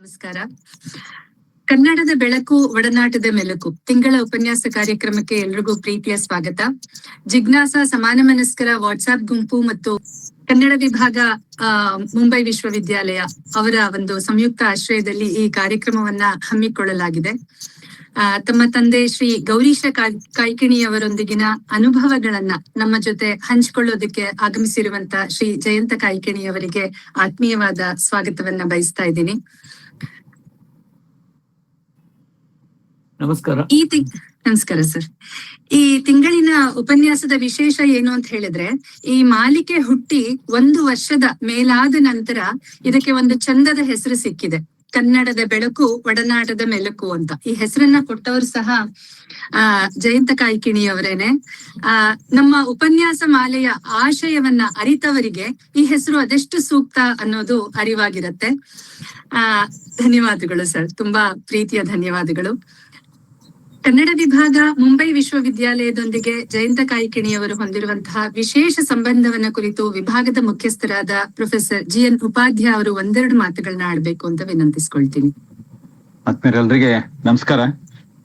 ನಮಸ್ಕಾರ. ಕನ್ನಡದ ಬೆಳಕು ಒಡನಾಟದ ಮೆಲುಕು ತಿಂಗಳ ಉಪನ್ಯಾಸ ಕಾರ್ಯಕ್ರಮಕ್ಕೆ ಎಲ್ರಿಗೂ ಪ್ರೀತಿಯ ಸ್ವಾಗತ. ಜಿಜ್ಞಾಸ ಸಮಾನ ಮನಸ್ಕರ ವಾಟ್ಸ್ಆಪ್ ಗುಂಪು ಮತ್ತು ಕನ್ನಡ ವಿಭಾಗ ಮುಂಬೈ ವಿಶ್ವವಿದ್ಯಾಲಯ ಅವರ ಒಂದು ಸಂಯುಕ್ತ ಆಶ್ರಯದಲ್ಲಿ ಈ ಕಾರ್ಯಕ್ರಮವನ್ನ ಹಮ್ಮಿಕೊಳ್ಳಲಾಗಿದೆ. ತಮ್ಮ ತಂದೆ ಶ್ರೀ ಗೌರೀಶ ಕಾಯ್ಕಿಣಿಯವರೊಂದಿಗಿನ ಅನುಭವಗಳನ್ನ ನಮ್ಮ ಜೊತೆ ಹಂಚಿಕೊಳ್ಳೋದಕ್ಕೆ ಆಗಮಿಸಿರುವಂತ ಶ್ರೀ ಜಯಂತ ಕಾಯ್ಕಿಣಿಯವರಿಗೆ ಆತ್ಮೀಯವಾದ ಸ್ವಾಗತವನ್ನ ಬಯಸ್ತಾ ಇದ್ದೀನಿ. ನಮಸ್ಕಾರ. ನಮಸ್ಕಾರ ಸರ್. ಈ ತಿಂಗಳಿನ ಉಪನ್ಯಾಸದ ವಿಶೇಷ ಏನು ಅಂತ ಹೇಳಿದ್ರೆ, ಈ ಮಾಲಿಕೆ ಹುಟ್ಟಿ 1 ವರ್ಷದ ಮೇಲಾದ ನಂತರ ಇದಕ್ಕೆ ಒಂದು ಚಂದದ ಹೆಸರು ಸಿಕ್ಕಿದೆ. ಕನ್ನಡದ ಬೆಳಕು ಒಡನಾಟದ ಮೆಲುಕು ಅಂತ. ಈ ಹೆಸರನ್ನ ಕೊಟ್ಟವರು ಸಹ ಜಯಂತ ಕಾಯ್ಕಿಣಿಯವರೇನೆ. ನಮ್ಮ ಉಪನ್ಯಾಸ ಮಾಲೆಯ ಆಶಯವನ್ನ ಅರಿತವರಿಗೆ ಈ ಹೆಸರು ಅದೆಷ್ಟು ಸೂಕ್ತ ಅನ್ನೋದು ಅರಿವಾಗಿರತ್ತೆ. ಧನ್ಯವಾದಗಳು ಸರ್, ತುಂಬಾ ಪ್ರೀತಿಯ ಧನ್ಯವಾದಗಳು. ಕನ್ನಡ ವಿಭಾಗ ಮುಂಬೈ ವಿಶ್ವವಿದ್ಯಾಲಯದೊಂದಿಗೆ ಜಯಂತ ಕಾಯ್ಕಿಣಿಯವರು ಹೊಂದಿರುವಂತಹ ವಿಶೇಷ ಸಂಬಂಧವನ್ನ ಕುರಿತು ವಿಭಾಗದ ಮುಖ್ಯಸ್ಥರಾದ ಪ್ರೊಫೆಸರ್ GN ಉಪಾಧ್ಯಾಯ ಅವರು ಒಂದೆರಡು ಮಾತುಗಳನ್ನ ಆಡ್ಬೇಕು ಅಂತ ವಿನಂತಿಸ್ಕೊಳ್ತೀನಿ. ಆತ್ಮೀಯರೆಲ್ಲರಿಗೆ ನಮಸ್ಕಾರ.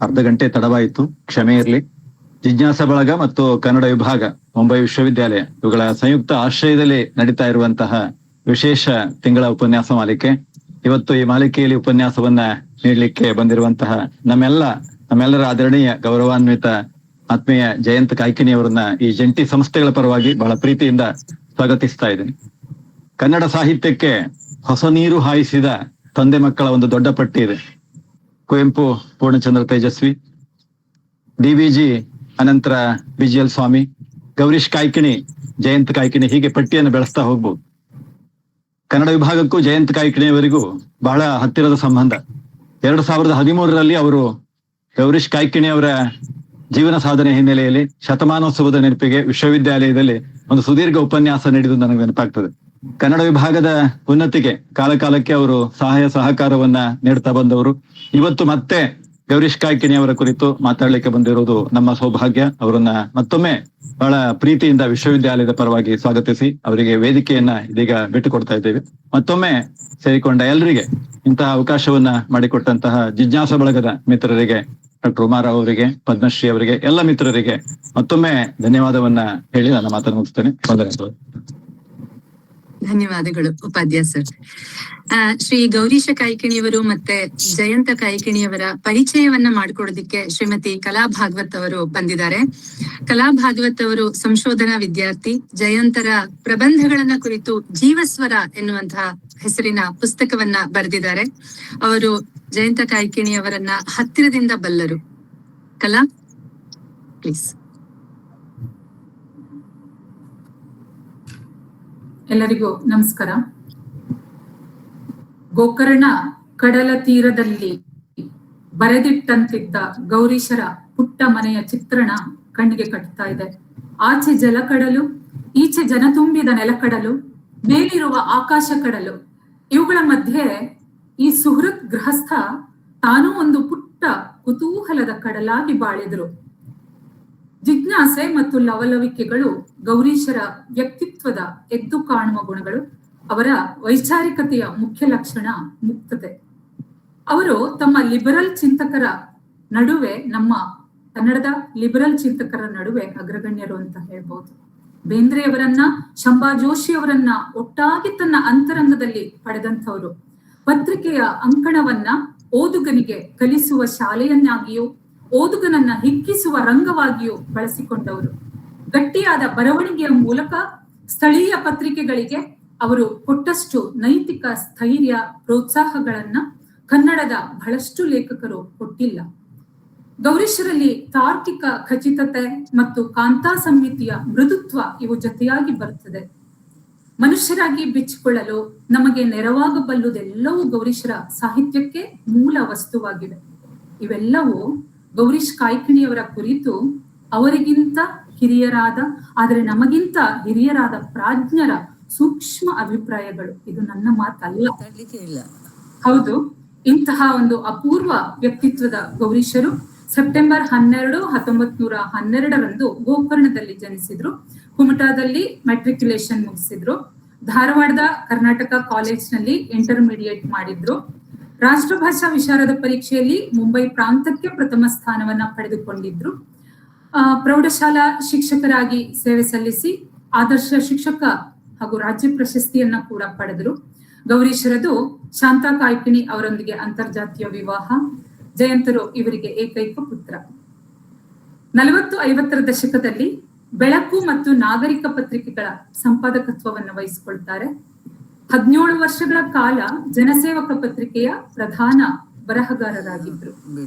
ಅರ್ಧ ಗಂಟೆ ತಡವಾಯಿತು, ಕ್ಷಮೆ ಇರಲಿ. ಜಿಜ್ಞಾಸ ಬಳಗ ಮತ್ತು ಕನ್ನಡ ವಿಭಾಗ ಮುಂಬೈ ವಿಶ್ವವಿದ್ಯಾಲಯ ಇವುಗಳ ಸಂಯುಕ್ತ ಆಶ್ರಯದಲ್ಲಿ ನಡೀತಾ ಇರುವಂತಹ ವಿಶೇಷ ತಿಂಗಳ ಉಪನ್ಯಾಸ ಮಾಲಿಕೆ. ಇವತ್ತು ಈ ಮಾಲಿಕೆಯಲ್ಲಿ ಉಪನ್ಯಾಸವನ್ನ ನೀಡಲಿಕ್ಕೆ ಬಂದಿರುವಂತಹ ನಮ್ಮೆಲ್ಲರ ಆದರಣೀಯ ಗೌರವಾನ್ವಿತ ಆತ್ಮೀಯ ಜಯಂತ ಕಾಯ್ಕಿಣಿಯವರನ್ನ ಈ ಜಂಟಿ ಸಂಸ್ಥೆಗಳ ಪರವಾಗಿ ಬಹಳ ಪ್ರೀತಿಯಿಂದ ಸ್ವಾಗತಿಸ್ತಾ ಇದ್ದೀನಿ. ಕನ್ನಡ ಸಾಹಿತ್ಯಕ್ಕೆ ಹೊಸ ನೀರು ಹಾಯಿಸಿದ ತಂದೆ ಮಕ್ಕಳ ಒಂದು ದೊಡ್ಡ ಪಟ್ಟಿ ಇದೆ. ಕುವೆಂಪು, ಪೂರ್ಣಚಂದ್ರ ತೇಜಸ್ವಿ, DVG, ಅನಂತರ BGL ಸ್ವಾಮಿ, ಗೌರೀಶ್ ಕಾಯ್ಕಿಣಿ, ಜಯಂತ ಕಾಯ್ಕಿಣಿ, ಹೀಗೆ ಪಟ್ಟಿಯನ್ನು ಬೆಳೆಸ್ತಾ ಹೋಗ್ಬೋದು. ಕನ್ನಡ ವಿಭಾಗಕ್ಕೂ ಜಯಂತ ಕಾಯ್ಕಿಣಿಯವರಿಗೂ ಬಹಳ ಹತ್ತಿರದ ಸಂಬಂಧ. 2013ರಲ್ಲಿ ಅವರು ಗೌರೀಶ್ ಕಾಯ್ಕಿಣಿ ಅವರ ಜೀವನ ಸಾಧನೆ ಹಿನ್ನೆಲೆಯಲ್ಲಿ ಶತಮಾನೋತ್ಸವದ ನೆನಪಿಗೆ ವಿಶ್ವವಿದ್ಯಾಲಯದಲ್ಲಿ ಒಂದು ಸುದೀರ್ಘ ಉಪನ್ಯಾಸ ನೀಡಿದ್ದು ನನಗೆ ನೆನಪಾಗ್ತದೆ. ಕನ್ನಡ ವಿಭಾಗದ ಉನ್ನತಿಗೆ ಕಾಲಕಾಲಕ್ಕೆ ಅವರು ಸಹಾಯ ಸಹಕಾರವನ್ನ ನೀಡ್ತಾ ಬಂದವರು. ಇವತ್ತು ಮತ್ತೆ ಗೌರೀಶ್ ಕಾಯ್ಕಿಣಿ ಅವರ ಕುರಿತು ಮಾತಾಡ್ಲಿಕ್ಕೆ ಬಂದಿರುವುದು ನಮ್ಮ ಸೌಭಾಗ್ಯ. ಅವರನ್ನ ಮತ್ತೊಮ್ಮೆ ಬಹಳ ಪ್ರೀತಿಯಿಂದ ವಿಶ್ವವಿದ್ಯಾಲಯದ ಪರವಾಗಿ ಸ್ವಾಗತಿಸಿ ಅವರಿಗೆ ವೇದಿಕೆಯನ್ನ ಇದೀಗ ಬಿಟ್ಟುಕೊಡ್ತಾ ಇದ್ದೇವೆ. ಮತ್ತೊಮ್ಮೆ ಸೇರಿಕೊಂಡ ಎಲ್ಲರಿಗೆ, ಇಂತಹ ಅವಕಾಶವನ್ನ ಮಾಡಿಕೊಟ್ಟಂತಹ ಜಿಜ್ಞಾಸ ಬಳಗದ ಮಿತ್ರರಿಗೆ, ಡಾಕ್ಟರ್ ಉಮಾರಾವ್ ಅವರಿಗೆ, ಪದ್ಮಶ್ರೀ ಅವರಿಗೆ, ಎಲ್ಲ ಮಿತ್ರರಿಗೆ ಮತ್ತೊಮ್ಮೆ ಧನ್ಯವಾದವನ್ನ ಹೇಳಿ ನನ್ನ ಮಾತನ್ನು ಮುಗಿಸ್ತೇನೆ. ಧನ್ಯವಾದಗಳು ಉಪಾಧ್ಯಾಯ ಸರ್. ಶ್ರೀ ಗೌರೀಶ ಕಾಯ್ಕಿಣಿಯವರು ಮತ್ತೆ ಜಯಂತ ಕಾಯ್ಕಿಣಿಯವರ ಪರಿಚಯವನ್ನ ಮಾಡ್ಕೊಡೋದಿಕ್ಕೆ ಶ್ರೀಮತಿ ಕಲಾ ಭಾಗವತ್ ಅವರು ಬಂದಿದ್ದಾರೆ. ಕಲಾ ಭಾಗವತ್ ಅವರು ಸಂಶೋಧನಾ ವಿದ್ಯಾರ್ಥಿ. ಜಯಂತರ ಪ್ರಬಂಧಗಳನ್ನ ಕುರಿತು ಜೀವಸ್ವರ ಎನ್ನುವಂತಹ ಹೆಸರಿನ ಪುಸ್ತಕವನ್ನ ಬರೆದಿದ್ದಾರೆ. ಅವರು ಜಯಂತ ಕಾಯ್ಕಿಣಿಯವರನ್ನ ಹತ್ತಿರದಿಂದ ಬಲ್ಲರು. ಕಲಾ, ಪ್ಲೀಸ್. ಎಲ್ಲರಿಗೂ ನಮಸ್ಕಾರ. ಗೋಕರ್ಣ ಕಡಲ ತೀರದಲ್ಲಿ ಬರೆದಿಟ್ಟಂತಿದ್ದ ಗೌರೀಶರ ಪುಟ್ಟ ಮನೆಯ ಚಿತ್ರಣ ಕಣ್ಣಿಗೆ ಕಟ್ತಾ ಇದೆ. ಆಚೆ ಜಲಕಡಲು, ಈಚೆ ಜನ ತುಂಬಿದ ನೆಲಕಡಲು, ಮೇಲಿರುವ ಆಕಾಶ ಕಡಲು. ಇವುಗಳ ಮಧ್ಯೆ ಈ ಸುಹೃತ್ ಗೃಹಸ್ಥ ತಾನೂ ಒಂದು ಪುಟ್ಟ ಕುತೂಹಲದ ಕಡಲಾಗಿ ಬಾಳಿದ್ರು. ಜಿಜ್ಞಾಸೆ ಮತ್ತು ಲವಲವಿಕೆಗಳು ಗೌರೀಶರ ವ್ಯಕ್ತಿತ್ವದ ಎದ್ದು ಕಾಣುವ ಗುಣಗಳು. ಅವರ ವೈಚಾರಿಕತೆಯ ಮುಖ್ಯ ಲಕ್ಷಣ ಮುಕ್ತತೆ. ಅವರು ತಮ್ಮ ಲಿಬರಲ್ ಚಿಂತಕರ ನಡುವೆ, ನಮ್ಮ ಕನ್ನಡದ ಲಿಬರಲ್ ಚಿಂತಕರ ನಡುವೆ ಅಗ್ರಗಣ್ಯರು ಅಂತ ಹೇಳ್ಬೋದು. ಬೇಂದ್ರೆಯವರನ್ನ, ಶಂಭಾ ಜೋಶಿ ಅವರನ್ನ ಒಟ್ಟಾಗಿ ತನ್ನ ಅಂತರಂಗದಲ್ಲಿ ಪಡೆದಂಥವರು. ಪತ್ರಿಕೆಯ ಅಂಕಣವನ್ನ ಓದುಗನಿಗೆ ಕಲಿಸುವ ಶಾಲೆಯನ್ನಾಗಿಯೂ ಓದುಗನನ್ನ ಹಿಗ್ಗಿಸುವ ರಂಗವಾಗಿಯೂ ಬಳಸಿಕೊಂಡವರು. ಗಟ್ಟಿಯಾದ ಬರವಣಿಗೆಯ ಮೂಲಕ ಸ್ಥಳೀಯ ಪತ್ರಿಕೆಗಳಿಗೆ ಅವರು ಕೊಟ್ಟಷ್ಟು ನೈತಿಕ ಸ್ಥೈರ್ಯ, ಪ್ರೋತ್ಸಾಹಗಳನ್ನ ಕನ್ನಡದ ಬಹಳಷ್ಟು ಲೇಖಕರು ಕೊಟ್ಟಿಲ್ಲ. ಗೌರೀಶರಲ್ಲಿ ತಾರ್ಕಿಕ ಖಚಿತತೆ ಮತ್ತು ಕಾಂತಾ ಸಂಹಿತೆಯ ಮೃದುತ್ವ ಇವು ಜೊತೆಯಾಗಿ ಬರುತ್ತದೆ. ಮನುಷ್ಯರಾಗಿ ಬಿಚ್ಚಿಕೊಳ್ಳಲು ನಮಗೆ ನೆರವಾಗಬಲ್ಲುದೆಲ್ಲವೂ ಗೌರೀಶರ ಸಾಹಿತ್ಯಕ್ಕೆ ಮೂಲ ವಸ್ತುವಾಗಿವೆ. ಇವೆಲ್ಲವೂ ಗೌರೀಶ್ ಕಾಯ್ಕಿಣಿಯವರ ಕುರಿತು ಅವರಿಗಿಂತ ಹಿರಿಯರಾದ, ಆದರೆ ನಮಗಿಂತ ಹಿರಿಯರಾದ ಪ್ರಾಜ್ಞರ ಸೂಕ್ಷ್ಮ ಅಭಿಪ್ರಾಯಗಳು. ಇದು ನನ್ನ ಮಾತಲ್ಲ. ಹೌದು, ಇಂತಹ ಒಂದು ಅಪೂರ್ವ ವ್ಯಕ್ತಿತ್ವದ ಗೌರೀಶರು ಸೆಪ್ಟೆಂಬರ್ 12, 1912ರಂದು ಗೋಕರ್ಣದಲ್ಲಿ ಜನಿಸಿದ್ರು. ಕುಮಟಾದಲ್ಲಿ ಮೆಟ್ರಿಕ್ಯುಲೇಷನ್ ಮುಗಿಸಿದ್ರು. ಧಾರವಾಡದ ಕರ್ನಾಟಕ ಕಾಲೇಜ್ನಲ್ಲಿ ಇಂಟರ್ಮೀಡಿಯೇಟ್ ಮಾಡಿದ್ರು. ರಾಷ್ಟ್ರಭಾಷಾ ವಿಶಾರದ ಪರೀಕ್ಷೆಯಲ್ಲಿ ಮುಂಬೈ ಪ್ರಾಂತಕ್ಕೆ ಪ್ರಥಮ ಸ್ಥಾನವನ್ನ ಪಡೆದುಕೊಂಡಿದ್ರು. ಪ್ರೌಢಶಾಲಾ ಶಿಕ್ಷಕರಾಗಿ ಸೇವೆ ಸಲ್ಲಿಸಿ ಆದರ್ಶ ಶಿಕ್ಷಕ ಹಾಗೂ ರಾಜ್ಯ ಪ್ರಶಸ್ತಿಯನ್ನ ಕೂಡ ಪಡೆದರು. ಗೌರೀಶರದು ಶಾಂತಾ ಕಾಯ್ಕಿಣಿ ಅವರೊಂದಿಗೆ ಅಂತರ್ಜಾತೀಯ ವಿವಾಹ. ಜಯಂತರು ಇವರಿಗೆ ಏಕೈಕ ಪುತ್ರ. 40-50ರ ದಶಕದಲ್ಲಿ ಬೆಳಕು ಮತ್ತು ನಾಗರಿಕ ಪತ್ರಿಕೆಗಳ ಸಂಪಾದಕತ್ವವನ್ನು ವಹಿಸಿಕೊಳ್ತಾರೆ. 17 ವರ್ಷಗಳ ಕಾಲ ಜನಸೇವಕ ಪತ್ರಿಕೆಯ ಪ್ರಧಾನ ಬರಹಗಾರರಾಗಿದ್ರು.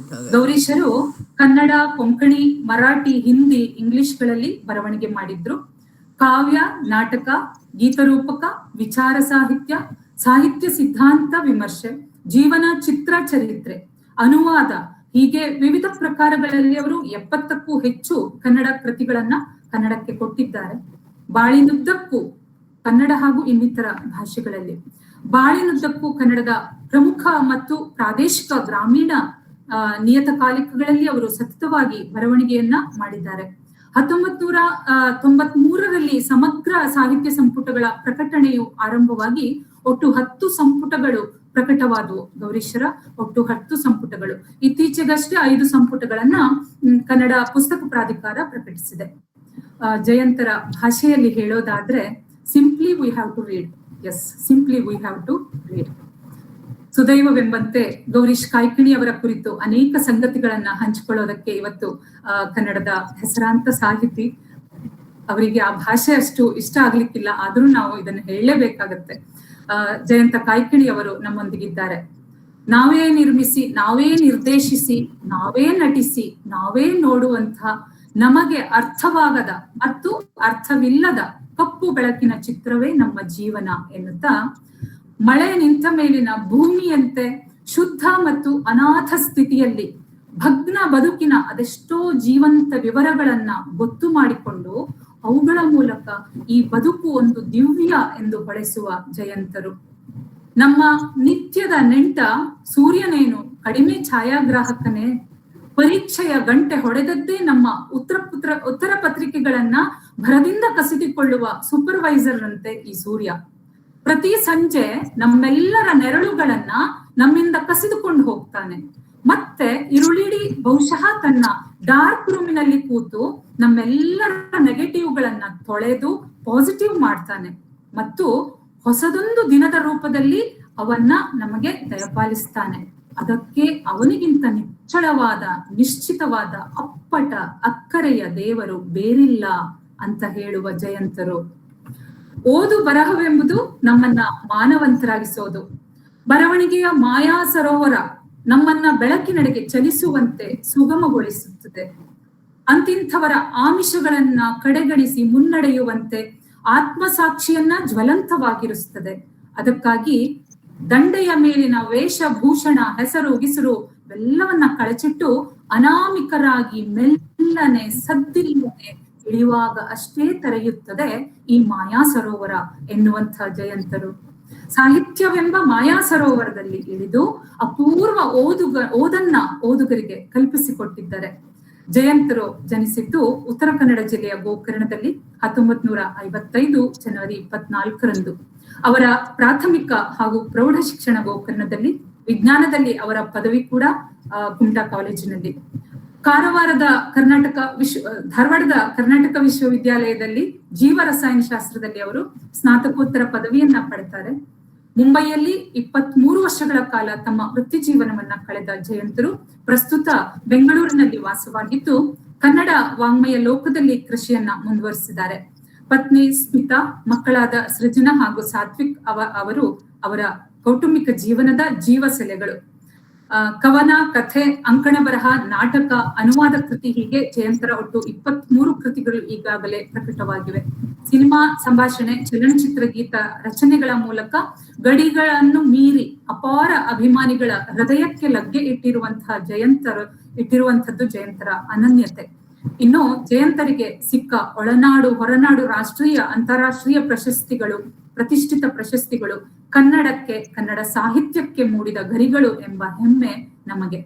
ಗೌರೀಶರು ಕನ್ನಡ, ಕೊಂಕಣಿ, ಮರಾಠಿ, ಹಿಂದಿ, ಇಂಗ್ಲಿಷ್ಗಳಲ್ಲಿ ಬರವಣಿಗೆ ಮಾಡಿದ್ರು. ಕಾವ್ಯ, ನಾಟಕ, ಗೀತರೂಪಕ, ವಿಚಾರ ಸಾಹಿತ್ಯ, ಸಾಹಿತ್ಯ ಸಿದ್ಧಾಂತ ವಿಮರ್ಶೆ, ಜೀವನ, ಚಿತ್ರ ಚರಿತ್ರೆ, ಅನುವಾದ ಹೀಗೆ ವಿವಿಧ ಪ್ರಕಾರಗಳಲ್ಲಿ ಅವರು 70ಕ್ಕೂ ಹೆಚ್ಚು ಕನ್ನಡ ಕೃತಿಗಳನ್ನ ಕನ್ನಡಕ್ಕೆ ಕೊಟ್ಟಿದ್ದಾರೆ. ಬಾಳಿನುದ್ದಕ್ಕೂ ಕನ್ನಡ ಹಾಗೂ ಇನ್ನಿತರ ಭಾಷೆಗಳಲ್ಲಿ ಬಾಳಿನುದ್ದಕ್ಕೂ ಕನ್ನಡದ ಪ್ರಮುಖ ಮತ್ತು ಪ್ರಾದೇಶಿಕ ಗ್ರಾಮೀಣ ನಿಯತಕಾಲಿಕಗಳಲ್ಲಿ ಅವರು ಸತತವಾಗಿ ಬರವಣಿಗೆಯನ್ನ ಮಾಡಿದ್ದಾರೆ. 1993ರಲ್ಲಿ ಸಮಗ್ರ ಸಾಹಿತ್ಯ ಸಂಪುಟಗಳ ಪ್ರಕಟಣೆಯು ಆರಂಭವಾಗಿ ಒಟ್ಟು 10 ಸಂಪುಟಗಳು ಪ್ರಕಟವಾದವು. ಗೌರೀಶರ ಒಟ್ಟು 10 ಸಂಪುಟಗಳು. ಇತ್ತೀಚೆಗಷ್ಟೇ 5 ಸಂಪುಟಗಳನ್ನ ಕನ್ನಡ ಪುಸ್ತಕ ಪ್ರಾಧಿಕಾರ ಪ್ರಕಟಿಸಿದೆ. ಜಯಂತರ ಭಾಷೆಯಲ್ಲಿ ಹೇಳೋದಾದ್ರೆ simply we have to read. Yes, simply we have to read. ಸುದೈವವೆಂಬಂತೆ ಗೌರೀಶ್ ಕಾಯ್ಕಿಣಿ ಅವರ ಕುರಿತು ಅನೇಕ ಸಂಗತಿಗಳನ್ನ ಹಂಚಿಕೊಳ್ಳೋದಕ್ಕೆ ಇವತ್ತು ಕನ್ನಡದ ಹೆಸರಾಂತ ಸಾಹಿತಿ, ಅವರಿಗೆ ಆ ಭಾಷೆ ಅಷ್ಟು ಇಷ್ಟ ಆಗ್ಲಿಕ್ಕಿಲ್ಲ, ಆದ್ರೂ ನಾವು ಇದನ್ನು ಹೇಳಲೇಬೇಕಾಗತ್ತೆ. ಜಯಂತ ಕಾಯ್ಕಿಣಿ ಅವರು ನಮ್ಮೊಂದಿಗಿದ್ದಾರೆ. ನಾವೇ ನಿರ್ಮಿಸಿ, ನಾವೇ ನಿರ್ದೇಶಿಸಿ, ನಾವೇ ನಟಿಸಿ, ನಾವೇ ನೋಡುವಂತ ನಮಗೆ ಅರ್ಥವಾಗದ ಮತ್ತು ಅರ್ಥವಿಲ್ಲದ ಕಪ್ಪು ಬೆಳಕಿನ ಚಿತ್ರವೇ ನಮ್ಮ ಜೀವನ ಎನ್ನುತ್ತಾ, ಮಳೆ ನಿಂತ ಮೇಲಿನ ಭೂಮಿಯಂತೆ ಶುದ್ಧ ಮತ್ತು ಅನಾಥ ಸ್ಥಿತಿಯಲ್ಲಿ ಭಗ್ನ ಬದುಕಿನ ಅದೆಷ್ಟೋ ಜೀವಂತ ವಿವರಗಳನ್ನ ಗೊತ್ತು ಮಾಡಿಕೊಂಡು ಅವುಗಳ ಮೂಲಕ ಈ ಬದುಕು ಒಂದು ದಿವ್ಯ ಎಂದು ಹೊಳೆಸುವ ಜಯಂತರು. ನಮ್ಮ ನಿತ್ಯದ ನೆಂಟ ಸೂರ್ಯನೇನು ಕಡಿಮೆ ಛಾಯಾಗ್ರಾಹಕನೇ, ಪರೀಕ್ಷೆಯ ಗಂಟೆ ಹೊಡೆದದ್ದೇ ನಮ್ಮ ಉತ್ತರ ಪತ್ರಿಕೆಗಳನ್ನ ಭರದಿಂದ ಕಸಿದುಕೊಳ್ಳುವ ಸೂಪರ್ವೈಸರ್ ಅಂತೆ ಈ ಸೂರ್ಯ. ಪ್ರತಿ ಸಂಜೆ ನಮ್ಮೆಲ್ಲರ ನೆರಳುಗಳನ್ನ ನಮ್ಮಿಂದ ಕಸಿದುಕೊಂಡು ಹೋಗ್ತಾನೆ. ಮತ್ತೆ ಇರುಳಿಡಿ ಬಹುಶಃ ತನ್ನ ಡಾರ್ಕ್ ರೂಮಿನಲ್ಲಿ ಕೂತು ನಮ್ಮೆಲ್ಲರ ನೆಗೆಟಿವ್ಗಳನ್ನ ತೊಳೆದು ಪಾಸಿಟಿವ್ ಮಾಡ್ತಾನೆ ಮತ್ತು ಹೊಸದೊಂದು ದಿನದ ರೂಪದಲ್ಲಿ ಅವನ್ನ ನಮಗೆ ದಯಪಾಲಿಸ್ತಾನೆ. ಅದಕ್ಕೆ ಅವನಿಗಿಂತ ನಿಚ್ಚಳವಾದ, ನಿಶ್ಚಿತವಾದ, ಅಪ್ಪಟ ಅಕ್ಕರೆಯ ದೇವರು ಬೇರಿಲ್ಲ ಅಂತ ಹೇಳುವ ಜಯಂತರು. ಓದು ಬರಹವೆಂಬುದು ನಮ್ಮನ್ನ ಮಾನವಂತರಾಗಿಸೋದು. ಬರವಣಿಗೆಯ ಮಾಯಾ ಸರೋವರ ನಮ್ಮನ್ನ ಬೆಳಕಿನೆಡೆಗೆ ಚಲಿಸುವಂತೆ ಸುಗಮಗೊಳಿಸುತ್ತದೆ. ಅಂತಿಂಥವರ ಆಮಿಷಗಳನ್ನ ಕಡೆಗಣಿಸಿ ಮುನ್ನಡೆಯುವಂತೆ ಆತ್ಮಸಾಕ್ಷಿಯನ್ನ ಜ್ವಲಂತವಾಗಿರಿಸುತ್ತದೆ. ಅದಕ್ಕಾಗಿ ದಂಡೆಯ ಮೇಲಿನ ವೇಷಭೂಷಣ, ಹೆಸರು, ಗಿಸರು ಎಲ್ಲವನ್ನ ಕಳಚಿಟ್ಟು ಅನಾಮಿಕರಾಗಿ ಮೆಲ್ಲನೆ ಸದ್ದಿಲ್ಲದೆ ಇಳಿಯುವಾಗ ಅಷ್ಟೇ ತೆರೆಯುತ್ತದೆ ಈ ಮಾಯಾ ಸರೋವರ ಎನ್ನುವಂಥ ಜಯಂತರು. ಸಾಹಿತ್ಯವೆಂಬ ಮಾಯಾ ಸರೋವರದಲ್ಲಿ ಇಳಿದು ಅಪೂರ್ವ ಓದನ್ನ ಓದುಗರಿಗೆ ಕಲ್ಪಿಸಿಕೊಟ್ಟಿದ್ದಾರೆ. ಜಯಂತರು ಜನಿಸಿದ್ದು ಉತ್ತರ ಕನ್ನಡ ಜಿಲ್ಲೆಯ ಗೋಕರ್ಣದಲ್ಲಿ 1955 ಜನವರಿ 24ರಂದು. ಅವರ ಪ್ರಾಥಮಿಕ ಹಾಗೂ ಪ್ರೌಢ ಶಿಕ್ಷಣ ಗೋಕರ್ಣದಲ್ಲಿ, ವಿಜ್ಞಾನದಲ್ಲಿ ಅವರ ಪದವಿ ಕೂಡ ಕುಮಟಾ ಕಾಲೇಜಿನಲ್ಲಿ. ಧಾರವಾಡದ ಕರ್ನಾಟಕ ವಿಶ್ವವಿದ್ಯಾಲಯದಲ್ಲಿ ಜೀವ ರಸಾಯನಶಾಸ್ತ್ರದಲ್ಲಿ ಅವರು ಸ್ನಾತಕೋತ್ತರ ಪದವಿಯನ್ನ ಪಡೆತಾರೆ. ಮುಂಬೈಯಲ್ಲಿ 23 ವರ್ಷಗಳ ಕಾಲ ತಮ್ಮ ವೃತ್ತಿ ಜೀವನವನ್ನ ಕಳೆದ ಜಯಂತರು ಪ್ರಸ್ತುತ ಬೆಂಗಳೂರಿನಲ್ಲಿ ವಾಸವಾಗಿದ್ದು ಕನ್ನಡ ವಾಂಗ್ಮಯ ಲೋಕದಲ್ಲಿ ಕೃಷಿಯನ್ನ ಮುಂದುವರಿಸಿದ್ದಾರೆ. ಪತ್ನಿ ಸ್ಮಿತಾ, ಮಕ್ಕಳಾದ ಸೃಜನಾ ಹಾಗೂ ಸಾತ್ವಿಕ್ ಅವರು ಅವರ ಕೌಟುಂಬಿಕ ಜೀವನದ ಜೀವಸೆಲೆಗಳು. ಕವನ, ಕಥೆ, ಅಂಕಣ ಬರಹ, ನಾಟಕ, ಅನುವಾದ ಕೃತಿ ಹೀಗೆ ಜಯಂತರ ಒಟ್ಟು 23 ಕೃತಿಗಳು ಈಗಾಗಲೇ ಪ್ರಕಟವಾಗಿವೆ. ಸಿನಿಮಾ, ಸಂಭಾಷಣೆ, ಚಲನಚಿತ್ರ ಗೀತ ರಚನೆಗಳ ಮೂಲಕ ಗಡಿಗಳನ್ನು ಮೀರಿ ಅಪಾರ ಅಭಿಮಾನಿಗಳ ಹೃದಯಕ್ಕೆ ಲಗ್ಗೆ ಇಟ್ಟಿರುವಂತದ್ದು ಜಯಂತರ ಅನನ್ಯತೆ. ಇನ್ನು ಜಯಂತರಿಗೆ ಸಿಕ್ಕ ಒಳನಾಡು, ಹೊರನಾಡು, ರಾಷ್ಟ್ರೀಯ, ಅಂತಾರಾಷ್ಟ್ರೀಯ ಪ್ರಶಸ್ತಿಗಳು, ಪ್ರತಿಷ್ಠಿತ ಪ್ರಶಸ್ತಿಗಳು ಕನ್ನಡಕ್ಕೆ, ಕನ್ನಡ ಸಾಹಿತ್ಯಕ್ಕೆ ಮೂಡಿದ ಗರಿಗಳು ಎಂಬ ಹೆಮ್ಮೆ ನಮಗೆ.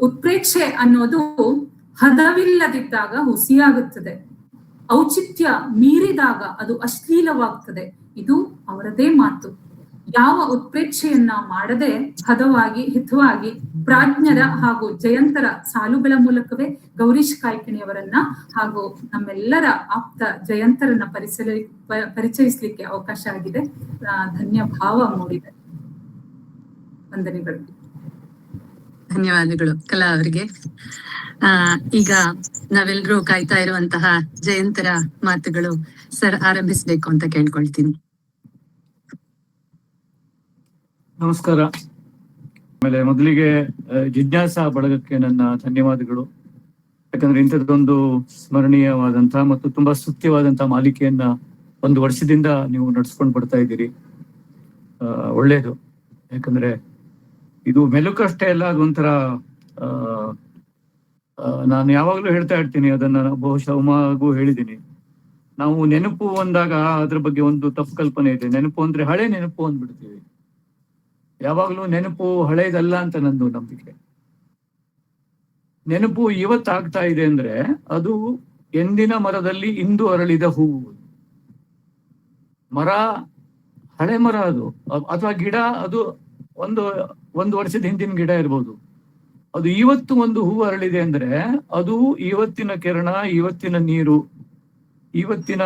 ಉತ್ಪ್ರೇಕ್ಷೆ ಅನ್ನೋದು ಹದವಿಲ್ಲದಿದ್ದಾಗ ಹುಸಿಯಾಗುತ್ತದೆ, ಔಚಿತ್ಯ ಮೀರಿದಾಗ ಅದು ಅಶ್ಲೀಲವಾಗ್ತದೆ. ಇದು ಅವರದೇ ಮಾತು. ಯಾವ ಉತ್ಪ್ರೇಕ್ಷೆಯನ್ನ ಮಾಡದೆ ಹದವಾಗಿ ಹಿತವಾಗಿ ಪ್ರಾಜ್ಞರ ಹಾಗೂ ಜಯಂತರ ಸಾಲುಗಳ ಮೂಲಕವೇ ಗೌರೀಶ್ ಕಾಯ್ಕಿಣಿಯವರನ್ನ ಹಾಗೂ ನಮ್ಮೆಲ್ಲರ ಆಪ್ತ ಜಯಂತರನ್ನ ಪರಿಚಯಿಸ್ಲಿಕ್ಕೆ ಅವಕಾಶ ಆಗಿದೆ. ಧನ್ಯ ಭಾವ ಮೂಡಿದೆ. ವಂದನೆಗಳು. ಧನ್ಯವಾದಗಳು ಕಲಾ ಅವರಿಗೆ. ಈಗ ನಾವೆಲ್ಲರೂ ಕಾಯ್ತಾ ಇರುವಂತಹ ಜಯಂತರ ಮಾತುಗಳು ಸರ್ ಆರಂಭಿಸ್ಬೇಕು ಅಂತ ಕೇಳ್ಕೊಳ್ತೀನಿ. ನಮಸ್ಕಾರ. ಆಮೇಲೆ ಮೊದಲಿಗೆ ಜಿಜ್ಞಾಸಾ ಬಳಗಕ್ಕೆ ನನ್ನ ಧನ್ಯವಾದಗಳು. ಯಾಕಂದ್ರೆ ಇಂಥದ್ದೊಂದು ಸ್ಮರಣೀಯವಾದಂತಹ ಮತ್ತು ತುಂಬಾ ಸ್ತುತ್ಯವಾದಂತಹ ಮಾಲಿಕೆಯನ್ನ 1 ವರ್ಷದಿಂದ ನೀವು ನಡ್ಸ್ಕೊಂಡು ಬರ್ತಾ ಇದ್ದೀರಿ. ಒಳ್ಳೇದು. ಯಾಕಂದ್ರೆ ಇದು ಮೆಲುಕಷ್ಟೇ ಅಲ್ಲ, ಅದೊಂಥರ ನಾನು ಯಾವಾಗ್ಲೂ ಹೇಳ್ತಾ ಇರ್ತೀನಿ, ಅದನ್ನ ಬಹುಶಃ ಉಮಾಗೂ ಹೇಳಿದ್ದೀನಿ. ನಾವು ನೆನಪು ಅಂದಾಗ ಅದ್ರ ಬಗ್ಗೆ ಒಂದು ತಪ್ಪು ಕಲ್ಪನೆ ಇದೆ. ನೆನಪು ಅಂದ್ರೆ ಹಳೆ ನೆನಪು ಅಂದ್ಬಿಡ್ತೀವಿ. ಯಾವಾಗ್ಲೂ ನೆನಪು ಹಳೇದಲ್ಲ ಅಂತ ನಂದು ನಂಬಿಕೆ. ನೆನಪು ಇವತ್ತಾಗ್ತಾ ಇದೆ ಅಂದ್ರೆ ಅದು ಎಂದಿನ ಮರದಲ್ಲಿ ಇಂದು ಅರಳಿದ ಹೂವು. ಮರ ಹಳೆ ಮರ ಅದು, ಅಥವಾ ಗಿಡ ಅದು ಒಂದು ವರ್ಷದ ಹಿಂದಿನ ಗಿಡ ಇರ್ಬೋದು. ಅದು ಇವತ್ತು ಒಂದು ಹೂವು ಅರಳಿದೆ ಅಂದ್ರೆ ಅದು ಇವತ್ತಿನ ಕಿರಣ, ಇವತ್ತಿನ ನೀರು, ಇವತ್ತಿನ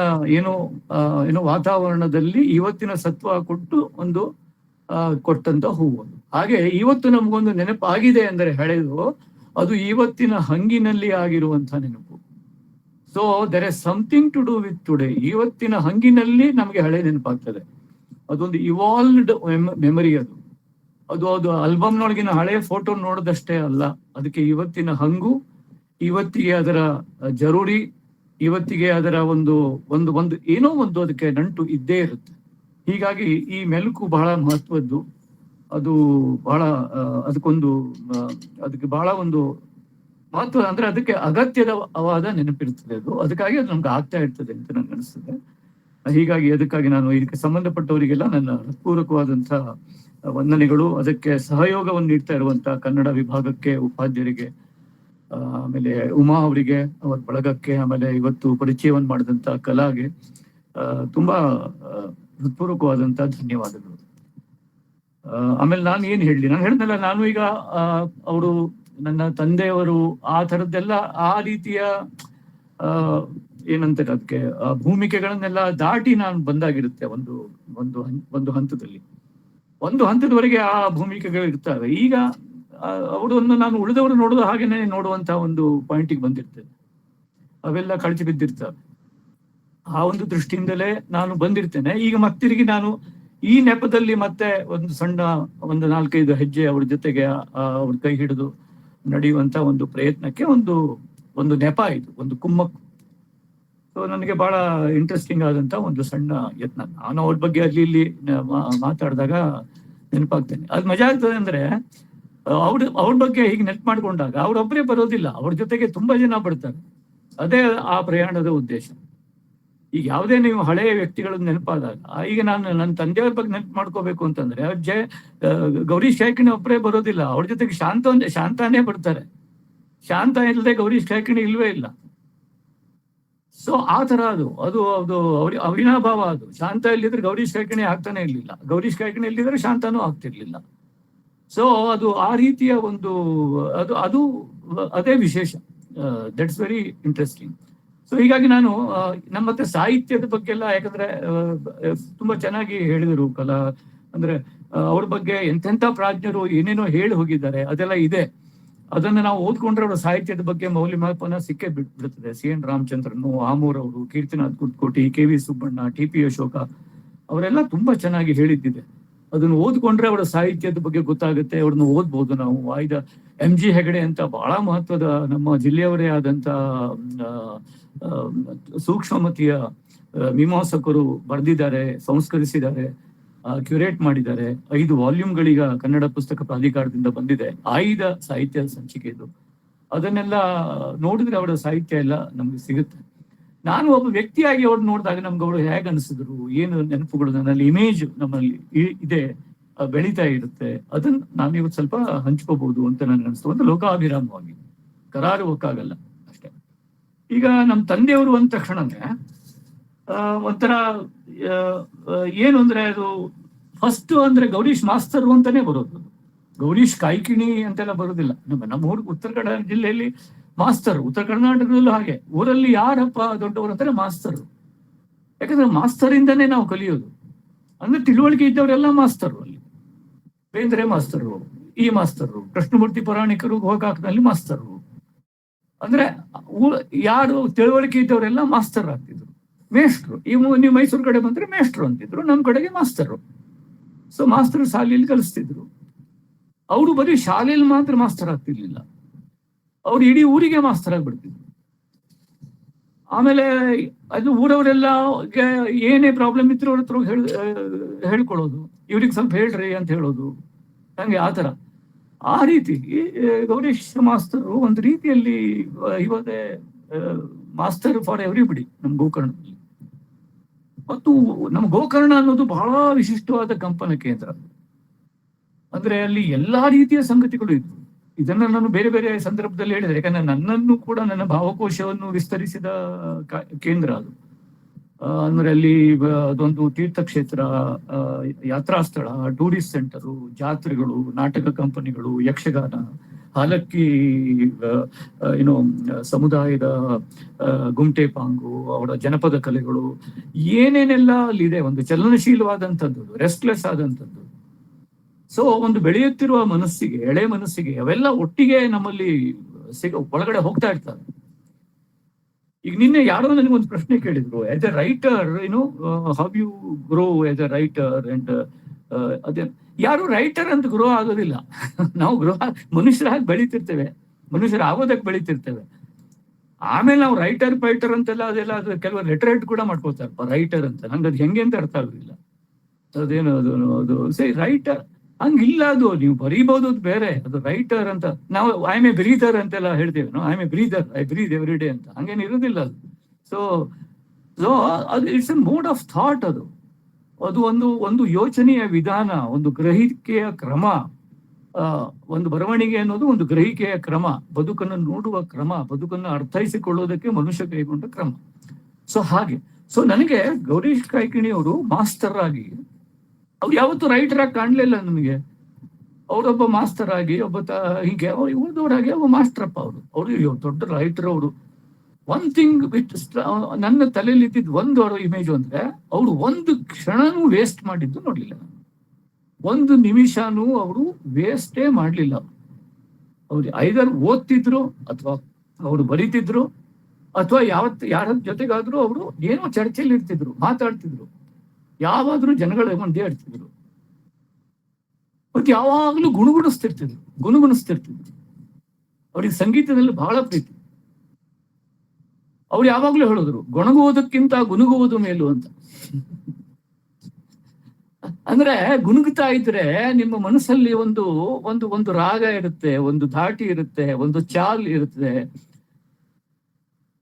ಏನು ವಾತಾವರಣದಲ್ಲಿ ಇವತ್ತಿನ ಸತ್ವ ಕೊಟ್ಟು ಒಂದು ಕೊಟ್ಟಂತ ಹೂವು. ಹಾಗೆ ಇವತ್ತು ನಮಗೊಂದು ನೆನಪಾಗಿದೆ ಅಂದರೆ ಹಳೆದು, ಅದು ಇವತ್ತಿನ ಹಂಗಿನಲ್ಲಿ ಆಗಿರುವಂತಹ ನೆನಪು. So there is something to do with today. ಇವತ್ತಿನ ಹಂಗಿನಲ್ಲಿ ನಮಗೆ ಹಳೆ ನೆನಪಾಗ್ತದೆ. ಅದೊಂದು ಇವಾಲ್ವ್ಡ್ ಮೆಮರಿ. ಅದು ಆಲ್ಬಮ್ನೊಳಗಿನ ಹಳೆ ಫೋಟೋ ನೋಡೋದಷ್ಟೇ ಅಲ್ಲ, ಅದಕ್ಕೆ ಇವತ್ತಿನ ಹಂಗು, ಇವತ್ತಿಗೆ ಅದರ ಜರೂರಿ, ಇವತ್ತಿಗೆ ಅದರ ಒಂದು ಏನೋ ಒಂದು ಅದಕ್ಕೆ ನಂಟು ಇದ್ದೇ ಇರುತ್ತೆ. ಹೀಗಾಗಿ ಈ ಮೆಲುಕು ಬಹಳ ಮಹತ್ವದ್ದು. ಅದು ಬಹಳ ಅದಕ್ಕೆ ಬಹಳ ಒಂದು ಮಹತ್ವ ಅಂದ್ರೆ ಅದಕ್ಕೆ ಅಗತ್ಯವಾದ ನೆನಪಿರ್ತದೆ. ಅದಕ್ಕಾಗಿ ಅದು ನಮ್ಗೆ ಆಗ್ತಾ ಇರ್ತದೆ ಅಂತ ನನ್ಗೆ ಅನಿಸ್ತದೆ. ಹೀಗಾಗಿ ಅದಕ್ಕಾಗಿ ನಾನು ಇದಕ್ಕೆ ಸಂಬಂಧಪಟ್ಟವರಿಗೆಲ್ಲ ನನ್ನ ಹೃತ್ಪೂರ್ವಕವಾದಂತಹ ವಂದನೆಗಳು. ಅದಕ್ಕೆ ಸಹಯೋಗವನ್ನು ನೀಡ್ತಾ ಇರುವಂತಹ ಕನ್ನಡ ವಿಭಾಗಕ್ಕೆ, ಉಪಾಧ್ಯರಿಗೆ, ಆಮೇಲೆ ಉಮಾ ಅವರಿಗೆ, ಅವರ ಬಳಗಕ್ಕೆ, ಆಮೇಲೆ ಇವತ್ತು ಪರಿಚಯವನ್ನು ಮಾಡಿದಂತ ಕಲಾಗೆ ತುಂಬಾ ಹೃತ್ಪೂರ್ವಕವಾದಂತಹ ಧನ್ಯವಾದಗಳು. ಆಮೇಲೆ ನಾನು ಏನ್ ಹೇಳಲಿ, ನಾನು ಹೇಳಿದ್ನಲ್ಲ, ನಾನು ಈಗ ಅವರು ನನ್ನ ತಂದೆಯವರು ಆ ಥರದ್ದೆಲ್ಲ ಆ ರೀತಿಯ ಏನಂತಾರೆ ಅದಕ್ಕೆ ಭೂಮಿಕೆಗಳನ್ನೆಲ್ಲ ದಾಟಿ ನಾನು ಬಂದಾಗಿರುತ್ತೆ. ಒಂದು ಹಂತದವರೆಗೆ ಆ ಭೂಮಿಕೆಗಳು ಇರ್ತವೆ. ಈಗ ಅವರನ್ನು ನಾನು ಉಳಿದವರು ನೋಡೋದು ಹಾಗೇನೆ ನೋಡುವಂತ ಒಂದು ಪಾಯಿಂಟಿಗೆ ಬಂದಿರ್ತೇನೆ. ಅವೆಲ್ಲ ಕಳಚಿ ಬಿದ್ದಿರ್ತವೆ. ಆ ಒಂದು ದೃಷ್ಟಿಯಿಂದಲೇ ನಾನು ಬಂದಿರ್ತೇನೆ. ಈಗ ಮತ್ತಿರುಗಿ ನಾನು ಈ ನೆಪದಲ್ಲಿ ಮತ್ತೆ ಒಂದು 4-5 ಹೆಜ್ಜೆ ಅವ್ರ ಜೊತೆಗೆ ಅವ್ರ ಕೈ ಹಿಡಿದು ನಡೆಯುವಂತ ಒಂದು ಪ್ರಯತ್ನಕ್ಕೆ ಒಂದು ನೆಪ ಇದು, ಒಂದು ಕುಮ್ಮಕ್ಕು. ಸೊ ನನಗೆ ಬಹಳ ಇಂಟ್ರೆಸ್ಟಿಂಗ್ ಆದಂತ ಒಂದು ಸಣ್ಣ ಯತ್ನ. ನಾನು ಅವ್ರ ಬಗ್ಗೆ ಇಲ್ಲಿ ಮಾತಾಡಿದಾಗ ನೆನಪಾಗ್ತೇನೆ. ಅದು ಮಜಾ ಆಗ್ತದೆ ಅಂದ್ರೆ ಅವ್ರ ಬಗ್ಗೆ ಹೀಗೆ ನೆನಪು ಮಾಡ್ಕೊಂಡಾಗ ಅವ್ರೊಬ್ಬರೇ ಬರೋದಿಲ್ಲ, ಅವ್ರ ಜೊತೆಗೆ ತುಂಬಾ ಜನ ಬರ್ತಾರೆ. ಅದೇ ಆ ಪ್ರಯಾಣದ ಉದ್ದೇಶ. ಈಗ ಯಾವುದೇ ನೀವು ಹಳೆಯ ವ್ಯಕ್ತಿಗಳನ್ನ ನೆನಪಾದಾಗ, ಈಗ ನಾನು ನನ್ನ ತಂದೆಯವ್ರ ಬಗ್ಗೆ ನೆನಪು ಮಾಡ್ಕೋಬೇಕು ಅಂತಂದ್ರೆ ಗೌರೀಶ್ ಕಾಯ್ಕಿಣಿ ಒಬ್ಬರೇ ಬರೋದಿಲ್ಲ, ಅವ್ರ ಜೊತೆಗೆ ಶಾಂತಾನೇ ಬರ್ತಾರೆ. ಶಾಂತ ಇಲ್ಲದೆ ಗೌರೀಶ್ ಕಾಯ್ಕಿಣಿ ಇಲ್ವೇ ಇಲ್ಲ. ಸೊ ಆ ತರ ಅದು ಅವಿನಾಭಾವ. ಅದು ಶಾಂತ ಇಲ್ಲಿದ್ರೆ ಗೌರೀಶ್ ಕಾಯ್ಕಿಣಿ ಆಗ್ತಾನೆ ಇರ್ಲಿಲ್ಲ, ಗೌರೀಶ್ ಕಾಯ್ಕಿಣಿ ಇಲ್ಲಿದ್ರೆ ಶಾಂತಾನೂ ಆಗ್ತಿರ್ಲಿಲ್ಲ. ಸೊ ಅದು ಆ ರೀತಿಯ ಅದೇ ವಿಶೇಷ. That's very interesting. ಸೊ ಹೀಗಾಗಿ ನಾನು ನಮ್ಮ ಹತ್ರ ಸಾಹಿತ್ಯದ ಬಗ್ಗೆ ಎಲ್ಲ, ಯಾಕಂದ್ರೆ ತುಂಬಾ ಚೆನ್ನಾಗಿ ಹೇಳಿದರು ಕಲಾ, ಅಂದ್ರೆ ಅವ್ರ ಬಗ್ಗೆ ಎಂತೆಂಥ ಪ್ರಾಜ್ಞರು ಏನೇನೋ ಹೇಳಿ ಹೋಗಿದ್ದಾರೆ, ಅದೆಲ್ಲ ಇದೆ. ಅದನ್ನ ನಾವು ಓದ್ಕೊಂಡ್ರೆ ಅವರ ಸಾಹಿತ್ಯದ ಬಗ್ಗೆ ಮೌಲ್ಯಮಾಪನ ಸಿಕ್ಕೇ ಬಿಡ್ತದೆ. CN ರಾಮಚಂದ್ರನು, ಆಮೂರ್ ಅವರು, ಕೀರ್ತಿನಾಥ್ ಕುಟ್ಕೋಟಿ, KV ಸುಬ್ಬಣ್ಣ, TP ಅಶೋಕ ಅವರೆಲ್ಲ ತುಂಬಾ ಚೆನ್ನಾಗಿ ಹೇಳಿದ್ದಿದೆ. ಅದನ್ನು ಓದ್ಕೊಂಡ್ರೆ ಅವರ ಸಾಹಿತ್ಯದ ಬಗ್ಗೆ ಗೊತ್ತಾಗುತ್ತೆ. ಅವ್ರನ್ನ ಓದ್ಬೋದು ನಾವು. MG ಹೆಗಡೆ ಅಂತ ಬಹಳ ಮಹತ್ವದ ನಮ್ಮ ಜಿಲ್ಲೆಯವರೇ ಆದಂತ ಸೂಕ್ಷ್ಮಮತಿಯ ಮೀಮಾಂಸಕರು ಬರೆದಿದ್ದಾರೆ, ಸಂಸ್ಕರಿಸಿದ್ದಾರೆ, ಕ್ಯೂರೇಟ್ ಮಾಡಿದ್ದಾರೆ. 5 ವಾಲ್ಯೂಮ್ಗಳೀಗ ಕನ್ನಡ ಪುಸ್ತಕ ಪ್ರಾಧಿಕಾರದಿಂದ ಬಂದಿದೆ. ಆಯ್ದ ಸಾಹಿತ್ಯದ ಸಂಚಿಕೆ ಇದು. ಅದನ್ನೆಲ್ಲ ನೋಡಿದ್ರೆ ಅವರ ಸಾಹಿತ್ಯ ಎಲ್ಲ ನಮ್ಗೆ ಸಿಗುತ್ತೆ. ನಾನು ಒಬ್ಬ ವ್ಯಕ್ತಿಯಾಗಿ ಅವ್ರು ನೋಡಿದಾಗ ನಮ್ಗೆ ಅವರು ಹೇಗೆ ಅನಿಸಿದ್ರು, ಏನು ನೆನಪುಗಳು ನನ್ನಲ್ಲಿ ಇಮೇಜ್ ನಮ್ಮಲ್ಲಿ ಇದೆ, ಬೆಳೀತಾ ಇರುತ್ತೆ. ಅದನ್ನ ನಾನು ಇವತ್ತು ಸ್ವಲ್ಪ ಹಂಚ್ಕೋಬಹುದು ಅಂತ ನನ್ಗೆ ಅನಿಸ್ತು. ಒಂದು ಲೋಕಾಭಿರಾಮವಾಗಿ, ಕರಾರುವಕ್ಕಾಗಲ್ಲ ಅಷ್ಟೇ. ಈಗ ನಮ್ಮ ತಂದೆಯವರು ಅಂದ ತಕ್ಷಣನೇ ಒಂಥರ ಏನು ಅಂದ್ರೆ ಅದು ಫಸ್ಟ್ ಅಂದ್ರೆ ಗೌರೀಶ್ ಮಾಸ್ತರು ಅಂತಾನೆ ಬರೋದು, ಗೌರೀಶ್ ಕಾಯ್ಕಿಣಿ ಅಂತೆಲ್ಲ ಬರೋದಿಲ್ಲ. ನಮ್ಮ ಊರು ಉತ್ತರ ಕನ್ನಡ ಜಿಲ್ಲೆಯಲ್ಲಿ ಮಾಸ್ತರು, ಉತ್ತರ ಕರ್ನಾಟಕದಲ್ಲೂ ಹಾಗೆ, ಊರಲ್ಲಿ ಯಾರಪ್ಪ ದೊಡ್ಡವರು ಅಂತಾರೆ ಮಾಸ್ತರು. ಯಾಕಂದ್ರೆ ಮಾಸ್ತರಿಂದನೇ ನಾವು ಕಲಿಯೋದು. ಅಂದ್ರೆ ತಿಳುವಳಿಕೆ ಇದ್ದವರೆಲ್ಲ ಮಾಸ್ತರು. ಅಲ್ಲಿ ಬೇಂದ್ರೆ ಮಾಸ್ತರು, ಈ ಮಾಸ್ತರು, ಕೃಷ್ಣಮೂರ್ತಿ ಪುರಾಣಿಕರು ಗೋಕಾಕ್ನಲ್ಲಿ ಮಾಸ್ತರು. ಅಂದ್ರೆ ಯಾರು ತಿಳುವಳಿಕೆ ಇದ್ದವರೆಲ್ಲ ಮಾಸ್ತರ್ ಆಗ್ತಿದ್ರು, ಮೇಷ್ಟ್ರು. ನೀವು ಮೈಸೂರು ಕಡೆ ಬಂದ್ರೆ ಮೇಷ್ಟ್ರು ಅಂತಿದ್ರು, ನಮ್ ಕಡೆಗೆ ಮಾಸ್ತರು. ಸೊ ಮಾಸ್ತರು ಶಾಲೆಯಲ್ಲಿ ಕಲಿಸ್ತಿದ್ರು. ಅವರು ಬರೀ ಶಾಲೆಯಲ್ಲಿ ಮಾತ್ರ ಮಾಸ್ತರ್ ಆಗ್ತಿರ್ಲಿಲ್ಲ, ಅವ್ರು ಇಡೀ ಊರಿಗೆ ಮಾಸ್ತರ್ ಆಗ್ಬಿಡ್ತಿದ್ರು. ಆಮೇಲೆ ಅದು ಊರವರೆಲ್ಲ ಏನೇ ಪ್ರಾಬ್ಲಮ್ ಇದ್ರು ಅವ್ರ ಹತ್ರ ಹೇಳ್ಕೊಳ್ಳೋದು, ಇವ್ರಿಗೆ ಸ್ವಲ್ಪ ಹೇಳ್ರಿ ಅಂತ ಹೇಳೋದು, ಹಂಗೆ ಆತರ. ಆ ರೀತಿ ಗೌರೀಶ್ ಮಾಸ್ತರು ಒಂದು ರೀತಿಯಲ್ಲಿ ಇವಾಗ ಮಾಸ್ತರ್ ಫಾರ್ ಎವ್ರಿಬಡಿ ನಮ್ಮ ಗೋಕರ್ಣದಲ್ಲಿ. ಮತ್ತು ನಮ್ಮ ಗೋಕರ್ಣ ಅನ್ನೋದು ಬಹಳ ವಿಶಿಷ್ಟವಾದ ಕಂಪನ ಕೇಂದ್ರ. ಅಂದ್ರೆ ಅಲ್ಲಿ ಎಲ್ಲಾ ರೀತಿಯ ಸಂಗತಿಗಳು ಇದ್ವು. ಇದನ್ನ ನಾನು ಬೇರೆ ಬೇರೆ ಸಂದರ್ಭದಲ್ಲಿ ಹೇಳಿದೆ, ಯಾಕಂದ್ರೆ ನನ್ನನ್ನು ಕೂಡ, ನನ್ನ ಭಾವಕೋಶವನ್ನು ವಿಸ್ತರಿಸಿದ ಕೇಂದ್ರ ಅದು. ಅಂದ್ರೆ ಅಲ್ಲಿ ಅದೊಂದು ತೀರ್ಥಕ್ಷೇತ್ರ, ಯಾತ್ರಾ ಸ್ಥಳ, ಟೂರಿಸ್ಟ್ ಸೆಂಟರು, ಜಾತ್ರೆಗಳು, ನಾಟಕ ಕಂಪನಿಗಳು, ಯಕ್ಷಗಾನ, ಹಾಲಕ್ಕಿ ಏನೋ ಸಮುದಾಯದ ಗುಮ್ಟೆ-ಪಾಂಗು, ಅವರ ಜನಪದ ಕಲೆಗಳು, ಏನೇನೆಲ್ಲ ಅಲ್ಲಿದೆ. ಒಂದು ಚಲನಶೀಲವಾದಂಥದ್ದು, ರೆಸ್ಟ್ಲೆಸ್ ಆದಂಥದ್ದು. ಸೊ ಒಂದು ಬೆಳೆಯುತ್ತಿರುವ ಮನಸ್ಸಿಗೆ, ಎಳೆ ಮನಸ್ಸಿಗೆ ಅವೆಲ್ಲ ಒಟ್ಟಿಗೆ ನಮ್ಮಲ್ಲಿ ಒಳಗಡೆ ಹೋಗ್ತಾ ಇರ್ತಾರೆ. ಈಗ ನಿನ್ನೆ ಯಾರೋ ನನಗೊಂದು ಪ್ರಶ್ನೆ ಕೇಳಿದ್ರು, as a writer how you grow as a writer and ಅದೇ. ಯಾರು ರೈಟರ್ ಅಂತ ಗ್ರೋ ಆಗೋದಿಲ್ಲ. ನಾವು ಮನುಷ್ಯರಾಗಿ ಬೆಳಿತಿರ್ತೇವೆ, ಮನುಷ್ಯರಾಗೋದಕ್ಕೆ ಬೆಳಿತಿರ್ತೇವೆ. ಆಮೇಲೆ ನಾವು ರೈಟರ್ ಅಂತೆಲ್ಲ ಅದೆಲ್ಲ ಅದು ಕೆಲವರು ಲೆಟರೇಟ್ ಕೂಡ ಮಾಡ್ಕೋತಾರಪ್ಪ ರೈಟರ್ ಅಂತ. ನಂಗೆ ಅದು ಹೆಂಗೆ ಅಂತ ಅರ್ಥ ಆಗೋದಿಲ್ಲ. ಅದೇನು ಅದು ಸೇ ರೈಟರ್ ಹಂಗಿಲ್ಲ. ಅದು ನೀವು ಬರೀಬಹುದು, ಅದು ಬೇರೆ. ಅದು ರೈಟರ್ ಅಂತ ನಾವು ಐ ಎಮ್ ಎ ಬ್ರೀದರ್ ಅಂತೆಲ್ಲ ಹೇಳ್ತೇವೆ. I am a breather, I breathe every day ಅಂತ. ಹಂಗೇನು ಇರೋದಿಲ್ಲ ಅದು. ಸೊ ಅದು it's a mode of thought. ಅದು ಒಂದು ಯೋಚನೆಯ ವಿಧಾನ, ಒಂದು ಗ್ರಹಿಕೆಯ ಕ್ರಮ. ಒಂದು ಬರವಣಿಗೆ ಅನ್ನೋದು ಒಂದು ಗ್ರಹಿಕೆಯ ಕ್ರಮ, ಬದುಕನ್ನು ನೋಡುವ ಕ್ರಮ, ಬದುಕನ್ನು ಅರ್ಥೈಸಿಕೊಳ್ಳುವುದಕ್ಕೆ ಮನುಷ್ಯ ಕೈಗೊಂಡ ಕ್ರಮ. ಸೊ ಹಾಗೆ. ಸೊ ನನಗೆ ಗೌರೀಶ್ ಕಾಯ್ಕಿಣಿ ಅವರು ಮಾಸ್ಟರ್ ಆಗಿ, ಅವ್ರು ಯಾವತ್ತೂ ರೈಟರ್ ಆಗಿ ಕಾಣ್ಲಿಲ್ಲ ನನಗೆ. ಅವರೊಬ್ಬ ಮಾಸ್ಟರ್ ಆಗಿ, ಹೀಗೆ ಉಳಿದವರಾಗಿ ಒಬ್ಬ ಮಾಸ್ಟರಪ್ಪ ಅವರು ದೊಡ್ಡ ರೈಟರ್ ಅವರು. ಒನ್ ಥಿಂಗ್ ವಿಚ್ ನನ್ನ ತಲೆಯಲ್ಲಿ ಇದ್ದಿದ್ದು ಒಂದು ಅವರ ಇಮೇಜ್ ಅಂದ್ರೆ, ಅವರು ಒಂದು ಕ್ಷಣನೂ ವೇಸ್ಟ್ ಮಾಡಿದ್ದು ನೋಡ್ಲಿಲ್ಲ ನಾನು. ಒಂದು ನಿಮಿಷನೂ ಅವರು ವೇಸ್ಟೇ ಮಾಡ್ಲಿಲ್ಲ. ಅವ್ರು ಐದರ್ ಓದ್ತಿದ್ರು, ಅಥವಾ ಅವರು ಬರೀತಿದ್ರು, ಅಥವಾ ಯಾರ ಜೊತೆಗಾದ್ರೂ ಅವರು ಏನೋ ಚರ್ಚೆಯಲ್ಲಿ ಇರ್ತಿದ್ರು, ಮಾತಾಡ್ತಿದ್ರು, ಯಾವಾದ್ರೂ ಜನಗಳ ಮಧ್ಯೆ ಇರ್ತಿದ್ರು, ಮತ್ತೆ ಯಾವಾಗ್ಲೂ ಗುಣಗುಣಿಸ್ತಿರ್ತಿದ್ರು. ಅವ್ರಿಗೆ ಸಂಗೀತದಲ್ಲಿ ಬಹಳ ಪ್ರೀತಿ. ಅವ್ರು ಯಾವಾಗ್ಲೂ ಹೇಳಿದ್ರು, ಗೊಣಗುವುದಕ್ಕಿಂತ ಗುನುಗುವುದು ಮೇಲು ಅಂತ. ಅಂದ್ರೆ ಗುನುಗುತ್ತಾ ಇದ್ರೆ ನಿಮ್ಮ ಮನಸ್ಸಲ್ಲಿ ಒಂದು ಒಂದು ಒಂದು ರಾಗ ಇರುತ್ತೆ, ಒಂದು ಧಾಟಿ ಇರುತ್ತೆ, ಒಂದು ಚಾಲ್ ಇರುತ್ತೆ.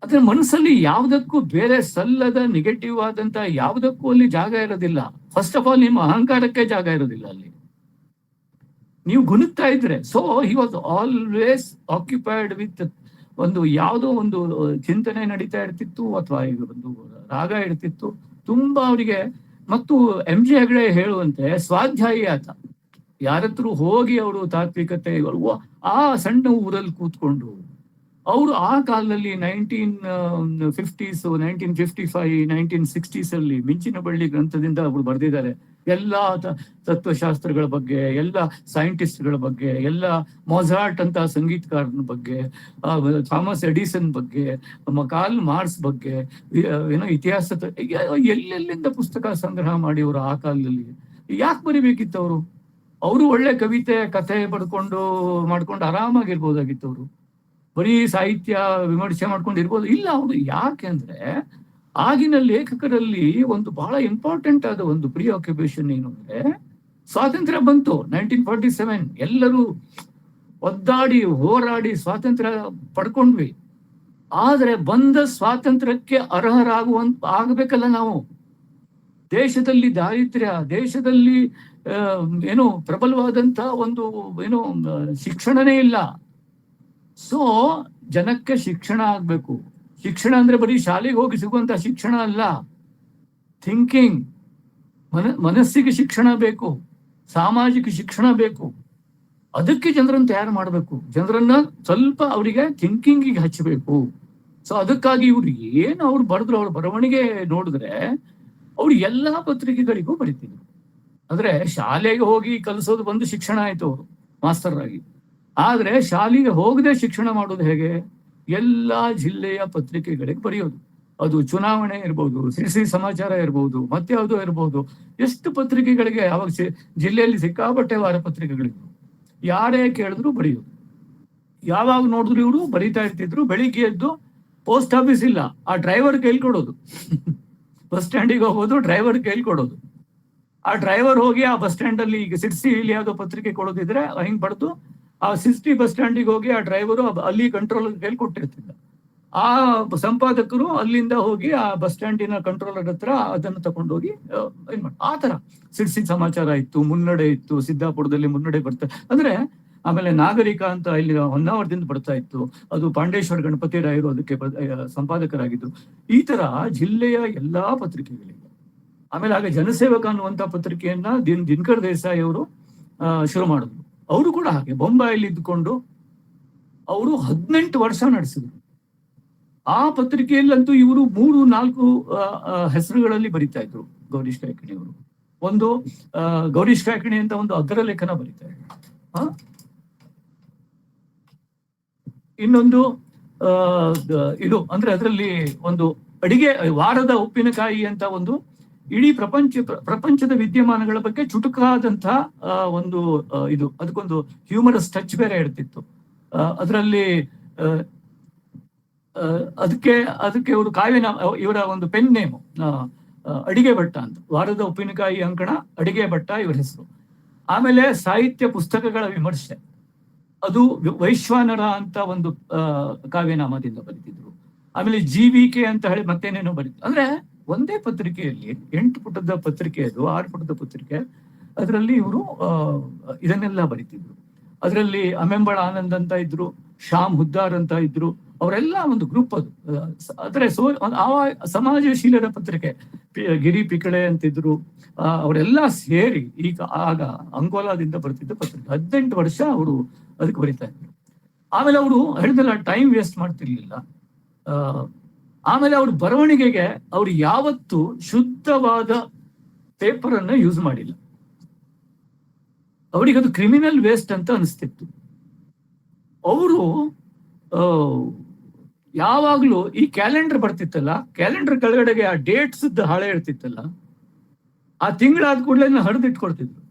ಅದ್ರ ಮನಸ್ಸಲ್ಲಿ ಯಾವುದಕ್ಕೂ ಬೇರೆ ಸಲ್ಲದ ನೆಗೆಟಿವ್ ಆದಂತ ಯಾವುದಕ್ಕೂ ಅಲ್ಲಿ ಜಾಗ ಇರೋದಿಲ್ಲ. ಫಸ್ಟ್ ಆಫ್ ಆಲ್ ನಿಮ್ಮ ಅಹಂಕಾರಕ್ಕೆ ಜಾಗ ಇರೋದಿಲ್ಲ ಅಲ್ಲಿ, ನೀವು ಗುನುಗ್ತಾ ಇದ್ರೆ. So he was always occupied with ಒಂದು ಯಾವುದೋ ಒಂದು ಚಿಂತನೆ ನಡೀತಾ ಇರ್ತಿತ್ತು, ಅಥವಾ ಈಗ ಒಂದು ರಾಗ ಇರ್ತಿತ್ತು ತುಂಬಾ ಅವರಿಗೆ. ಮತ್ತು MG ಹೆಗಡೆ ಹೇಳುವಂತೆ ಸ್ವಾಧ್ಯಾಯಿ ಆತ. ಯಾರತ್ರ ಹೋಗಿ ಅವರು ತಾತ್ವಿಕತೆ, ಆ ಸಣ್ಣ ಊರಲ್ಲಿ ಕೂತ್ಕೊಂಡು ಅವರು ಆ ಕಾಲದಲ್ಲಿ 1950s, 1955, 1960s ಅಲ್ಲಿ ಮಿಂಚಿನ ಬಳ್ಳಿ ಗ್ರಂಥದಿಂದ ಅವರು ಬರೆದಿದ್ದಾರೆ. ಎಲ್ಲಾ ತತ್ವಶಾಸ್ತ್ರಗಳ ಬಗ್ಗೆ, ಎಲ್ಲ ಸೈಂಟಿಸ್ಟ್ಗಳ ಬಗ್ಗೆ, ಎಲ್ಲ ಮೊಜಾರ್ಟ್ ಅಂತ ಸಂಗೀತಕಾರನ ಬಗ್ಗೆ, ಥಾಮಸ್ ಎಡಿಸನ್ ಬಗ್ಗೆ, ಕಾರ್ಲ್ ಮಾರ್ಕ್ಸ್ ಬಗ್ಗೆ, ಇತಿಹಾಸ ಎಲ್ಲೆಲ್ಲಿಂದ ಪುಸ್ತಕ ಸಂಗ್ರಹ ಮಾಡಿ ಅವರು ಆ ಕಾಲದಲ್ಲಿ ಯಾಕೆ ಬರಿಬೇಕಿತ್ತು ಅವರು? ಅವರು ಒಳ್ಳೆ ಕವಿತೆ, ಕಥೆ ಮಾಡ್ಕೊಂಡು ಆರಾಮಾಗಿರ್ಬೋದಾಗಿತ್ತು. ಅವರು ಬರೀ ಸಾಹಿತ್ಯ ವಿಮರ್ಶೆ ಮಾಡ್ಕೊಂಡಿರ್ಬೋದು. ಇಲ್ಲ, ಅವರು ಯಾಕೆ ಅಂದ್ರೆ ಆಗಿನ ಲೇಖಕರಲ್ಲಿ ಒಂದು ಬಹಳ ಇಂಪಾರ್ಟೆಂಟ್ ಆದ ಒಂದು ಪ್ರೀ ಆಕ್ಯುಪೇಷನ್ ಏನು ಅಂದ್ರೆ, ಸ್ವಾತಂತ್ರ್ಯ ಬಂತು 1947, ಎಲ್ಲರೂ ಒದ್ದಾಡಿ ಹೋರಾಡಿ ಸ್ವಾತಂತ್ರ್ಯ ಪಡ್ಕೊಂಡ್ವಿ. ಆದ್ರೆ ಬಂದ ಸ್ವಾತಂತ್ರ್ಯಕ್ಕೆ ಆಗಬೇಕಲ್ಲ ನಾವು. ದೇಶದಲ್ಲಿ ದಾರಿದ್ರ್ಯ, ದೇಶದಲ್ಲಿ ಪ್ರಬಲವಾದಂತ ಒಂದು ಶಿಕ್ಷಣನೇ ಇಲ್ಲ. ಸೊ ಜನಕ್ಕೆ ಶಿಕ್ಷಣ ಆಗ್ಬೇಕು. ಶಿಕ್ಷಣ ಅಂದ್ರೆ ಬರೀ ಶಾಲೆಗೆ ಹೋಗಿ ಸಿಗುವಂತ ಶಿಕ್ಷಣ ಅಲ್ಲ, ಥಿಂಕಿಂಗ್, ಮನಸ್ಸಿಗೆ ಶಿಕ್ಷಣ ಬೇಕು, ಸಾಮಾಜಿಕ ಶಿಕ್ಷಣ ಬೇಕು. ಅದಕ್ಕೆ ಜನರನ್ನು ತಯಾರು ಮಾಡಬೇಕು, ಜನರನ್ನ ಸ್ವಲ್ಪ ಅವರಿಗೆ ಥಿಂಕಿಂಗಿಗೆ ಹಚ್ಚಬೇಕು. ಸೊ ಅದಕ್ಕಾಗಿ ಇವ್ರು ಏನು ಅವ್ರು ಬರೆದ್ರು, ಅವ್ರ ಬರವಣಿಗೆ ನೋಡಿದ್ರೆ ಅವ್ರು ಎಲ್ಲಾ ಪತ್ರಿಕೆಗಳಿಗೂ ಬರೀತಿದ್ರು. ಅಂದ್ರೆ ಶಾಲೆಗೆ ಹೋಗಿ ಕಲಿಸೋದು ಬಂದು ಶಿಕ್ಷಣ ಆಯ್ತು ಅವರು ಮಾಸ್ತರ್ ಆಗಿ. ಆದ್ರೆ ಶಾಲೆಗೆ ಹೋಗದೆ ಶಿಕ್ಷಣ ಮಾಡೋದು ಹೇಗೆ? ಎಲ್ಲಾ ಜಿಲ್ಲೆಯ ಪತ್ರಿಕೆಗಳಿಗೆ ಬರೆಯೋದು. ಅದು ಚುನಾವಣೆ ಇರ್ಬೋದು, ಸಿಸಿ ಸಮಾಚಾರ ಇರ್ಬೋದು, ಮತ್ತೆ ಯಾವುದು ಇರ್ಬೋದು. ಎಷ್ಟು ಪತ್ರಿಕೆಗಳಿಗೆ ಅವಾಗ ಜಿಲ್ಲೆಯಲ್ಲಿ ಸಿಕ್ಕಾಪಟ್ಟೆ ವಾರ ಪತ್ರಿಕೆಗಳಿದ್ವು. ಯಾರೇ ಕೇಳಿದ್ರು ಬರೆಯೋದು. ಯಾವಾಗ ನೋಡಿದ್ರು ಇವರು ಬರೀತಾ ಇರ್ತಿದ್ರು. ಬೆಳಿಗ್ಗೆ ಎದ್ದು ಪೋಸ್ಟ್ ಆಫೀಸ್ ಇಲ್ಲ, ಆ ಡ್ರೈವರ್ ಕೈಲಿ ಕೊಡೋದು. ಬಸ್ ಸ್ಟ್ಯಾಂಡಿಗೆ ಹೋಗೋದು, ಡ್ರೈವರ್ ಕೈಲಿ ಕೊಡೋದು. ಆ ಡ್ರೈವರ್ ಹೋಗಿ ಆ ಬಸ್ ಸ್ಟ್ಯಾಂಡ್ ಅಲ್ಲಿ, ಈಗ ಸಿರ್ಸಿ ಇಲ್ಲಿ ಯಾವ್ದೋ ಪತ್ರಿಕೆ ಕೊಡೋದಿದ್ರೆ ಹಿಂಗ್ ಬಡ್ದು ಆ ಸಿರ್ಸಿ ಬಸ್ ಸ್ಟ್ಯಾಂಡಿಗೆ ಹೋಗಿ ಆ ಡ್ರೈವರು ಅಲ್ಲಿ ಕಂಟ್ರೋಲರ್ ಕೈಲಿ ಕೊಟ್ಟಿರ್ತಿದ್ದ. ಆ ಸಂಪಾದಕರು ಅಲ್ಲಿಂದ ಹೋಗಿ ಆ ಬಸ್ ಸ್ಟ್ಯಾಂಡಿನ ಕಂಟ್ರೋಲರ್ ಹತ್ರ ಅದನ್ನು ತಗೊಂಡೋಗಿ ಆ ತರ ಸಿರ್ಸಿ ಸಮಾಚಾರ ಇತ್ತು, ಮುನ್ನಡೆ ಇತ್ತು, ಸಿದ್ದಾಪುರದಲ್ಲಿ ಮುನ್ನಡೆ ಬರ್ತಾ ಅಂದ್ರೆ. ಆಮೇಲೆ ನಾಗರಿಕ ಅಂತ ಇಲ್ಲಿ ಹೊನ್ನಾವರದಿಂದ ಬರ್ತಾ ಇತ್ತು, ಅದು ಪಾಂಡೇಶ್ವರ ಗಣಪತಿ ರಾಯರು ಅದಕ್ಕೆ ಸಂಪಾದಕರಾಗಿದ್ರು. ಈ ತರ ಜಿಲ್ಲೆಯ ಎಲ್ಲಾ ಪತ್ರಿಕೆಗಳಿಗೆ. ಆಮೇಲೆ ಆಗ ಜನಸೇವಕ ಅನ್ನುವಂತ ಪತ್ರಿಕೆಯನ್ನ ದಿನಕರ್ ದೇಸಾಯಿ ಅವರು ಶುರು ಮಾಡಿದ್ರು. ಅವರು ಕೂಡ ಹಾಗೆ ಬೊಂಬಾಯಲ್ಲಿ ಇದ್ದುಕೊಂಡು ಅವರು 18 ವರ್ಷ ನಡೆಸಿದ್ರು. ಆ ಪತ್ರಿಕೆಯಲ್ಲಂತೂ ಇವರು 3-4 ಹೆಸರುಗಳಲ್ಲಿ ಬರಿತಾ ಇದ್ರು. ಗೌರೀಶ್ ಕಾಯ್ಕಿಣಿ ಅವರು ಒಂದು ಗೌರೀಶ್ ಕಾಯ್ಕಿಣಿ ಅಂತ ಒಂದು ಅಗ್ರ ಲೇಖನ ಬರಿತಾ ಇದ್ರು. ಇನ್ನೊಂದು ಇದು ಅಂದ್ರೆ ಅದರಲ್ಲಿ ಒಂದು ಅಡಿಗೆ ವಾರದ ಉಪ್ಪಿನಕಾಯಿ ಅಂತ ಒಂದು ಇಡೀ ಪ್ರಪಂಚದ ವಿದ್ಯಮಾನಗಳ ಬಗ್ಗೆ ಚುಟುಕಾದಂತಹ ಒಂದು ಇದು, ಅದಕ್ಕೊಂದು ಹ್ಯೂಮರಸ್ ಟಚ್ ಬೇರೆ ಇರ್ತಿತ್ತು ಅದರಲ್ಲಿ. ಅದಕ್ಕೆ ಅವರು ಕಾವ್ಯನ ಇವರ ಒಂದು ಪೆನ್ ನೇಮು ಅಡಿಗೆ ಭಟ್ಟ ಅಂತ. ವಾರದ ಉಪ್ಪಿನಕಾಯಿ ಅಂಕಣ ಅಡಿಗೆ ಭಟ್ಟ ಇವರ ಹೆಸರು. ಆಮೇಲೆ ಸಾಹಿತ್ಯ ಪುಸ್ತಕಗಳ ವಿಮರ್ಶೆ, ಅದು ವೈಶ್ವಾನರ ಅಂತ ಒಂದು ಕಾವ್ಯನಾಮದಿಂದ ಬರೀತಿದ್ರು. ಆಮೇಲೆ GVK ಅಂತ ಹೇಳಿ ಮತ್ತೇನೇನೋ ಬರೀತಿದ್ರು. ಅಂದ್ರೆ ಒಂದೇ ಪತ್ರಿಕೆಯಲ್ಲಿ 8 ಪುಟದ ಪತ್ರಿಕೆ, ಅದು 6 ಪುಟದ ಪತ್ರಿಕೆ, ಅದರಲ್ಲಿ ಇವರು ಇದನ್ನೆಲ್ಲ ಬರೀತಿದ್ರು. ಅದರಲ್ಲಿ ಅಮೆಂಬಳ ಆನಂದ್ ಅಂತ ಇದ್ರು, ಶ್ಯಾಮ್ ಹುದ್ದಾರ್ ಅಂತ ಇದ್ರು. ಅವರೆಲ್ಲ ಒಂದು ಗ್ರೂಪ್ ಅದು. ಅಂದ್ರೆ ಸಮಾಜಶೀಲರ ಪತ್ರಿಕೆ ಗಿರಿ ಪಿಕಳೆ ಅಂತಿದ್ರು. ಅವರೆಲ್ಲ ಸೇರಿ ಈಗ ಆಗ ಅಂಗೋಲಾದಿಂದ ಬರ್ತಿದ್ದ ಪತ್ರಿಕೆ. 18 ವರ್ಷ ಅವರು ಅದಕ್ಕೆ ಬರೀತಾ ಇದ್ರು. ಆಮೇಲೆ ಅವರು ಹೇಳಿದಲ್ಲ, ಟೈಮ್ ವೇಸ್ಟ್ ಮಾಡ್ತಿರ್ಲಿಲ್ಲ. ಆಮೇಲೆ ಅವ್ರ ಬರವಣಿಗೆಗೆ ಅವ್ರು ಯಾವತ್ತೂ ಶುದ್ಧವಾದ ಪೇಪರ್ ಅನ್ನ ಯೂಸ್ ಮಾಡಿಲ್ಲ. ಅವರಿಗೆ ಅದು ಕ್ರಿಮಿನಲ್ ವೇಸ್ಟ್ ಅಂತ ಅನಿಸ್ತಿತ್ತು. ಅವರು ಯಾವಾಗ್ಲೂ ಈ ಕ್ಯಾಲೆಂಡರ್ ಬರ್ತಿತ್ತಲ್ಲ, ಕ್ಯಾಲೆಂಡರ್ ಕೆಳಗಡೆಗೆ ಆ ಡೇಟ್ಸ್ ಹಾಳೆ ಇರ್ತಿತ್ತಲ್ಲ, ಆ ತಿಂಗಳಾದ ಕೂಡಲೇ ಅದನ್ನ ಹರಿದಿಟ್ಕೊಡ್ತಿದ್ರು.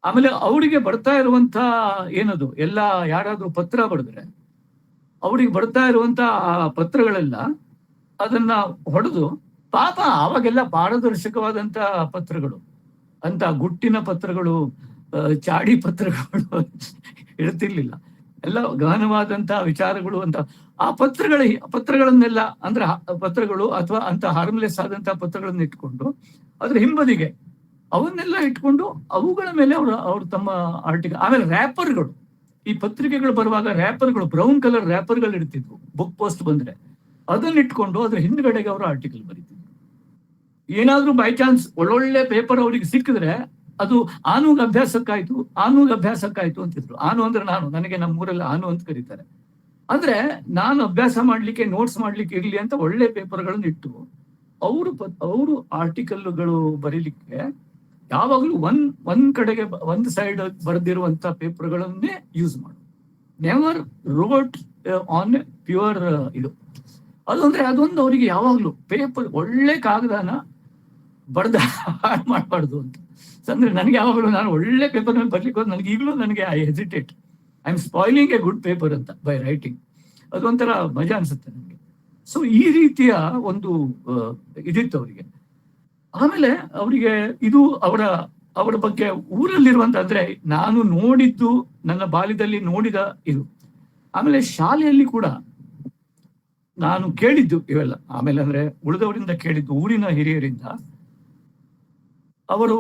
ಆಮೇಲೆ ಅವರಿಗೆ ಬರ್ತಾ ಇರುವಂತ ಏನದು ಎಲ್ಲ, ಯಾರಾದ್ರೂ ಪತ್ರ ಬರೆದ್ರೆ ಅವ್ರಿಗೆ ಬರ್ತಾ ಇರುವಂತ ಆ ಪತ್ರಗಳೆಲ್ಲ ಅದನ್ನ ಹೊಡೆದು, ಪಾಪ ಅವಾಗೆಲ್ಲ ಪಾರದರ್ಶಕವಾದಂತ ಪತ್ರಗಳು ಅಂತ, ಗುಟ್ಟಿನ ಪತ್ರಗಳು, ಚಾಡಿ ಪತ್ರಗಳು ಇರ್ತಿರ್ಲಿಲ್ಲ. ಎಲ್ಲ ಗಹನವಾದಂತ ವಿಚಾರಗಳು ಅಂತ ಆ ಪತ್ರಗಳನ್ನೆಲ್ಲ ಅಂದ್ರೆ ಪತ್ರಗಳು ಅಥವಾ ಅಂತ ಹಾರ್ಮ್ಲೆಸ್ ಆದಂತಹ ಪತ್ರಗಳನ್ನ ಇಟ್ಕೊಂಡು ಅದ್ರ ಹಿಂಬದಿಗೆ ಅವನ್ನೆಲ್ಲ ಇಟ್ಕೊಂಡು ಅವುಗಳ ಮೇಲೆ ಅವರು ತಮ್ಮ ಆರ್ಟಿಕಲ್. ಆಮೇಲೆ ರ್ಯಾಪರ್ಗಳು, ಈ ಪತ್ರಿಕೆಗಳು ಬರುವಾಗ ರ್ಯಾಪರ್ಗಳು, ಬ್ರೌನ್ ಕಲರ್ ರ್ಯಾಪರ್ಗಳು ಇಡ್ತಿದ್ವು. ಬುಕ್ ಪೋಸ್ಟ್ ಬಂದ್ರೆ ಅದನ್ನ ಇಟ್ಕೊಂಡು ಅದ್ರ ಹಿಂದ್ಗಡೆಗೆ ಅವರು ಆರ್ಟಿಕಲ್ ಬರೀತಿದ್ರು. ಏನಾದ್ರೂ ಬೈ ಚಾನ್ಸ್ ಒಳ್ಳೊಳ್ಳೆ ಪೇಪರ್ ಅವ್ರಿಗೆ ಸಿಕ್ಕಿದ್ರೆ ಅದು ಆನೂಗ್ ಅಭ್ಯಾಸಕ್ಕಾಯ್ತು ಅಂತಿದ್ರು. ಆನು ಅಂದ್ರೆ ನನಗೆ ನಮ್ಮೂರಲ್ಲಿ ಆನು ಅಂತ ಕರೀತಾರೆ. ಅಂದ್ರೆ ನಾನು ಅಭ್ಯಾಸ ಮಾಡ್ಲಿಕ್ಕೆ, ನೋಟ್ಸ್ ಮಾಡ್ಲಿಕ್ಕೆ ಇರ್ಲಿ ಅಂತ ಒಳ್ಳೆ ಪೇಪರ್ಗಳನ್ನ ಇಟ್ಟು ಅವರು ಆರ್ಟಿಕಲ್ಗಳು ಬರೀಲಿಕ್ಕೆ ಯಾವಾಗ್ಲೂ ಒಂದ್ ಕಡೆಗೆ ಒಂದು ಸೈಡ್ ಬರೆದಿರುವಂತ ಪೇಪರ್ಗಳನ್ನೇ ಯೂಸ್ ಮಾಡು. ನೆವರ್ ರೋಟ್ ಆನ್ ಪ್ಯೂರ್ ಇದು. ಅದಂದ್ರೆ ಅದೊಂದು ಅವರಿಗೆ ಯಾವಾಗ್ಲೂ ಪೇಪರ್ ಒಳ್ಳೆ ಕಾಗದಾನ ಬಡ್ದ ಹಾಳು ಮಾಡಬಾರ್ದು ಅಂತ. ಅಂದ್ರೆ ನನಗೆ ಯಾವಾಗಲೂ ನಾನು ಒಳ್ಳೆ ಪೇಪರ್ ಮೇಲೆ ಬರ್ಲಿಕ್ಕೆ ಹೋದ್ ನನಗೆ ಈಗಲೂ ನನಗೆ I hesitate, I am spoiling A good paper ಅಂತ ಬೈ ರೈಟಿಂಗ್. ಅದೊಂಥರ ಮಜಾ ಅನ್ಸುತ್ತೆ ನನಗೆ. ಸೊ ಈ ರೀತಿಯ ಒಂದು ಇದಿತ್ತು ಅವರಿಗೆ. ಆಮೇಲೆ ಅವರಿಗೆ ಇದು ಅವರ ಬಗ್ಗೆ ಊರಲ್ಲಿರುವಂತ, ಅಂದ್ರೆ ನಾನು ನೋಡಿದ್ದು, ನನ್ನ ಬಾಲ್ಯದಲ್ಲಿ ನೋಡಿದ ಇದು. ಆಮೇಲೆ ಶಾಲೆಯಲ್ಲಿ ಕೂಡ ನಾನು ಕೇಳಿದ್ದು ಇವೆಲ್ಲ. ಆಮೇಲೆ ಅಂದ್ರೆ ಉಳಿದವರಿಂದ ಕೇಳಿದ್ದು, ಊರಿನ ಹಿರಿಯರಿಂದ. ಅವರು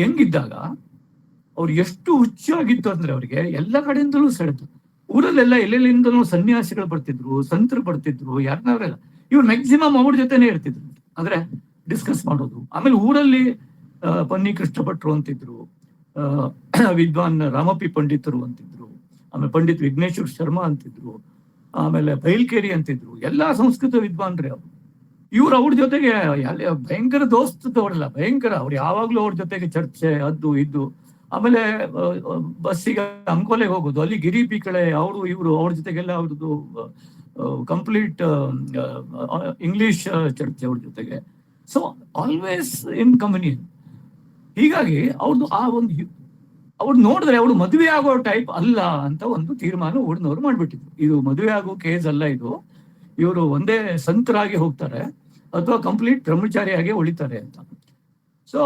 ಹೆಂಗಿದ್ದಾಗ ಅವ್ರು ಎಷ್ಟು ಹುಚ್ಚಾಗಿತ್ತು ಅಂದ್ರೆ ಅವರಿಗೆ ಎಲ್ಲ ಕಡೆಯಿಂದಲೂ ಸೆಳೆದು. ಊರಲ್ಲೆಲ್ಲ ಎಲ್ಲೆಲ್ಲಿಂದಲೂ ಸನ್ಯಾಸಿಗಳು ಬರ್ತಿದ್ರು, ಸಂತರು ಬರ್ತಿದ್ರು, ಯಾರನ್ನವರೆಲ್ಲ ಇವ್ರು ಮ್ಯಾಕ್ಸಿಮಮ್ ಅವ್ರ ಜೊತೆನೆ ಇರ್ತಿದ್ರು, ಅಂದ್ರೆ ಡಿಸ್ಕಸ್ ಮಾಡೋದು. ಆಮೇಲೆ ಊರಲ್ಲಿ ಪನ್ನಿ ಕೃಷ್ಣ ಭಟ್ರು ಅಂತಿದ್ರು, ವಿದ್ವಾನ್ ರಾಮಪಿ ಪಂಡಿತರು ಅಂತಿದ್ರು, ಆಮೇಲೆ ಪಂಡಿತ್ ವಿಘ್ನೇಶ್ವರ ಶರ್ಮಾ ಅಂತಿದ್ರು, ಆಮೇಲೆ ಬೈಲ್ಕೇರಿ ಅಂತಿದ್ರು. ಎಲ್ಲಾ ಸಂಸ್ಕೃತ ವಿದ್ವಾನ್ರಿ ಅವರು. ಇವ್ರು ಅವ್ರ ಜೊತೆಗೆ ಭಯಂಕರ ದೋಸ್ತವರಲ್ಲ, ಭಯಂಕರ. ಅವ್ರು ಯಾವಾಗ್ಲೂ ಅವ್ರ ಜೊತೆಗೆ ಚರ್ಚೆ ಅದು ಇದು. ಆಮೇಲೆ ಬಸ್ಸಿಗೆ ಅಂಕೋಲೆಗೆ ಹೋಗೋದು, ಅಲ್ಲಿ ಗಿರಿ ಪಿ ಕಡೆ ಅವರು ಇವರು ಅವ್ರ ಜೊತೆಗೆಲ್ಲ ಅವ್ರದ್ದು ಕಂಪ್ಲೀಟ್ ಇಂಗ್ಲಿಷ್ ಚರ್ಚೆ ಅವ್ರ ಜೊತೆಗೆ. So always in communion. ಹೀಗಾಗಿ ಅವ್ರದ್ದು ಆ ಒಂದು ಅವ್ರು ನೋಡಿದ್ರೆ ಅವ್ರು ಮದುವೆ ಆಗೋ ಟೈಪ್ ಅಲ್ಲ ಅಂತ ಒಂದು ತೀರ್ಮಾನ ಊರಿನವ್ರು ಮಾಡ್ಬಿಟ್ಟಿದ್ರು. ಇದು ಮದುವೆ ಆಗೋ ಕೇಸ್ ಅಲ್ಲ ಇದು, ಇವರು ಒಂದೇ ಸಂತರಾಗಿ ಹೋಗ್ತಾರೆ ಅಥವಾ ಕಂಪ್ಲೀಟ್ ಬ್ರಹ್ಮಚಾರಿಯಾಗಿ ಉಳಿತಾರೆ ಅಂತ. ಸೊ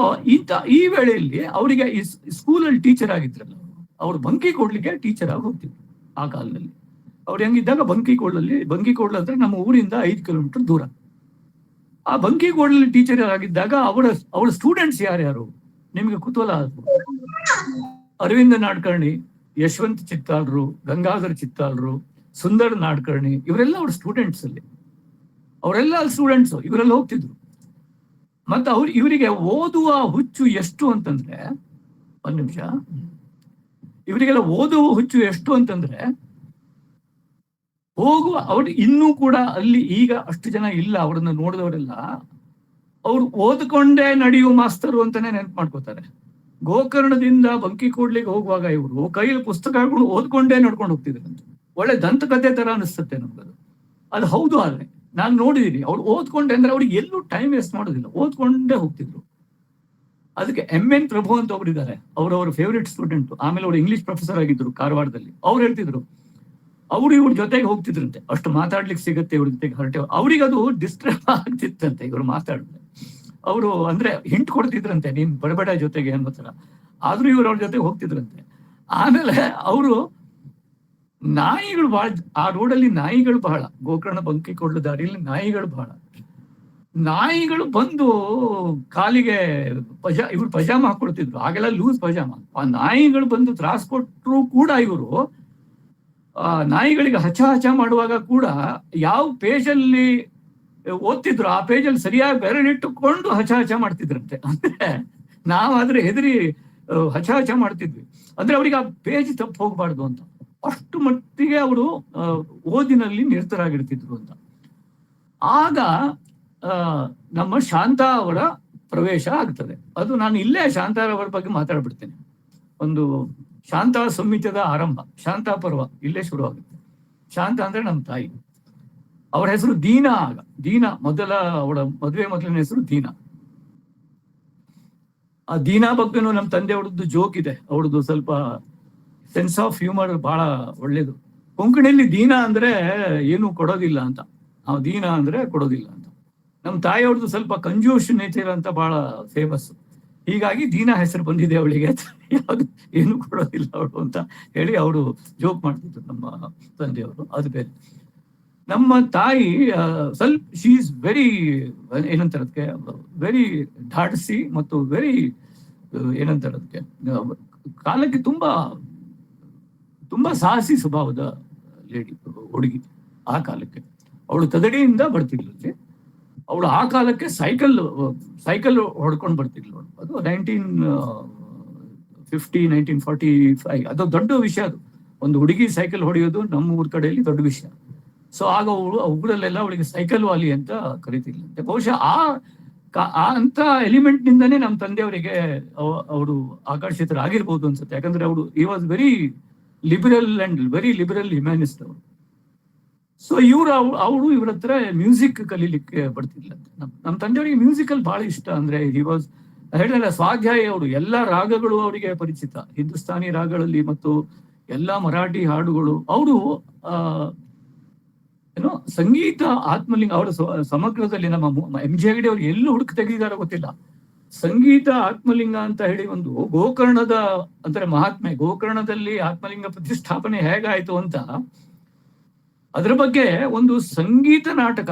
ಈ ವೇಳೆಯಲ್ಲಿ ಅವರಿಗೆ ಈ ಸ್ಕೂಲಲ್ಲಿ ಟೀಚರ್ ಆಗಿದ್ರಲ್ಲ, ಅವ್ರು ಬಂಕಿ ಕೊಡ್ಲಿಕ್ಕೆ ಟೀಚರ್ ಆಗಿ ಹೋಗ್ತಿದ್ರು ಆ ಕಾಲದಲ್ಲಿ. ಅವ್ರು ಹೆಂಗಿದ್ದಾಗ ಬಂಕಿಕೋಡ್ಲು ಅಂದ್ರೆ ನಮ್ಮ ಊರಿಂದ 5 ಕಿಲೋಮೀಟರ್ ದೂರ. ಆ ಬಂಕಿಕೋಡ್ಲಲ್ಲಿ ಟೀಚರ್ ಆಗಿದ್ದಾಗ ಅವರ ಸ್ಟೂಡೆಂಟ್ಸ್ ಯಾರ್ಯಾರು ನಿಮ್ಗೆ ಕುತೂಹಲ ಆಗ್ಬೋದು. ಅರವಿಂದ ನಾಡ್ಕರ್ಣಿ, ಯಶವಂತ್ ಚಿತ್ತಾಳ್ರು, ಗಂಗಾಧರ್ ಚಿತ್ತಾಳ್ರು, ಸುಂದರ್ ನಾಡ್ಕರ್ಣಿ, ಇವರೆಲ್ಲ ಅವ್ರ ಸ್ಟೂಡೆಂಟ್ಸ್ ಅಲ್ಲಿ. ಅವರೆಲ್ಲ ಅಲ್ಲಿ ಸ್ಟೂಡೆಂಟ್ಸ್, ಇವರೆಲ್ಲ ಹೋಗ್ತಿದ್ರು. ಮತ್ತೆ ಇವರಿಗೆ ಓದುವ ಹುಚ್ಚು ಎಷ್ಟು ಅಂತಂದ್ರೆ, ಒಂದ್ ನಿಮಿಷ, ಇವರಿಗೆಲ್ಲ ಓದುವ ಹುಚ್ಚು ಎಷ್ಟು ಅಂತಂದ್ರೆ ಅವ್ರು ಇನ್ನೂ ಕೂಡ ಅಲ್ಲಿ ಈಗ ಅಷ್ಟು ಜನ ಇಲ್ಲ, ಅವ್ರನ್ನ ನೋಡಿದವರೆಲ್ಲ ಅವ್ರು ಓದ್ಕೊಂಡೇ ನಡೆಯುವ ಮಾಸ್ತರು ಅಂತಾನೆ ನೆನಪು ಮಾಡ್ಕೋತಾರೆ. ಗೋಕರ್ಣದಿಂದ ಬಂಕಿಕೋಡ್ಲಿಗೆ ಹೋಗುವಾಗ ಇವರು ಕೈಯಲ್ಲಿ ಪುಸ್ತಕಗಳು ಓದ್ಕೊಂಡೇ ನಡ್ಕೊಂಡು ಹೋಗ್ತಿದ್ರಂತೆ. ಒಳ್ಳೆ ದಂತಕಥೆ ತರ ಅನಿಸ್ತತೆ ನಮ್ಗದು. ಅದು ಹೌದು. ಆದ್ರೆ ನಾನು ನೋಡಿದೀನಿ, ಅವ್ರು ಓದ್ಕೊಂಡೆ ಅಂದ್ರೆ ಅವ್ರಿಗೆ ಎಲ್ಲೂ ಟೈಮ್ ವೇಸ್ಟ್ ಮಾಡೋದಿಲ್ಲ, ಓದ್ಕೊಂಡೇ ಹೋಗ್ತಿದ್ರು. ಅದಕ್ಕೆ MN ಪ್ರಭು ಅಂತ ಒಬ್ಬರಿದ್ದಾರೆ, ಅವ್ರ ಫೇವ್ರೇಟ್ ಸ್ಟೂಡೆಂಟ್. ಆಮೇಲೆ ಅವ್ರು ಇಂಗ್ಲಿಷ್ ಪ್ರೊಫೆಸರ್ ಆಗಿದ್ರು ಕಾರವಾರದಲ್ಲಿ. ಅವ್ರು ಹೇಳ್ತಿದ್ರು, ಅವ್ರು ಇವ್ರ ಜೊತೆಗೆ ಹೋಗ್ತಿದ್ರಂತೆ, ಅಷ್ಟು ಮಾತಾಡ್ಲಿಕ್ಕೆ ಸಿಗುತ್ತೆ ಇವ್ರ ಜೊತೆಗೆ ಹರಟೆ. ಅವ್ರಿಗೆ ಅದು ಡಿಸ್ಟರ್ಬ್ ಆಗ್ತಿತ್ತಂತೆ ಇವ್ರು ಮಾತಾಡಿದ್ರೆ. ಅವರು ಅಂದ್ರೆ ಹಿಂಟ್ ಕೊಡ್ತಿದ್ರಂತೆ, ನೀನ್ ಬಡಬೇಡ ಜೊತೆಗೆ ಅನ್ನೋ ತರ. ಆದ್ರೂ ಇವ್ರು ಅವ್ರ ಜೊತೆಗೆ ಹೋಗ್ತಿದ್ರಂತೆ. ಆಮೇಲೆ ಅವರು ನಾಯಿಗಳು ಬಹಳ, ಆ ರೋಡಲ್ಲಿ ನಾಯಿಗಳು ಬಹಳ, ಗೋಕರ್ಣ ಬಂಕಿಕೋಡ್ಲು ದಾರಿಯಲ್ಲಿ ನಾಯಿಗಳು ಬಹಳ. ನಾಯಿಗಳು ಬಂದು ಕಾಲಿಗೆ ಇವ್ರು ಪಜಾಮ ಹಾಕೊಡ್ತಿದ್ರು, ಆಗೆಲ್ಲ ಲೂಸ್ ಪಜಾಮ. ಆ ನಾಯಿಗಳು ಬಂದು ತ್ರಾಸ್ ಕೊಟ್ಟರು ಕೂಡ ಇವರು ಆ ನಾಯಿಗಳಿಗೆ ಹಚ ಮಾಡುವಾಗ ಕೂಡ ಯಾವ ಪೇಜಲ್ಲಿ ಓದ್ತಿದ್ರು ಆ ಪೇಜಲ್ಲಿ ಸರಿಯಾಗಿ ಬೆರಳಿಟ್ಟುಕೊಂಡು ಹಚ ಮಾಡ್ತಿದ್ರಂತೆ. ಅಂದ್ರೆ ನಾವಾದ್ರೆ ಹೆದರಿ ಹಚ ಮಾಡ್ತಿದ್ವಿ, ಅಂದ್ರೆ ಅವ್ರಿಗೆ ಆ ಪೇಜ್ ತಪ್ಪು ಹೋಗ್ಬಾರ್ದು ಅಂತ. ಅಷ್ಟು ಮಟ್ಟಿಗೆ ಅವರು ಓದಿನಲ್ಲಿ ನಿರತರಾಗಿರ್ತಿದ್ರು ಅಂತ. ಆಗ ನಮ್ಮ ಶಾಂತಾ ಅವರ ಪ್ರವೇಶ ಆಗ್ತದೆ. ಅದು ನಾನು ಇಲ್ಲೇ ಶಾಂತಾರವರ ಬಗ್ಗೆ ಮಾತಾಡ್ಬಿಡ್ತೇನೆ. ಒಂದು ಶಾಂತಾ ಸಂಹಿತದ ಆರಂಭ, ಶಾಂತಾ ಪರ್ವ ಇಲ್ಲೇ ಶುರು ಆಗುತ್ತೆ. ಶಾಂತ ಅಂದ್ರೆ ನಮ್ಮ ತಾಯಿ. ಅವರ ಹೆಸರು ದೀನಾ. ಆಗ ದೀನಾ ಅವಳ ಮೊದಲನೇ ಹೆಸರು ದೀನಾ. ಆ ದೀನಾ ಬಗ್ಗೆನೂ ನಮ್ಮ ತಂದೆ ಅವಳದ್ದು ಜೋಕ್ ಇದೆ. ಅವಳದ್ದು ಸ್ವಲ್ಪ ಸೆನ್ಸ್ ಆಫ್ ಹ್ಯೂಮರ್ ಬಹಳ ಒಳ್ಳೇದು. ಕೊಂಕಣಿಯಲ್ಲಿ ದೀನಾ ಅಂದ್ರೆ ಏನು ಕೊಡೋದಿಲ್ಲ ಅಂತ, ದೀನಾ ಅಂದ್ರೆ ಕೊಡೋದಿಲ್ಲ ಅಂತ. ನಮ್ಮ ತಾಯಿಯವ್ರದ್ದು ಸ್ವಲ್ಪ ಕಂಜೂಷ್ ನೇಚರ್ ಅಂತ ಬಹಳ ಫೇಮಸ್. ಹೀಗಾಗಿ ದೀನಾ ಹೆಸರು ಬಂದಿದೆ ಅವಳಿಗೆ, ಯಾವುದು ಏನು ಕೊಡೋದಿಲ್ಲ ಅವಳು ಅಂತ ಹೇಳಿ ಅವರು ಜೋಕ್ ಮಾಡ್ತಿದ್ರು ನಮ್ಮ ತಂದೆಯವರು. ಅದು ಬೇರೆ. ನಮ್ಮ ತಾಯಿ ಸ್ವಲ್ಪ ಶಿ ಈಸ್ ವೆರಿ ಏನಂತಾರದಕ್ಕೆ ವೆರಿ ಧಾಡ್ಸಿ ಮತ್ತು ವೆರಿ ಏನಂತಾರದಕ್ಕೆ ಕಾಲಕ್ಕೆ ತುಂಬಾ ಸಾಹಸಿ ಸ್ವಭಾವದ ಹುಡುಗಿ. ಆ ಕಾಲಕ್ಕೆ ಅವಳು ತದಡಿಯಿಂದ ಬರ್ತಿದ್ಲು. ಅವಳು ಆ ಕಾಲಕ್ಕೆ ಸೈಕಲ್ ಹೊಡ್ಕೊಂಡು ಬರ್ತಿದ್ಲು. ಅದು 1950 1945 ಅದು ದೊಡ್ಡ ವಿಷಯ. ಅದು ಒಂದು ಹುಡುಗಿ ಸೈಕಲ್ ಹೊಡೆಯೋದು ನಮ್ಮ ಊರ್ ಕಡೆಯಲ್ಲಿ ದೊಡ್ಡ ವಿಷಯ. ಸೊ ಆಗ ಅವಳು ಊರಲ್ಲೆಲ್ಲ ಅವಳಿಗೆ ಸೈಕಲ್ ವಾಲಿ ಅಂತ ಕರಿತಿದ್ಲಂತೆ. ಬಹುಶಃ ಅಂತ ಎಲಿಮೆಂಟ್ ನಿಂದನೇ ನಮ್ಮ ತಂದೆಯವರಿಗೆ ಅವರು ಆಕರ್ಷಿತರಾಗಿರ್ಬೋದು ಅನ್ಸುತ್ತೆ. ಯಾಕಂದ್ರೆ ಅವಳು ಈ was very liberal and very liberal humanist ಅವರು. ಸೊ ಅವಳು ಇವ್ರ ಹತ್ರ ಮ್ಯೂಸಿಕ್ ಕಲೀಲಿಕ್ಕೆ ಬರ್ತಿದ್ಲಂತೆ. ನಮ್ಮ ತಂದೆಯವರಿಗೆ ಮ್ಯೂಸಿಕಲ್ ಬಹಳ ಇಷ್ಟ. ಅಂದ್ರೆ ಹಿ ವಾಸ್ ಹೇಳಿದ್ರೆ ಸ್ವಾಧ್ಯಾಯ. ಅವರು ಎಲ್ಲಾ ರಾಗಗಳು ಅವರಿಗೆ ಪರಿಚಿತ, ಹಿಂದೂಸ್ತಾನಿ ರಾಗಗಳಲ್ಲಿ ಮತ್ತು ಎಲ್ಲಾ ಮರಾಠಿ ಹಾಡುಗಳು. ಅವರು ಏನೋ ಸಂಗೀತ ಆತ್ಮಲಿಂಗ ಅವರ ಸಮಗ್ರದಲ್ಲಿ ನಮ್ಮ MG ಹೆಗಡೆ ಅವರು ಎಲ್ಲೂ ಹುಡುಕ್ ತೆಗೆದಿದಾರೋ ಗೊತ್ತಿಲ್ಲ. ಸಂಗೀತ ಆತ್ಮಲಿಂಗ ಅಂತ ಹೇಳಿ ಒಂದು ಗೋಕರ್ಣದ ಅಂದ್ರೆ ಮಹಾತ್ಮೆ, ಗೋಕರ್ಣದಲ್ಲಿ ಆತ್ಮಲಿಂಗ ಪ್ರತಿಷ್ಠಾಪನೆ ಹೇಗಾಯ್ತು ಅಂತ ಅದರ ಬಗ್ಗೆ ಒಂದು ಸಂಗೀತ ನಾಟಕ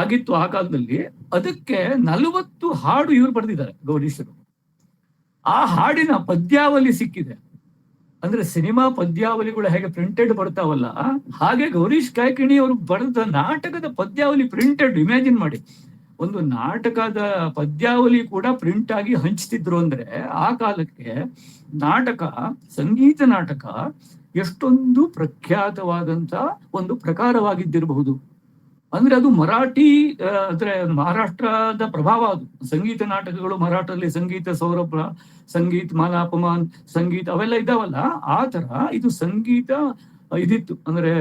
ಆಗಿತ್ತು ಆ ಕಾಲದಲ್ಲಿ. ಅದಕ್ಕೆ 40 ಹಾಡು ಇವರು ಬರೆದಿದ್ದಾರೆ ಗೌರೀಶರು. ಆ ಹಾಡಿನ ಪದ್ಯಾವಲಿ ಸಿಕ್ಕಿದೆ. ಅಂದ್ರೆ ಸಿನಿಮಾ ಪದ್ಯಾವಲಿಗಳು ಹೇಗೆ ಪ್ರಿಂಟೆಡ್ ಬರ್ತಾವಲ್ಲ, ಹಾಗೆ ಗೌರೀಶ್ ಕಾಯ್ಕಿಣಿ ಅವರು ಬರೆದ ನಾಟಕದ ಪದ್ಯಾವಲಿ ಪ್ರಿಂಟೆಡ್. ಇಮ್ಯಾಜಿನ್ ಮಾಡಿ, ಒಂದು ನಾಟಕದ ಪದ್ಯಾವಲಿ ಕೂಡ ಪ್ರಿಂಟ್ ಆಗಿ ಹಂಚ್ತಿದ್ರು ಅಂದ್ರೆ ಆ ಕಾಲಕ್ಕೆ ನಾಟಕ, ಸಂಗೀತ ನಾಟಕ ಎಷ್ಟೊಂದು ಪ್ರಖ್ಯಾತವಾದಂತ ಒಂದು ಪ್ರಕಾರವಾಗಿದ್ದಿರಬಹುದು. ಅಂದ್ರೆ ಅದು ಮರಾಠಿ, ಅಂದ್ರೆ ಮಹಾರಾಷ್ಟ್ರದ ಪ್ರಭಾವ. ಅದು ಸಂಗೀತ ನಾಟಕಗಳು ಮರಾಠದಲ್ಲಿ ಸಂಗೀತ ಸೌರಭ, ಸಂಗೀತ ಮಾಲಾಪಮಾನ್, ಸಂಗೀತ ಅವೆಲ್ಲ ಇದಾವಲ್ಲ, ಆ ತರ ಇದು ಸಂಗೀತ ಇದಿತ್ತು, ಅಂದ್ರೆ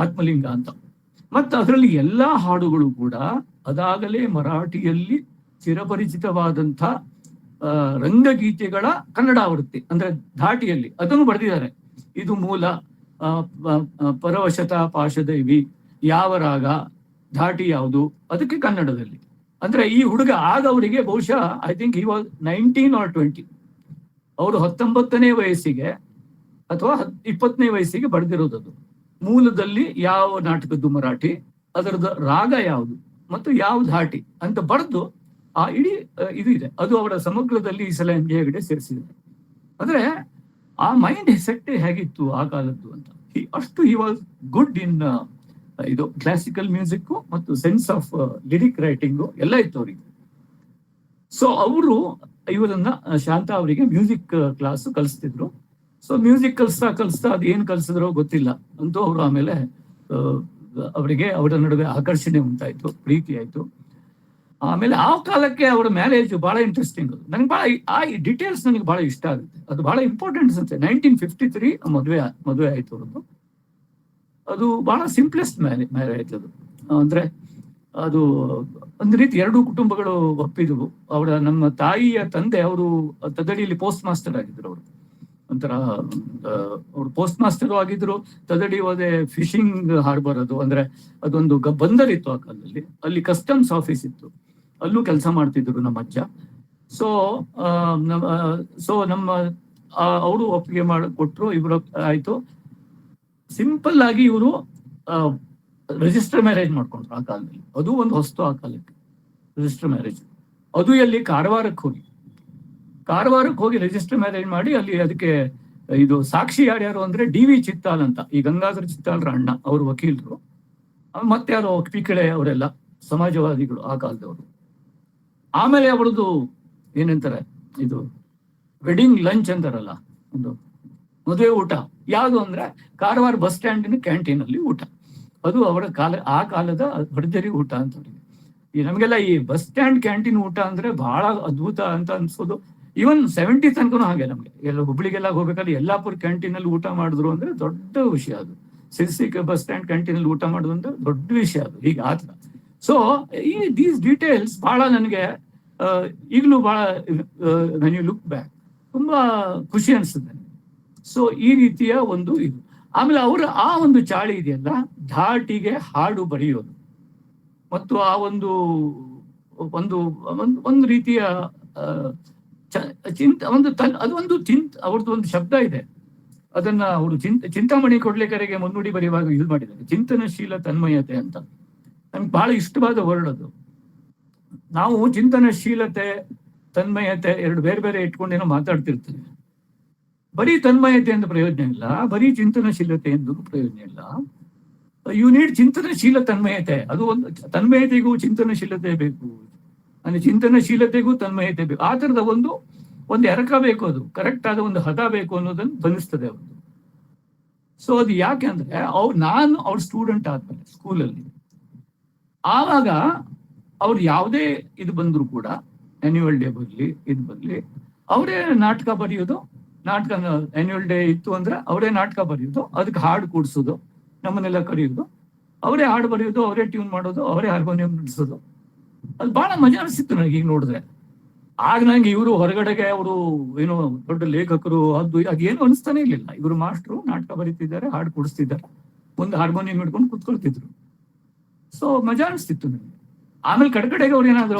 ಆತ್ಮಲಿಂಗ ಅಂತ. ಮತ್ತೆ ಅದರಲ್ಲಿ ಎಲ್ಲಾ ಹಾಡುಗಳು ಕೂಡ ಅದಾಗಲೇ ಮರಾಠಿಯಲ್ಲಿ ಚಿರಪರಿಚಿತವಾದಂಥ ರಂಗಗೀತೆಗಳ ಕನ್ನಡ ಆವೃತ್ತಿ, ಅಂದ್ರೆ ಧಾಟಿಯಲ್ಲಿ ಅದನ್ನು ಬರೆದಿದ್ದಾರೆ. ಇದು ಮೂಲ, ಪರವಶತ ಪಾಶದೈವಿ, ಯಾವ ರಾಗ, ಧಾಟಿ ಯಾವುದು, ಅದಕ್ಕೆ ಕನ್ನಡದಲ್ಲಿ. ಅಂದ್ರೆ ಈ ಹುಡುಗ ಆಗ ಅವರಿಗೆ ಬಹುಶಃ I think he was 19 or 20, ಅವರು 19ನೇ ವಯಸ್ಸಿಗೆ ಅಥವಾ 20ನೇ ವಯಸ್ಸಿಗೆ ಬರೆದಿರೋದದು. ಮೂಲದಲ್ಲಿ ಯಾವ ನಾಟಕದ್ದು ಮರಾಠಿ, ಅದರದ ರಾಗ ಯಾವುದು ಮತ್ತು ಯಾವ ಧಾಟಿ ಅಂತ ಬರೆದು ಆ ಇಡೀ ಇದು ಇದೆ. ಅದು ಅವರ ಸಮಗ್ರದಲ್ಲಿ ಈ ಸಲ MJ ಹೆಗಡೆ ಸೇರಿಸಿದ್ದಾರೆ. ಅಂದ್ರೆ ಆ ಮೈಂಡ್ ಸೆಟ್ ಹೇಗಿತ್ತು ಆ ಕಾಲದ್ದು ಅಂತ. ಅಷ್ಟು ಹಿ ವಾಸ್ ಗುಡ್ ಇನ್ ಇದು ಕ್ಲಾಸಿಕಲ್ ಮ್ಯೂಸಿಕ್ ಮತ್ತು ಸೆನ್ಸ್ ಆಫ್ ಲಿರಿಕ್ ರೈಟಿಂಗು ಎಲ್ಲ ಇತ್ತು ಅವರಿಗೆ. ಸೊ ಅವರು ಇವರನ್ನ ಶಾಂತ ಅವರಿಗೆ ಮ್ಯೂಸಿಕ್ ಕ್ಲಾಸ್ ಕಲಿಸ್ತಿದ್ರು. ಸೊ ಮ್ಯೂಸಿಕ್ ಕಲಿಸ್ತಾ ಅದು ಏನ್ ಕಲಿಸಿದ್ರೋ ಗೊತ್ತಿಲ್ಲ ಅಂತೂ ಅವರು ಆಮೇಲೆ ಅವರಿಗೆ ಅವರ ನಡುವೆ ಆಕರ್ಷಣೆ ಉಂಟಾಯ್ತು, ಪ್ರೀತಿ ಆಯ್ತು. ಆಮೇಲೆ ಆ ಕಾಲಕ್ಕೆ ಅವರ ಮ್ಯಾರೇಜ್ ಬಹಳ ಇಂಟ್ರೆಸ್ಟಿಂಗ್. ನನಗೆ ಬಹಳ ಆ ಡಿಟೇಲ್ಸ್ ನನಗೆ ಬಹಳ ಇಷ್ಟ ಆಗುತ್ತೆ, ಅದು ಬಹಳ ಇಂಪಾರ್ಟೆಂಟ್ ಅನ್ಸುತ್ತೆ. 1953 ಮದುವೆ ಆಯ್ತು ಅವ್ರದ್ದು. ಅದು ಬಹಳ ಸಿಂಪ್ಲೆಸ್ಟ್ ಮ್ಯಾರೇಜ್ ಅದು. ಅಂದ್ರೆ ಅದು ಒಂದು ರೀತಿ ಎರಡೂ ಕುಟುಂಬಗಳು ಒಪ್ಪಿದ್ವು. ನಮ್ಮ ತಾಯಿಯ ತಂದೆ ಅವರು ತದಡಿಯಲ್ಲಿ ಪೋಸ್ಟ್ ಮಾಸ್ಟರ್ ಆಗಿದ್ರು. ಅವರು ಒಂಥರ ಅವ್ರು ಪೋಸ್ಟ್ ಮಾಸ್ಟರ್ ಆಗಿದ್ರು. ತದಡಿ ಹೋದೆ ಫಿಶಿಂಗ್ ಹಾರ್ಬರ್, ಅದು ಅಂದ್ರೆ ಅದೊಂದು ಬಂದರ್ ಇತ್ತು ಆ ಕಾಲದಲ್ಲಿ. ಅಲ್ಲಿ ಕಸ್ಟಮ್ಸ್ ಆಫೀಸ್ ಇತ್ತು, ಅಲ್ಲೂ ಕೆಲಸ ಮಾಡ್ತಿದ್ರು ನಮ್ಮ ಅಜ್ಜ. ಸೊ ನಮ್ಮ ಅವರು ಒಪ್ಪಿಗೆ ಕೊಟ್ರು, ಇವರು ಆಯ್ತು. ಸಿಂಪಲ್ ಆಗಿ ಇವರು ರಿಜಿಸ್ಟರ್ ಮ್ಯಾರೇಜ್ ಮಾಡ್ಕೊಂಡ್ರು ಆ ಕಾಲದಲ್ಲಿ. ಅದು ಒಂದು ಹೊಸ್ತು ಆ ಕಾಲಕ್ಕೆ, ರಿಜಿಸ್ಟರ್ ಮ್ಯಾರೇಜ್. ಅದು ಎಲ್ಲಿ ಕಾರವಾರಕ್ಕೆ ಹೋಗಿ ರಿಜಿಸ್ಟರ್ ಮ್ಯಾರೇಜ್ ಮಾಡಿ ಅಲ್ಲಿ ಅದಕ್ಕೆ ಇದು ಸಾಕ್ಷಿ ಯಾರ್ಯಾರು ಅಂದ್ರೆ DV ಚಿತ್ತಾಲ್ ಅಂತ, ಈ ಗಂಗಾಧರ ಚಿತ್ತಾಲ್ರ ಅಣ್ಣ, ಅವರು ವಕೀಲರು. ಮತ್ತೆ ಯಾರು ಪಿಕಳೆ ಅವರೆಲ್ಲ ಸಮಾಜವಾದಿಗಳು ಆ ಕಾಲದವರು. ಆಮೇಲೆ ಅವರದ್ದು ಏನಂತಾರೆ, ಇದು ವೆಡ್ಡಿಂಗ್ ಲಂಚ್ ಅಂತಾರಲ್ಲ, ಒಂದು ಮದುವೆ ಊಟ ಯಾವುದು ಅಂದ್ರೆ ಕಾರವಾರ ಬಸ್ ಸ್ಟ್ಯಾಂಡಿನ ಕ್ಯಾಂಟೀನ್ ಅಲ್ಲಿ ಊಟ. ಅದು ಅವರ ಆ ಕಾಲದ ಭರ್ಜರಿ ಊಟ ಅಂತ. ಈ ನಮಗೆಲ್ಲ ಈ ಬಸ್ ಸ್ಟ್ಯಾಂಡ್ ಕ್ಯಾಂಟೀನ್ ಊಟ ಅಂದ್ರೆ ಬಹಳ ಅದ್ಭುತ ಅಂತ ಅನ್ಸೋದು. ಈವನ್ 70 ತನಕನೂ ಹಾಗೆ. ನಮ್ಗೆ ಎಲ್ಲ ಹುಬ್ಳಿಗೆಲ್ಲ ಹೋಗ್ಬೇಕಾದ್ರೆ ಯಲ್ಲಾಪುರ ಕ್ಯಾಂಟೀನ್ ಅಲ್ಲಿ ಊಟ ಮಾಡಿದ್ರು ಅಂದ್ರೆ ದೊಡ್ಡ ವಿಷಯ ಅದು. ಸಿರ್ಸಿಗೆ ಬಸ್ ಸ್ಟ್ಯಾಂಡ್ ಕ್ಯಾಂಟೀನ್ ಅಲ್ಲಿ ಊಟ ಮಾಡೋದು ಅಂದ್ರೆ ದೊಡ್ಡ ವಿಷಯ ಅದು. ಈಗ ಆತರ. ಸೊ ಈ ದೀಸ್ ಡೀಟೇಲ್ಸ್ ಬಹಳ ನನಗೆ ಈಗಲೂ ಬಹಳ ವೆನ್ ಯು ಲುಕ್ ಬ್ಯಾಕ್ ತುಂಬಾ ಖುಷಿ ಅನಿಸ್ತದೆ. ಸೊ ಈ ರೀತಿಯ ಒಂದು ಇದು. ಆಮೇಲೆ ಅವರ ಆ ಒಂದು ಚಾಳಿ ಇದೆಯಲ್ಲ, ಧಾಟಿಗೆ ಹಾಡು ಬರೆಯೋದು ಮತ್ತು ಆ ಒಂದು ಒಂದು ರೀತಿಯ ಅವ್ರದ್ದು ಒಂದು ಶಬ್ದ ಇದೆ. ಅದನ್ನ ಅವರು ಚಿಂತಾಮಣಿ ಕೊಡ್ಲೇಕರೆಗೆ ಮುನ್ನುಡಿ ಬರೆಯುವಾಗ ಯೂಸ್ ಮಾಡಿದ್ದಾರೆ, ಚಿಂತನಶೀಲ ತನ್ಮಯತೆ ಅಂತ. ನಮ್ಗೆ ಬಹಳ ಇಷ್ಟವಾದ ವರ್ಡ್ ಅದು. ನಾವು ಚಿಂತನಶೀಲತೆ, ತನ್ಮಯತೆ ಎರಡು ಬೇರೆ ಬೇರೆ ಇಟ್ಕೊಂಡೇನೋ ಮಾತಾಡ್ತಿರ್ತೀವಿ. ಬರೀ ತನ್ಮಯತೆ ಎಂದು ಪ್ರಯೋಜನ ಇಲ್ಲ, ಬರೀ ಚಿಂತನಶೀಲತೆ ಎಂದು ಪ್ರಯೋಜನ ಇಲ್ಲ. ಯು ನೀಡ್ ಚಿಂತನಶೀಲ ತನ್ಮಯತೆ. ಅದು ಒಂದು ತನ್ಮಯತೆಗೂ ಚಿಂತನಶೀಲತೆ ಬೇಕು, ಅಂದ್ರೆ ಚಿಂತನಶೀಲತೆಗೂ ತನ್ಮಯತೆ ಬೇಕು. ಆ ತರದ ಒಂದು ಎರಕ ಬೇಕು, ಅದು ಕರೆಕ್ಟ್ ಆದ ಒಂದು ಹದ ಬೇಕು ಅನ್ನೋದನ್ನು ಬಂಧಿಸ್ತದೆ ಅವ್ರದ್ದು. ಸೊ ಅದು ಯಾಕೆ ಅಂದ್ರೆ ನಾನು ಅವ್ರ ಸ್ಟೂಡೆಂಟ್ ಆದ್ಮೇಲೆ ಸ್ಕೂಲಲ್ಲಿ ಆವಾಗ ಅವ್ರು ಯಾವುದೇ ಇದು ಬಂದ್ರು ಕೂಡ, ಆನ್ಯುವಲ್ ಡೇ ಬರಲಿ ಇದು ಬರಲಿ, ಅವರೇ ನಾಟಕ ಬರೆಯೋದು. ನಾಟಕ ಆನ್ಯುವಲ್ ಡೇ ಇತ್ತು ಅಂದ್ರೆ ಅವರೇ ನಾಟಕ ಬರೆಯೋದು, ಅದಕ್ಕೆ ಹಾಡು ಕೂಡಿಸೋದು, ನಮ್ಮನ್ನೆಲ್ಲ ಕರೆಯೋದು, ಅವರೇ ಹಾಡು ಬರೆಯೋದು, ಅವರೇ ಟ್ಯೂನ್ ಮಾಡೋದು, ಅವರೇ ಹಾರ್ಮೋನಿಯಂ ನುಡಿಸೋದು. ಅದು ಬಹಳ ಮಜಾ ಅನಿಸ್ತಿತ್ತು ನನಗೆ ಈಗ ನೋಡಿದ್ರೆ. ಆಗ ನಂಗೆ ಇವರು ಹೊರಗಡೆಗೆ ಅವರು ಏನೋ ದೊಡ್ಡ ಲೇಖಕರು ಅದೇನು ಅನಿಸ್ತಾನೆ ಇರ್ಲಿಲ್ಲ. ಇವರು ಮಾಸ್ಟ್ರು, ನಾಟಕ ಬರೀತಿದ್ದಾರೆ, ಹಾಡು ಕೂಡಿಸ್ತಿದ್ದಾರೆ, ಮುಂದೆ ಹಾರ್ಮೋನಿಯಂ ಹಿಡ್ಕೊಂಡು ಕೂತ್ಕೊಳ್ತಿದ್ರು. ಸೊ ಮಜಾ ಅನಿಸ್ತಿತ್ತು ನನಗೆ. ಆಮೇಲೆ ಕಡೆಗೆ ಅವ್ರು ಏನಾದ್ರು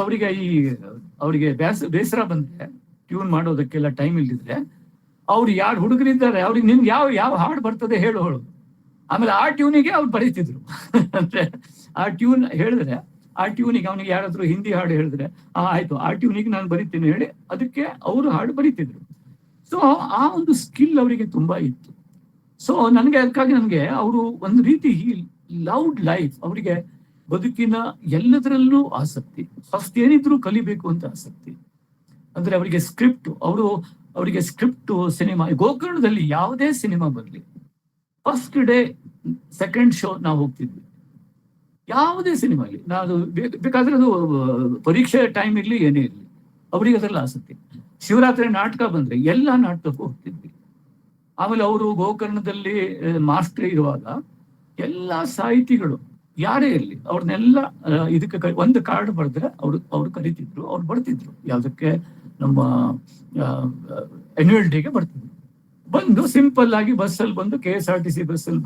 ಅವರಿಗೆ ಬೇಸರ ಬಂದ್ರೆ, ಟ್ಯೂನ್ ಮಾಡೋದಕ್ಕೆಲ್ಲ ಟೈಮ್ ಇಲ್ದಿದ್ರೆ, ಅವ್ರು ಯಾರು ಹುಡುಗರಿದ್ದಾರೆ ಅವ್ರಿಗೆ ನಿಮ್ಗೆ ಯಾವ ಹಾಡು ಬರ್ತದೆ ಹೇಳು. ಆಮೇಲೆ ಆ ಟ್ಯೂನಿಗೆ ಅವ್ರು ಬರೀತಿದ್ರು. ಅಂದ್ರೆ ಆ ಟ್ಯೂನ್ ಹೇಳಿದ್ರೆ, ಆ ಟ್ಯೂನಿಗೆ ಅವನಿಗೆ ಯಾರಾದ್ರೂ ಹಿಂದಿ ಹಾಡು ಹೇಳಿದ್ರೆ ಆಯ್ತು ಆ ಟ್ಯೂನಿಗೆ ನಾನು ಬರಿತೀನಿ ಹೇಳಿ ಅದಕ್ಕೆ ಅವರು ಹಾಡು ಬರೀತಿದ್ರು. ಸೊ ಆ ಒಂದು ಸ್ಕಿಲ್ ಅವರಿಗೆ ತುಂಬಾ ಇತ್ತು. ಸೊ ಅದಕ್ಕಾಗಿ ನನಗೆ ಅವರು ಒಂದು ರೀತಿ ಲವ್ಡ್ ಲೈಫ್, ಅವರಿಗೆ ಬದುಕಿನ ಎಲ್ಲದರಲ್ಲೂ ಆಸಕ್ತಿ, ಫಸ್ಟ್ ಏನಿದ್ರು ಕಲಿಬೇಕು ಅಂತ ಆಸಕ್ತಿ. ಅಂದ್ರೆ ಅವರಿಗೆ ಅವರಿಗೆ ಸ್ಕ್ರಿಪ್ಟ್ ಸಿನಿಮಾ, ಗೋಕರ್ಣದಲ್ಲಿ ಯಾವುದೇ ಸಿನಿಮಾ ಬರಲಿ, ಫಸ್ಟ್ ಡೇ ಸೆಕೆಂಡ್ ಶೋ ನಾವು ಹೋಗ್ತಿದ್ವಿ. ಯಾವುದೇ ಸಿನಿಮಾ ಇರಲಿ, ನಾವು ಬೇಕಾದ್ರೆ ಅದು ಪರೀಕ್ಷೆ ಟೈಮ್ ಇರಲಿ, ಏನೇ ಇರಲಿ, ಅವರಿಗೆ ಅದರಲ್ಲಿ ಆಸಕ್ತಿ. ಶಿವರಾತ್ರಿ ನಾಟಕ ಬಂದ್ರೆ ಎಲ್ಲ ನಾಟಕಕ್ಕೂ ಹೋಗ್ತಿದ್ವಿ. ಆಮೇಲೆ ಅವರು ಗೋಕರ್ಣದಲ್ಲಿ ಮಾಸ್ಟರ್ ಇರುವಾಗ ಎಲ್ಲ ಸಾಹಿತಿಗಳು ಯಾರೇ ಇರಲಿ ಅವ್ರನ್ನೆಲ್ಲ ಇದಕ್ಕೆ ಒಂದು ಕಾರ್ಡ್ ಬರೆದ್ರೆ ಅವ್ರು ಕರೀತಿದ್ರು, ಅವ್ರು ಬರ್ತಿದ್ರು. ಯಾವ್ದಕ್ಕೆ? ನಮ್ಮ ಆನ್ಯುವಲ್ ಡೇಗೆ ಬರ್ತಿದ್ರು. ಬಂದು ಸಿಂಪಲ್ ಆಗಿ ಬಸ್ಸಲ್ಲಿ ಬಂದು, KSRTC ಬಸ್ಸಲ್ಲಿ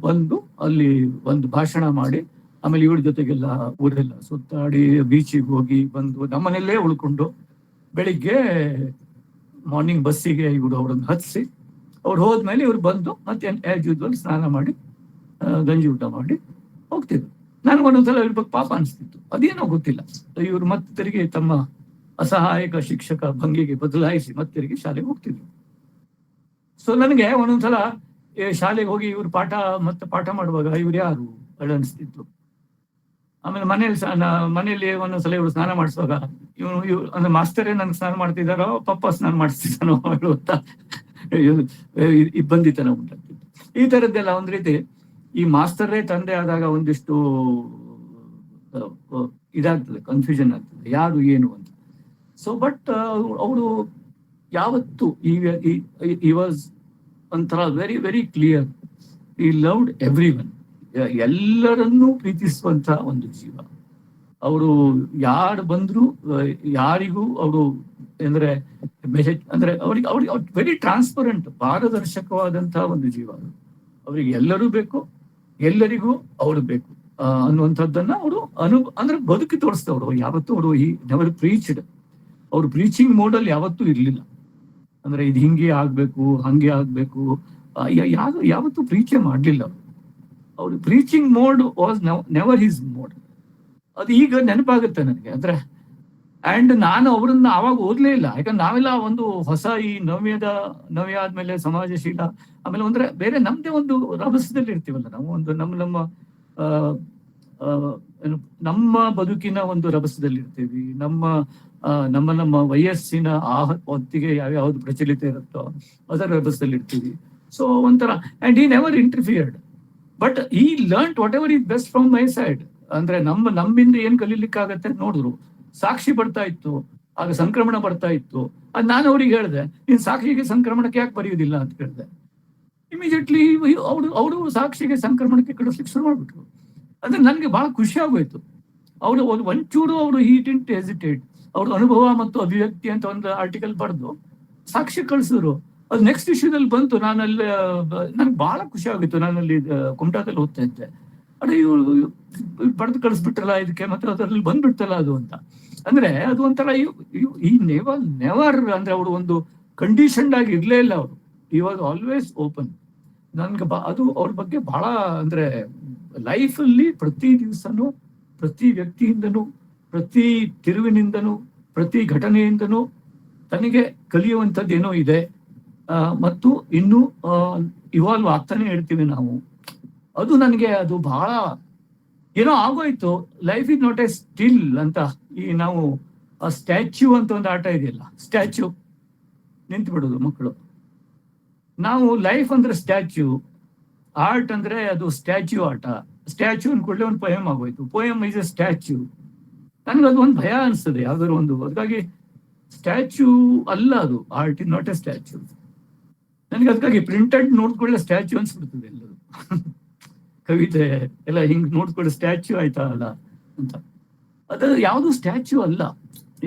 ಬಂದು ಅಲ್ಲಿ ಒಂದು ಭಾಷಣ ಮಾಡಿ, ಆಮೇಲೆ ಇವ್ರ ಜೊತೆಗೆಲ್ಲ ಊರೆಲ್ಲ ಸುತ್ತಾಡಿ ಬೀಚಿಗೆ ಹೋಗಿ ಬಂದು ನಮ್ಮನೆಲ್ಲೇ ಉಳ್ಕೊಂಡು ಬೆಳಿಗ್ಗೆ ಮಾರ್ನಿಂಗ್ ಬಸ್ಸಿಗೆ ಇವರು ಅವ್ರನ್ನ ಹತ್ತಿಸಿ, ಅವ್ರು ಹೋದ್ಮೇಲೆ ಇವ್ರು ಬಂದು ಮತ್ತೆ ಆಸ್ ಯೂಸ್ವಲ್ ಸ್ನಾನ ಮಾಡಿ ಗಂಜಿ ಊಟ ಮಾಡಿ ಹೋಗ್ತಿದ್ರು. ನನಗೆ ಒಂದೊಂದ್ಸಲ ಇವ್ರ ಬಗ್ಗೆ ಪಾಪ ಅನಿಸ್ತಿತ್ತು, ಅದೇನೋ ಗೊತ್ತಿಲ್ಲ. ಇವ್ರು ಮತ್ತೆ ತಿರುಗಿ ತಮ್ಮ ಅಸಹಾಯಕ ಶಿಕ್ಷಕ ಭಂಗಿಗೆ ಬದಲಾಯಿಸಿ ಮತ್ತೆ ತಿರುಗಿ ಶಾಲೆಗೆ ಹೋಗ್ತಿದ್ರು. ಸೊ ನನಗೆ ಒಂದೊಂದ್ಸಲ ಶಾಲೆಗೆ ಹೋಗಿ ಇವ್ರು ಪಾಠ ಮಾಡುವಾಗ ಇವ್ರು ಯಾರು ಅನಿಸ್ತಿತ್ತು. ಆಮೇಲೆ ಮನೆಯಲ್ಲಿ ಒಂದೊಂದ್ಸಲ ಇವ್ರು ಸ್ನಾನ ಮಾಡಿಸುವಾಗ ಇವನು ಅಂದ್ರೆ ಮಾಸ್ತರೇ ನನ್ಗೆ ಸ್ನಾನ ಮಾಡ್ತಿದ್ದಾರೋ ಪಪ್ಪ ಸ್ನಾನ ಮಾಡಿಸ್ತಿದ್ದಾನೋ ಅಂತ ಇಬ್ಬಂದಿತನ ಉಂಟಾಗ್ತಿತ್ತು. ಈ ತರದ್ದೆಲ್ಲ ಒಂದ್ ರೀತಿ ಈ ಮಾಸ್ತರೇ ತಂದೆ ಆದಾಗ ಒಂದಿಷ್ಟು ಇದಾಗ್ತದೆ, ಕನ್ಫ್ಯೂಷನ್ ಆಗ್ತದೆ, ಯಾರು ಏನು ಅಂತ. ಸೊ ಬಟ್ ಅವರು ಯಾವತ್ತು ಈ ವಾಸ್ ಒಂಥರ ವೆರಿ ವೆರಿ ಕ್ಲಿಯರ್. ಈ ಲವ್ಡ್ ಎವ್ರಿ ಒನ್, ಎಲ್ಲರನ್ನೂ ಪ್ರೀತಿಸುವಂತ ಒಂದು ಜೀವ. ಅವರು ಯಾರು ಬಂದ್ರು ಯಾರಿಗೂ ಅವರು ಅಂದ್ರೆ ಮೆಸೇಜ್ ಅಂದ್ರೆ ಅವ್ರಿಗೆ ವೆರಿ ಟ್ರಾನ್ಸ್ಪರೆಂಟ್, ಪಾರದರ್ಶಕವಾದಂತಹ ಒಂದು ಜೀವ. ಅವರಿಗೆ ಎಲ್ಲರೂ ಬೇಕು, ಎಲ್ಲರಿಗೂ ಅವರು ಬೇಕು ಅನ್ನುವಂಥದ್ದನ್ನ ಅವರು ಅಂದ್ರೆ ಬದುಕಿ ತೋರಿಸ್ತವ್ರು. ಯಾವತ್ತೂ ಅವರು ನೆವರ್ ಪ್ರೀಚ್ಡ್. ಅವ್ರು ಪ್ರೀಚಿಂಗ್ ಮೋಡಲ್ಲಿ ಯಾವತ್ತೂ ಇರ್ಲಿಲ್ಲ. ಅಂದ್ರೆ ಇದು ಹಿಂಗೆ ಆಗ್ಬೇಕು, ಹಂಗೆ ಆಗ್ಬೇಕು, ಯಾವತ್ತೂ ಪ್ರೀಚೆ ಮಾಡ್ಲಿಲ್ಲ ಅವರು. ಅವ್ರು preaching mode was never his mode. ಅದು ಈಗ ನೆನಪಾಗುತ್ತೆ ನನಗೆ. ಅಂದ್ರೆ ಅಂಡ್ ನಾನು ಅವರನ್ನ ಆವಾಗ ಓದ್ಲೇ ಇಲ್ಲ. ಯಾಕಂದ್ರೆ ನಾವೆಲ್ಲ ಒಂದು ಹೊಸ ಈ ನವ್ಯ ಆದ್ಮೇಲೆ ಸಮಾಜಶೀಲ, ಆಮೇಲೆ ಅಂದ್ರೆ ಬೇರೆ ನಮ್ದೇ ಒಂದು ರಭಸದಲ್ಲಿ ಇರ್ತೀವಲ್ಲ ನಾವು. ಒಂದು ನಮ್ಮ ಬದುಕಿನ ಒಂದು ರಭಸದಲ್ಲಿ ಇರ್ತೀವಿ. ನಮ್ಮ ವಯಸ್ಸಿನ ಹೊತ್ತಿಗೆ ಯಾವ್ಯಾವ್ದು ಪ್ರಚಲಿತ ಇರುತ್ತೋ ಅದರ ರಭಸದಲ್ಲಿ ಇರ್ತೀವಿ. ಸೊ ಒಂಥರ ಅಂಡ್ ಈ ನೆವರ್ ಇಂಟರ್ಫಿಯರ್ಡ್, ಬಟ್ ಈ learn what ever is best from my side. ಅಂದ್ರೆ ನಮ್ಮಿಂದ ಏನ್ ಕಲೀಲಿಕ್ಕಾಗತ್ತೆ ನೋಡಿದ್ರು. ಸಾಕ್ಷಿ ಬರ್ತಾ ಇತ್ತು, ಆಗ ಸಂಕ್ರಮಣ ಬರ್ತಾ ಇತ್ತು. ಅದ್ ನಾನು ಅವ್ರಿಗೆ ಹೇಳಿದೆ, ನೀನ್ ಸಾಕ್ಷಿಗೆ ಸಂಕ್ರಮಣಕ್ಕೆ ಯಾಕೆ ಬರೆಯುವುದಿಲ್ಲ ಅಂತ ಕೇಳಿದೆ. ಇಮಿಡಿಯೇಟ್ಲಿ ಅವರು ಸಾಕ್ಷಿಗೆ ಸಂಕ್ರಮಣಕ್ಕೆ ಕಳಿಸ್ಲಿಕ್ಕೆ ಶುರು ಮಾಡ್ಬಿಟ್ರು. ಅಂದ್ರೆ ನನ್ಗೆ ಬಹಳ ಖುಷಿ ಆಗೋಯ್ತು. ಅವರು ಒಂಚೂರು ಅವರು ಹಿ ಡಿಡ್ಂಟ್ ಹೆಸಿಟೇಟ್. ಅವ್ರ ಅನುಭವ ಮತ್ತು ಅಭಿವ್ಯಕ್ತಿ ಅಂತ ಒಂದು ಆರ್ಟಿಕಲ್ ಬರೆದು ಸಾಕ್ಷಿ ಕಳಿಸಿದ್ರು. ಅದು ನೆಕ್ಸ್ಟ್ ಇಶ್ಯೂದಲ್ಲಿ ಬಂತು. ನನ್ಗೆ ಬಹಳ ಖುಷಿ ಆಗಿತ್ತು. ನಾನಲ್ಲಿ ಕುಮಟಾದಲ್ಲಿ ಓದ್ತಾ ಇದ್ದೆ. ಅದೇ ಇವ್ರು ಬರೆದು ಕಳಿಸ್ಬಿಟ್ರಲ್ಲ ಇದಕ್ಕೆ, ಮತ್ತೆ ಅದರಲ್ಲಿ ಬಂದ್ಬಿಡ್ತಲ್ಲ ಅದು ಅಂತ. ಅಂದ್ರೆ ಅದು ಒಂಥರ ಈ ನೆವರ್ ಅಂದ್ರೆ ಅವರು ಒಂದು ಕಂಡೀಷನ್ಡ್ ಆಗಿ ಇರ್ಲೇ ಇಲ್ಲ. ಅವರು ಈ ವಾಸ್ ಆಲ್ವೇಸ್ ಓಪನ್. ನನ್ಗೆ ಅದು ಅವ್ರ ಬಗ್ಗೆ ಬಹಳ ಅಂದ್ರೆ ಲೈಫಲ್ಲಿ ಪ್ರತಿ ದಿವಸನೂ, ಪ್ರತಿ ವ್ಯಕ್ತಿಯಿಂದನೂ, ಪ್ರತಿ ತಿರುವಿನಿಂದನೂ, ಪ್ರತಿ ಘಟನೆಯಿಂದನೂ ತನಗೆ ಕಲಿಯುವಂಥದ್ದೇನೋ ಇದೆ. ಮತ್ತು ಇನ್ನೂ ಇವಾಲ್ವ್ ಆಗ್ತಾನೆ ಇರ್ತೀವಿ ನಾವು. ಅದು ನನಗೆ ಅದು ಬಹಳ ಏನೋ ಆಗೋಯ್ತು. Life is not A still ಅಂತ. ಈ ನಾವು ಸ್ಟ್ಯಾಚ್ಯೂ ಅಂತ ಒಂದು ಆಟ ಇದೆಯಲ್ಲ, ಸ್ಟ್ಯಾಚ್ಯೂ ನಿಂತು ಬಿಡೋದು ಮಕ್ಕಳು. ನಾವು ಲೈಫ್ ಅಂದ್ರೆ ಸ್ಟ್ಯಾಚ್ಯೂ, ಆರ್ಟ್ ಅಂದ್ರೆ ಅದು ಸ್ಟ್ಯಾಚ್ಯೂ ಆಟ. ಸ್ಟ್ಯಾಚ್ಯೂ ಅಂದ್ಕೊಳ್ಳೆ ಒಂದು ಪೋಯಮ್ ಆಗೋಯ್ತು. Poem is A statue. ನನ್ಗೆ ಅದು ಒಂದು ಭಯ ಅನಿಸ್ತದೆ ಯಾವ್ದಾದ್ರು ಒಂದು. ಅದಕ್ಕಾಗಿ ಸ್ಟ್ಯಾಚ್ಯೂ ಅಲ್ಲ ಅದು, art is not A statue. ನನಗೆ ಅದಕ್ಕಾಗಿ ಪ್ರಿಂಟೆಡ್ ನೋಡ್ಕೊಳ್ಳೆ ಸ್ಟ್ಯಾಚ್ಯೂ ಅನ್ಸ್ಬಿಡ್ತದೆ ಎಲ್ಲರೂ. ಕವಿತೆ ಎಲ್ಲ ಹಿಂಗ್ ನೋಡ್ಕೊಳ್ಳೆ ಸ್ಟ್ಯಾಚ್ಯೂ ಆಯ್ತಾ ಅಲ್ಲ ಅಂತ. ಅದು ಯಾವುದು ಸ್ಟ್ಯಾಚ್ಯೂ ಅಲ್ಲ.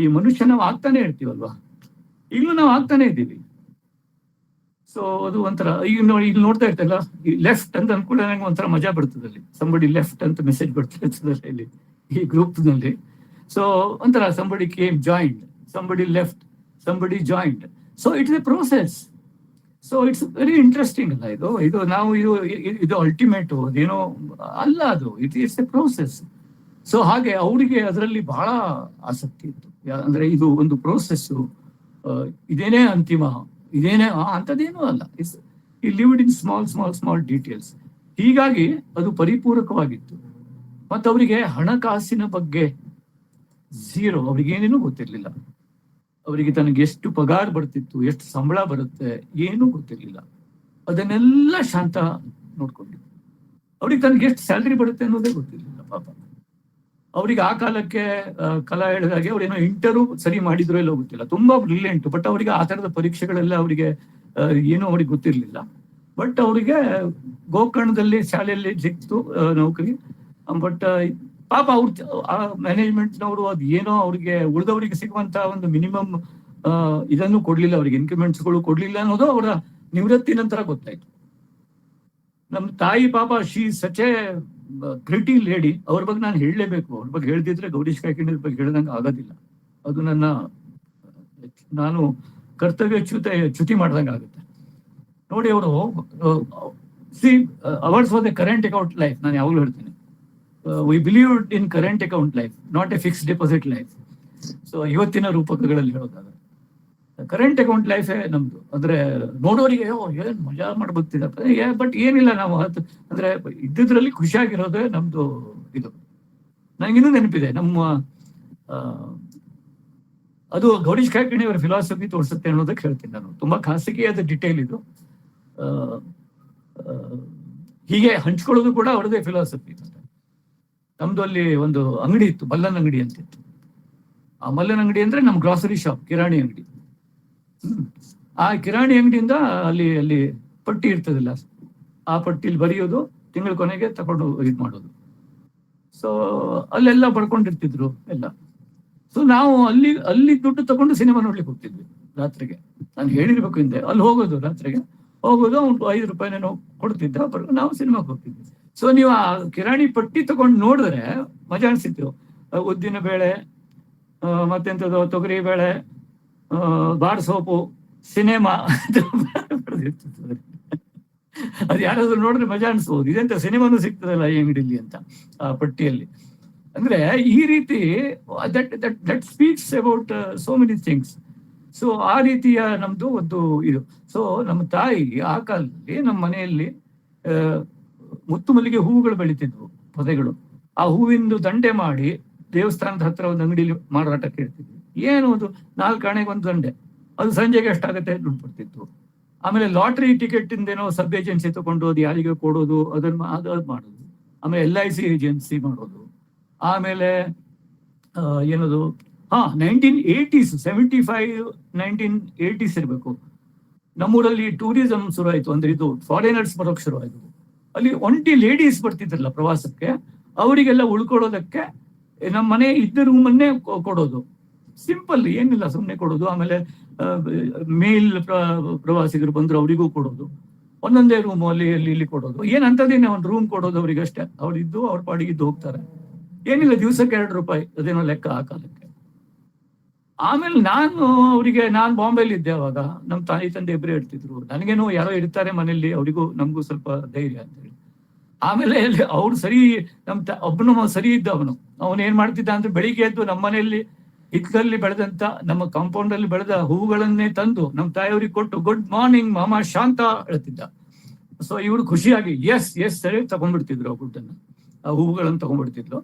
ಈ ಮನುಷ್ಯ ನಾವು ಆಗ್ತಾನೆ ಇರ್ತೀವಲ್ವಾ, ಈಗಲೂ ನಾವು ಆಗ್ತಾನೆ ಇದ್ದೀವಿ. ಸೊ ಅದು ಒಂಥರ ಈಗ ಇಲ್ಲಿ ನೋಡ್ತಾ ಇರ್ತಲ್ಲ, ಈ ಲೆಫ್ಟ್ ಅಂತ ಅನ್ಕೊಂಡ್ರೆ ನಂಗೆ ಒಂಥರ ಮಜಾ ಬರ್ತದೆ. ಅಲ್ಲಿ ಸಂಬಡಿ ಲೆಫ್ಟ್ ಅಂತ ಮೆಸೇಜ್ ಬರ್ತಾ ಇರ್ತದೆ ಇಲ್ಲಿ ಈ ಗ್ರೂಪ್ ನಲ್ಲಿ. ಸೊ ಒಂಥರ somebody came joint, somebody left, somebody joint. So it's A process. So it's very interesting ಅಲ್ಲ ಇದು ನಾವು ಇದು ಅಲ್ಟಿಮೇಟ್ ಅದೇನೋ ಅಲ್ಲ, ಅದು ಇಟ್ಸ್ ಎ ಪ್ರೋಸೆಸ್. ಸೊ ಹಾಗೆ ಅವರಿಗೆ ಅದರಲ್ಲಿ ಬಹಳ ಆಸಕ್ತಿ ಇತ್ತು. ಅಂದ್ರೆ ಇದು ಒಂದು ಪ್ರೋಸೆಸ್ಸು, ಇದೇನೇ ಅಂತಿಮ, ಇದೇನೇ ಅಂಥದ್ದೇನೂ ಅಲ್ಲ. ಈ ಲಿವ್ಡ್ ಇನ್ ಸ್ಮಾಲ್ ಡೀಟೇಲ್ಸ್. ಹೀಗಾಗಿ ಅದು ಪರಿಪೂರಕವಾಗಿತ್ತು. ಮತ್ತು ಅವರಿಗೆ ಹಣಕಾಸಿನ ಬಗ್ಗೆ ಝೀರೋ, ಅವ್ರಿಗೇನೇನೂ ಗೊತ್ತಿರ್ಲಿಲ್ಲ. ಅವರಿಗೆ ತನಗೆ ಎಷ್ಟು ಪಗಾರ ಬರ್ತಿತ್ತು, ಎಷ್ಟು ಸಂಬಳ ಬರುತ್ತೆ, ಏನೂ ಗೊತ್ತಿರ್ಲಿಲ್ಲ. ಅದನ್ನೆಲ್ಲ ಶಾಂತ ನೋಡ್ಕೊಂಡಿದ್ರು. ಅವ್ರಿಗೆ ತನಗೆ ಎಷ್ಟು ಸ್ಯಾಲ್ರಿ ಬರುತ್ತೆ ಅನ್ನೋದೇ ಗೊತ್ತಿರ್ಲಿಲ್ಲ ಪಾಪ. ಅವ್ರಿಗೆ ಆ ಕಾಲಕ್ಕೆ ಕಲಾ ಹೇಳಿದಾಗೆ ಅವ್ರೇನೋ ಇಂಟರ್ವ್ಯೂ ಸರಿ ಮಾಡಿದ್ರು ಎಲ್ಲ ಗೊತ್ತಿಲ್ಲ. ತುಂಬಾ ಬ್ರಿಲಿಯಂಟ್, ಬಟ್ ಅವರಿಗೆ ಆ ತರದ ಪರೀಕ್ಷೆಗಳೆಲ್ಲ ಅವರಿಗೆ ಏನೂ ಅವ್ರಿಗೆ ಗೊತ್ತಿರ್ಲಿಲ್ಲ. ಬಟ್ ಅವರಿಗೆ ಗೋಕರ್ಣದಲ್ಲಿ ಶಾಲೆಯಲ್ಲಿ ಸಿಕ್ತು ನೌಕರಿ. ಬಟ್ ಪಾಪ ಅವ್ರ ಮ್ಯಾನೇಜ್ಮೆಂಟ್ನವರು ಅದು ಏನೋ ಅವ್ರಿಗೆ ಉಳಿದವರಿಗೆ ಸಿಗುವಂತ ಒಂದು ಮಿನಿಮಮ್ ಇದನ್ನು ಕೊಡ್ಲಿಲ್ಲ, ಅವ್ರಿಗೆ ಇನ್ಕ್ರಿಮೆಂಟ್ಸ್ಗಳು ಕೊಡ್ಲಿಲ್ಲ ಅನ್ನೋದು ಅವರ ನಿವೃತ್ತಿ ನಂತರ ಗೊತ್ತಾಯ್ತು. ನಮ್ಮ ತಾಯಿ ಪಾಪ ಶಿ ಸಚ್ ಎ ಗ್ರಿಟಿ ಲೇಡಿ. ಅವ್ರ ಬಗ್ಗೆ ನಾನು ಹೇಳಲೇಬೇಕು. ಅವ್ರ ಬಗ್ಗೆ ಹೇಳ್ದಿದ್ರೆ ಗೌರೀಶ್ ಕಾಯ್ಕಿಣಿಯವ್ರ ಬಗ್ಗೆ ಹೇಳ್ದಂಗೆ ಆಗೋದಿಲ್ಲ. ಅದು ನಾನು ಕರ್ತವ್ಯ ಚ್ಯುತಿ ಮಾಡ್ದಂಗೆ ಆಗುತ್ತೆ. ನೋಡಿ, ಅವರು awards for the current account life. ನಾನು ಯಾವಾಗಲೂ ಹೇಳ್ತೀನಿ, we believe in current account life, not A fixed deposit life. So ಇವತ್ತಿನ ರೂಪಕಗಳಲ್ಲಿ ಹೇಳೋದಾದ್ರೆ ಕರೆಂಟ್ ಅಕೌಂಟ್ ಲೈಫೇ ನಮ್ದು. ಅಂದ್ರೆ ನೋಡೋರಿಗೆ ಏನ್ ಮಜಾ ಮಾಡ್ಬೋಗ್ತಿದಪ್ಪ, ಬಟ್ ಏನಿಲ್ಲ, ನಾವು ಅಂದ್ರೆ ಇದ್ದಿದ್ರಲ್ಲಿ ಖುಷಿಯಾಗಿರೋದೇ ನಮ್ದು ಇದು. ನನಗಿನ್ನೂ ನೆನಪಿದೆ, ನಮ್ಮ ಅದು ಗೌರೀಶ್ ಕಾಯ್ಕಿಣಿ ಅವರ ಫಿಲಾಸಫಿ ತೋರಿಸುತ್ತೆ ಅನ್ನೋದಕ್ಕೆ ಹೇಳ್ತೀನಿ ನಾನು. ತುಂಬಾ ಖಾಸಗಿಯಾದ ಡಿಟೇಲ್ ಇದು. ಹೀಗೆ ಹಂಚ್ಕೊಳ್ಳೋದು ಕೂಡ ಅವ್ರದೇ ಫಿಲಾಸಫಿ. ನಮ್ದು ಅಲ್ಲಿ ಒಂದು ಅಂಗಡಿ ಇತ್ತು, ಮಲ್ಲನ್ ಅಂಗಡಿ ಅಂತಿತ್ತು. ಆ ಮಲ್ಲನ್ ಅಂಗಡಿ ಅಂದ್ರೆ ನಮ್ ಗ್ರಾಸರಿ ಶಾಪ್, ಕಿರಾಣಿ ಅಂಗಡಿ. ಆ ಕಿರಾಣಿ ಅಂಗಡಿಯಿಂದ ಅಲ್ಲಿ ಪಟ್ಟಿ ಇರ್ತದಿಲ್ಲ, ಆ ಪಟ್ಟಿಲಿ ಬರೆಯೋದು, ತಿಂಗಳ ಕೊನೆಗೆ ತಗೊಂಡು ಇದು ಮಾಡೋದು. ಸೊ ಅಲ್ಲೆಲ್ಲ ಬಡ್ಕೊಂಡಿರ್ತಿದ್ರು ಎಲ್ಲ. ಸೊ ನಾವು ಅಲ್ಲಿ ದುಡ್ಡು ತಗೊಂಡು ಸಿನಿಮಾ ನೋಡ್ಲಿಕ್ಕೆ ಹೋಗ್ತಿದ್ವಿ ರಾತ್ರಿಗೆ. ನಾನು ಹೇಳಿರ್ಬೇಕು ಹಿಂದೆ. ಅಲ್ಲಿ ಹೋಗೋದು, ರಾತ್ರಿಗೆ ಹೋಗೋದು, ಅವ್ನು 5 ರೂಪಾಯಿನೇನೋ ಕೊಡ್ತಿದ್ದ, ನಾವು ಸಿನಿಮಾಗೆ ಹೋಗ್ತಿದ್ವಿ. ಸೊ ನೀವು ಆ ಕಿರಾಣಿ ಪಟ್ಟಿ ತಗೊಂಡು ನೋಡಿದ್ರೆ ಮಜಾ ಅನ್ಸಿತ್ತು. ಉದ್ದಿನ ಬೇಳೆ, ಮತ್ತೆಂಥದ್ದು ತೊಗರಿ ಬೇಳೆ, ಬಾರ್ ಸೋಪು, ಸಿನಿಮಾ ಅದು ಯಾರಾದ್ರೂ ನೋಡಿದ್ರೆ ಮಜಾ ಅನ್ಸ್ಬೋದು. ಇದೆಂತ ಸಿನಿಮಾನು ಸಿಗ್ತದಲ್ಲ ಈ ಅಂಗಡಿಲಿ ಅಂತ ಆ ಪಟ್ಟಿಯಲ್ಲಿ. ಅಂದ್ರೆ ಈ ರೀತಿ that speaks about so many things. So ಆ ರೀತಿಯ ನಮ್ದು ಒಂದು ಇದು. ಸೊ ನಮ್ಮ ತಾಯಿ ಆ ಕಾಲದಲ್ಲಿ ನಮ್ಮ ಮನೆಯಲ್ಲಿ ಮುತ್ತು ಮಲ್ಲಿಗೆ ಹೂವುಗಳು ಬೆಳಿತಿದ್ವು, ಪೊದೆಗಳು. ಆ ಹೂವಿಂದು ದಂಡೆ ಮಾಡಿ ದೇವಸ್ಥಾನದ ಹತ್ರ ಒಂದು ಅಂಗಡಿಲಿ ಮಾರಾಟಕ್ಕೆ ಇರ್ತಿದ್ವಿ. ಏನು ಅದು 4 ಆಣೆಗೆ ಒಂದು ದಂಡೆ, ಅದು ಸಂಜೆಗೆ ಎಷ್ಟಾಗುತ್ತೆ ದುಡ್ಡು ಬರ್ತಿತ್ತು. ಆಮೇಲೆ ಲಾಟ್ರಿ ಟಿಕೆಟ್ ಇಂದೇನೋ ಸಬ್ ಏಜೆನ್ಸಿ ತಗೊಂಡು ಅದು ಯಾರಿಗೆ ಕೊಡೋದು, ಅದು ಮಾಡೋದು. ಆಮೇಲೆ LIC ಏಜೆನ್ಸಿ ಮಾಡೋದು. ಆಮೇಲೆ ಏನದು 1980s 75 1980s ಇರಬೇಕು. ನಮ್ಮೂರಲ್ಲಿ ಟೂರಿಸಂ ಶುರು ಆಯ್ತು. ಅಂದ್ರೆ ಇದು ಫಾರಿನರ್ಸ್ ಬರೋಕ್ ಶುರು ಆಯ್ತು. ಅಲ್ಲಿ ಒಂಟಿ ಲೇಡೀಸ್ ಬರ್ತಿದ್ರಲ್ಲ ಪ್ರವಾಸಕ್ಕೆ, ಅವರಿಗೆಲ್ಲ ಉಳ್ಕೊಳ್ಳೋದಕ್ಕೆ ನಮ್ಮ ಮನೆ ಇದ್ದ ರೂಮನ್ನೇ ಕೊಡೋದು. ಸಿಂಪಲ್, ಏನಿಲ್ಲ, ಸುಮ್ಮನೆ ಕೊಡೋದು. ಆಮೇಲೆ ಮೇಲ್ ಪ್ರವಾಸಿಗರು ಬಂದ್ರು ಅವರಿಗೂ ಕೊಡೋದು. ಒಂದೊಂದೇ ರೂಮ್ ಅಲ್ಲಿ ಇಲ್ಲಿ ಕೊಡೋದು. ಏನಂತದೇನೆ ಒಂದು ರೂಮ್ ಕೊಡೋದು ಅವ್ರಿಗೆ ಅಷ್ಟೇ. ಅವ್ರಿದ್ದು ಅವ್ರ ಪಾಡಿಗಿದ್ದು ಹೋಗ್ತಾರೆ. ಏನಿಲ್ಲ, ದಿವಸಕ್ಕೆ 2 ರೂಪಾಯಿ, ಅದೇನೋ ಲೆಕ್ಕ ಆ ಕಾಲಕ್ಕೆ. ಆಮೇಲೆ ನಾನು ಬಾಂಬೆಲಿ ಇದ್ದೆ ಅವಾಗ. ನಮ್ಮ ತಾಯಿ ತಂದೆ ಇಬ್ಬರೇ ಇರ್ತಿದ್ರು. ನನಗೇನೋ ಯಾರೋ ಇರ್ತಾರೆ ಮನೆಯಲ್ಲಿ, ಅವರಿಗೂ ನಮಗೂ ಸ್ವಲ್ಪ ಧೈರ್ಯ ಅಂತ ಹೇಳಿ. ಆಮೇಲೆ ಅವ್ರು ಸರಿ, ಒಬ್ಬನು ಸರಿ ಇದ್ದ ಅವನು ಏನ್ ಮಾಡ್ತಿದ್ದ ಅಂದ್ರೆ, ಬೆಳಿಗ್ಗೆ ಎದ್ದು ನಮ್ಮ ಮನೆಯಲ್ಲಿ ಹಿತ್ತಲಲ್ಲಿ ಬೆಳೆದಂತ, ನಮ್ಮ ಕಾಂಪೌಂಡ್ ಅಲ್ಲಿ ಬೆಳೆದ ಹೂವುಗಳನ್ನೇ ತಂದು ನಮ್ಮ ತಾಯಿಯವ್ರಿಗೆ ಕೊಟ್ಟು, ಗುಡ್ ಮಾರ್ನಿಂಗ್ ಮಾಮ ಶಾಂತ ಹೇಳ್ತಿದ್ದ. ಸೊ ಇವ್ರು ಖುಷಿಯಾಗಿ ಎಸ್ ಸರಿ ತಗೊಂಡ್ಬಿಡ್ತಿದ್ರು ಆ ದುಡ್ಡನ್ನ, ಆ ಹೂವುಗಳನ್ನು ತಗೊಂಡ್ಬಿಡ್ತಿದ್ಲು.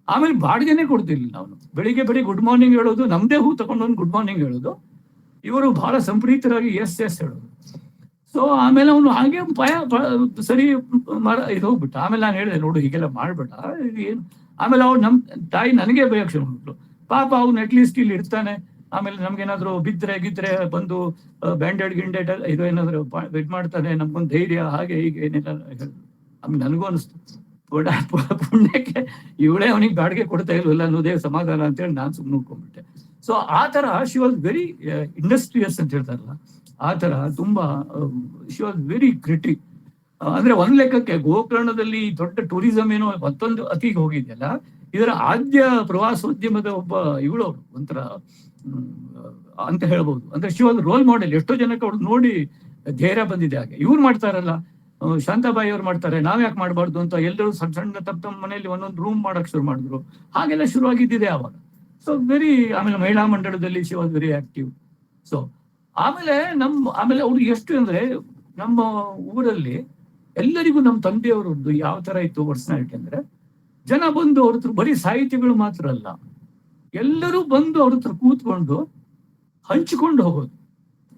ಆಮೇಲೆ ಬಾಡಿಗೆನೆ ಕೊಡ್ತಿರ್ಲಿಲ್ಲ ಅವನು. ಬೆಳಿಗ್ಗೆ ಗುಡ್ ಮಾರ್ನಿಂಗ್ ಹೇಳೋದು, ನಮ್ದೇ ಹೂ ತಗೊಂಡು ಗುಡ್ ಮಾರ್ನಿಂಗ್ ಹೇಳೋದು. ಇವರು ಬಹಳ ಸಂಪ್ರೀತರಾಗಿ ಎಸ್ ಹೇಳೋದು. ಸೊ ಆಮೇಲೆ ಅವನು ಹಾಗೆ ಸರಿ ಇದು ಹೋಗ್ಬಿಟ್ಟ. ಆಮೇಲೆ ನಾನು ಹೇಳಿದೆ, ನೋಡು ಹೀಗೆಲ್ಲ ಮಾಡ್ಬೇಡ, ಏನು. ಆಮೇಲೆ ಅವ್ರು ನಮ್ಮ ತಾಯಿ ನನಗೆ ಬಯಕ್ಷೆ ಮಾಡ್ಬಿಟ್ರು. ಪಾಪ ಅವ್ನು ಅಟ್ಲೀಸ್ಟ್ ಇಲ್ಲಿ ಇರ್ತಾನೆ, ಆಮೇಲೆ ನಮ್ಗೇನಾದ್ರು ಬಿದ್ರೆ ಬಂದು ಬ್ಯಾಂಡೆಡ್ ಗಿಂಡೆಡ್ ಇದು ಏನಾದ್ರು ಇದ್ ಮಾಡ್ತಾನೆ, ನಮ್ಗೊಂದು ಧೈರ್ಯ, ಹಾಗೆ ಹೀಗೆ ಏನೆಲ್ಲ ಹೇಳಿದ್ರು. ಆಮೇಲೆ ನನಗೂ ಅನಿಸ್ತು, ಪುಣ್ಯಕ್ಕೆ ಇವಳೇ ಅವನಿಗೆ ಬಾಡಿಗೆ ಕೊಡ್ತಾ ಇಲ್ವಲ್ಲ ಅನ್ನೋದೇ ಸಮಾಧಾನ ಅಂತೇಳಿ ನಾನು ಸುಮ್ಮನೆ ಉಳ್ಕೊಂಡ್ಬಿಟ್ಟೆ. ಸೊ ಆ ತರ ಶಿ ವಾಸ್ ವೆರಿ ಇಂಡಸ್ಟ್ರಿಯಸ್ ಅಂತ ಹೇಳ್ತಾರಲ್ಲ, ಆ ತರ ತುಂಬಾ ಶಿ ವಾಸ್ ವೆರಿ ಕ್ರಿಟಿ. ಅಂದ್ರೆ ಒಂದ್ ಲೆಕ್ಕಕ್ಕೆ ಗೋಕರ್ಣದಲ್ಲಿ ದೊಡ್ಡ ಟೂರಿಸಂ ಏನೋ ಮತ್ತೊಂದು ಅತಿಗೆ ಹೋಗಿದೆಯಲ್ಲ, ಇದರ ಆದ್ಯ ಪ್ರವಾಸೋದ್ಯಮದ ಒಬ್ಬ ಇವಳು ಒಂಥರ ಅಂತ ಹೇಳ್ಬೋದು. ಅಂದ್ರೆ ಶಿ ವಾಸ್ ರೋಲ್ ಮಾಡೆಲ್. ಎಷ್ಟೋ ಜನಕ್ಕೆ ಅವ್ರು ನೋಡಿ ಧೈರ್ಯ ಬಂದಿದೆ. ಹಾಗೆ ಇವ್ರು ಮಾಡ್ತಾರಲ್ಲ, ಶಾಂತಾಬಾಯಿ ಅವ್ರು ಮಾಡ್ತಾರೆ, ನಾವ್ ಯಾಕೆ ಮಾಡ್ಬಾರ್ದು ಅಂತ ಎಲ್ಲರೂ ಸಣ್ಣ ಸಣ್ಣ ತಮ್ಮ ಮನೆಯಲ್ಲಿ ಒಂದೊಂದು ರೂಮ್ ಮಾಡಕ್ ಶುರು ಮಾಡಿದ್ರು. ಹಾಗೆಲ್ಲ ಶುರುವಾಗಿದ್ದಿದೆ ಆವಾಗ. ಸೊ ವೆರಿ, ಆಮೇಲೆ ಮಹಿಳಾ ಮಂಡಳದಲ್ಲಿ she was very active. So ಆಮೇಲೆ ಅವ್ರು ಎಷ್ಟು ಅಂದ್ರೆ ನಮ್ಮ ಊರಲ್ಲಿ ಎಲ್ಲರಿಗೂ ನಮ್ಮ ತಂದೆಯವರದ್ದು ಯಾವ ತರ ಇತ್ತು ಪರ್ಸನಾಲಿಟಿ ಅಂದ್ರೆ, ಜನ ಬಂದು ಅವ್ರ ಹತ್ರ ಬರೀ ಸಾಹಿತಿಗಳು ಮಾತ್ರ ಅಲ್ಲ, ಎಲ್ಲರೂ ಬಂದು ಅವ್ರ ಹತ್ರ ಕೂತ್ಕೊಂಡು ಹಂಚಿಕೊಂಡು ಹೋಗೋದು,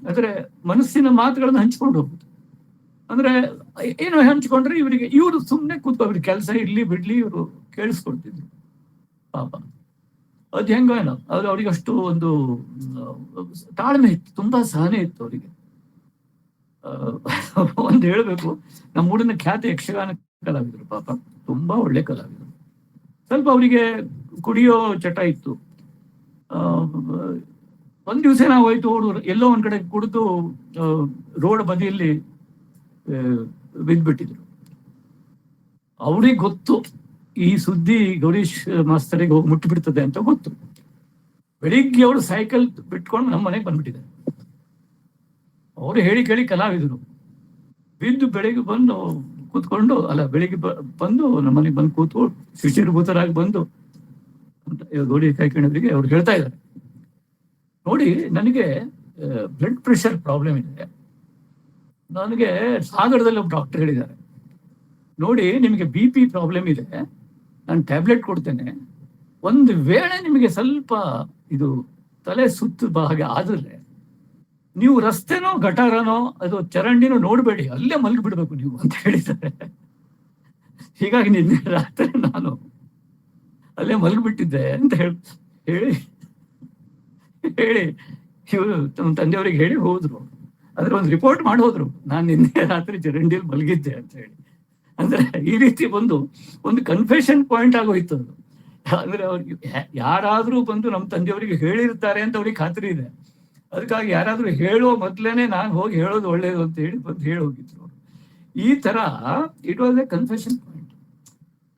ಅಂದ್ರೆ ಮನಸ್ಸಿನ ಮಾತುಗಳನ್ನ ಹಂಚ್ಕೊಂಡು ಹೋಗೋದು. ಅಂದ್ರೆ ಏನು ಹಂಚ್ಕೊಂಡ್ರೆ ಇವರು ಸುಮ್ಮನೆ ಕೂತ್ಕೋಬಿಡಿ, ಕೆಲಸ ಇರ್ಲಿ ಬಿಡ್ಲಿ ಇವರು ಕೇಳಿಸ್ಕೊಳ್ತಿದ್ರು ಪಾಪ. ಅದ್ ಹೆಂಗೇನೋ ಅವ್ರಿಗೆ ಅಷ್ಟು ಒಂದು ತಾಳ್ಮೆ ಇತ್ತು, ತುಂಬಾ ಸಹನೆ ಇತ್ತು ಅವರಿಗೆ. ಒಂದು ಹೇಳ್ಬೇಕು, ನಮ್ಮೂರಿನ ಖ್ಯಾತ ಯಕ್ಷಗಾನ ಕಲಾವಿದರು ಪಾಪ, ತುಂಬಾ ಒಳ್ಳೆ ಕಲಾವಿದರು. ಸ್ವಲ್ಪ ಅವರಿಗೆ ಕುಡಿಯೋ ಚಟ ಇತ್ತು. ಒಂದ್ ದಿವಸ ನಾವು ಹೋಯ್ತು, ಅವರು ಎಲ್ಲೋ ಒಂದ್ ಕಡೆ ಕುಡಿದು ರೋಡ್ ಬದಿಯಲ್ಲಿ ಬಿದ್ದ್ಬಿಟ್ಟಿದ್ರು. ಅವ್ರಿಗೆ ಗೊತ್ತು ಈ ಸುದ್ದಿ ಗೌರೀಶ್ ಮಾಸ್ತರಿಗೆ ಹೋಗಿ ಮುಟ್ಟಿಬಿಡ್ತದೆ ಅಂತ ಗೊತ್ತು. ಬೆಳಿಗ್ಗೆ ಅವರು ಸೈಕಲ್ ಬಿಟ್ಕೊಂಡು ನಮ್ಮ ಮನೆಗೆ ಬಂದ್ಬಿಟ್ಟಿದ್ದಾರೆ. ಅವರು ಹೇಳಿ ಕೇಳಿ ಕಲಾವಿದರು, ಬಿದ್ದು ಬೆಳಿಗ್ಗೆ ಬಂದು ಕೂತ್ಕೊಂಡು ಬೆಳಿಗ್ಗೆ ಬಂದು ನಮ್ಮ ಮನೆಗೆ ಬಂದು ಕೂತ್ಕೊಂಡು ಶಿಶಿರಭೂತರಾಗಿ ಬಂದು ಗೌರೀಶ್ ಕಾಯ್ಕಣಿಯವರಿಗೆ ಅವ್ರು ಹೇಳ್ತಾ ಇದ್ದಾರೆ, ನೋಡಿ ನನಗೆ ಬ್ಲಡ್ ಪ್ರೆಷರ್ ಪ್ರಾಬ್ಲಮ್ ಇದೆ, ನನಗೆ ಸಾಗರದಲ್ಲಿ ಒಬ್ಬ ಡಾಕ್ಟರ್ ಹೇಳಿದ್ದಾರೆ, ನೋಡಿ ನಿಮಗೆ BP ಪ್ರಾಬ್ಲಮ್ ಇದೆ, ನಾನು ಟ್ಯಾಬ್ಲೆಟ್ ಕೊಡ್ತೇನೆ, ಒಂದು ವೇಳೆ ನಿಮಗೆ ಸ್ವಲ್ಪ ಇದು ತಲೆ ಸುತ್ತು ಹಾಗೆ ಆದ್ರೆ ನೀವು ರಸ್ತೆನೋ ಗಟಾರನೋ ಅದು ಚರಂಡಿನೋ ನೋಡ್ಬೇಡಿ, ಅಲ್ಲೇ ಮಲಗಿಬಿಡ್ಬೇಕು ನೀವು ಅಂತ ಹೇಳಿದ್ದಾರೆ. ಹೀಗಾಗಿ ನಿನ್ನೆ ರಾತ್ರಿ ನಾನು ಅಲ್ಲೇ ಮಲಗಿಬಿಟ್ಟಿದ್ದೆ ಅಂತ ಹೇಳಿ ಇವರು ತಮ್ಮ ತಂದೆಯವರಿಗೆ ಹೇಳಿ ಹೋದ್ರು. ಆದ್ರೆ ಒಂದು ರಿಪೋರ್ಟ್ ಮಾಡಿ ಹೋದ್ರು, ನಾನು ನಿನ್ನೆ ರಾತ್ರಿ ಚರಂಡಿಯಲ್ಲಿ ಮಲಗಿದ್ದೆ ಅಂತ ಹೇಳಿ. ಅಂದ್ರೆ ಈ ರೀತಿ ಒಂದು ಕನ್ಫೆಷನ್ ಪಾಯಿಂಟ್ ಆಗೋಯ್ತು ಅದು. ಅಂದ್ರೆ ಅವ್ರಿಗೆ ಯಾರಾದ್ರೂ ಬಂದು ನಮ್ಮ ತಂದೆಯವರಿಗೆ ಹೇಳಿರ್ತಾರೆ ಅಂತ ಅವ್ರಿಗೆ ಖಾತ್ರಿ ಇದೆ. ಅದಕ್ಕಾಗಿ ಯಾರಾದ್ರೂ ಹೇಳುವ ಮೊದ್ಲೇನೆ ನಾನು ಹೋಗಿ ಹೇಳೋದು ಒಳ್ಳೇದು ಅಂತ ಹೇಳಿ ಬಂದು ಹೇಳಿ ಹೋಗಿದ್ರು ಅವರು. ಈ ತರ it was A confession point.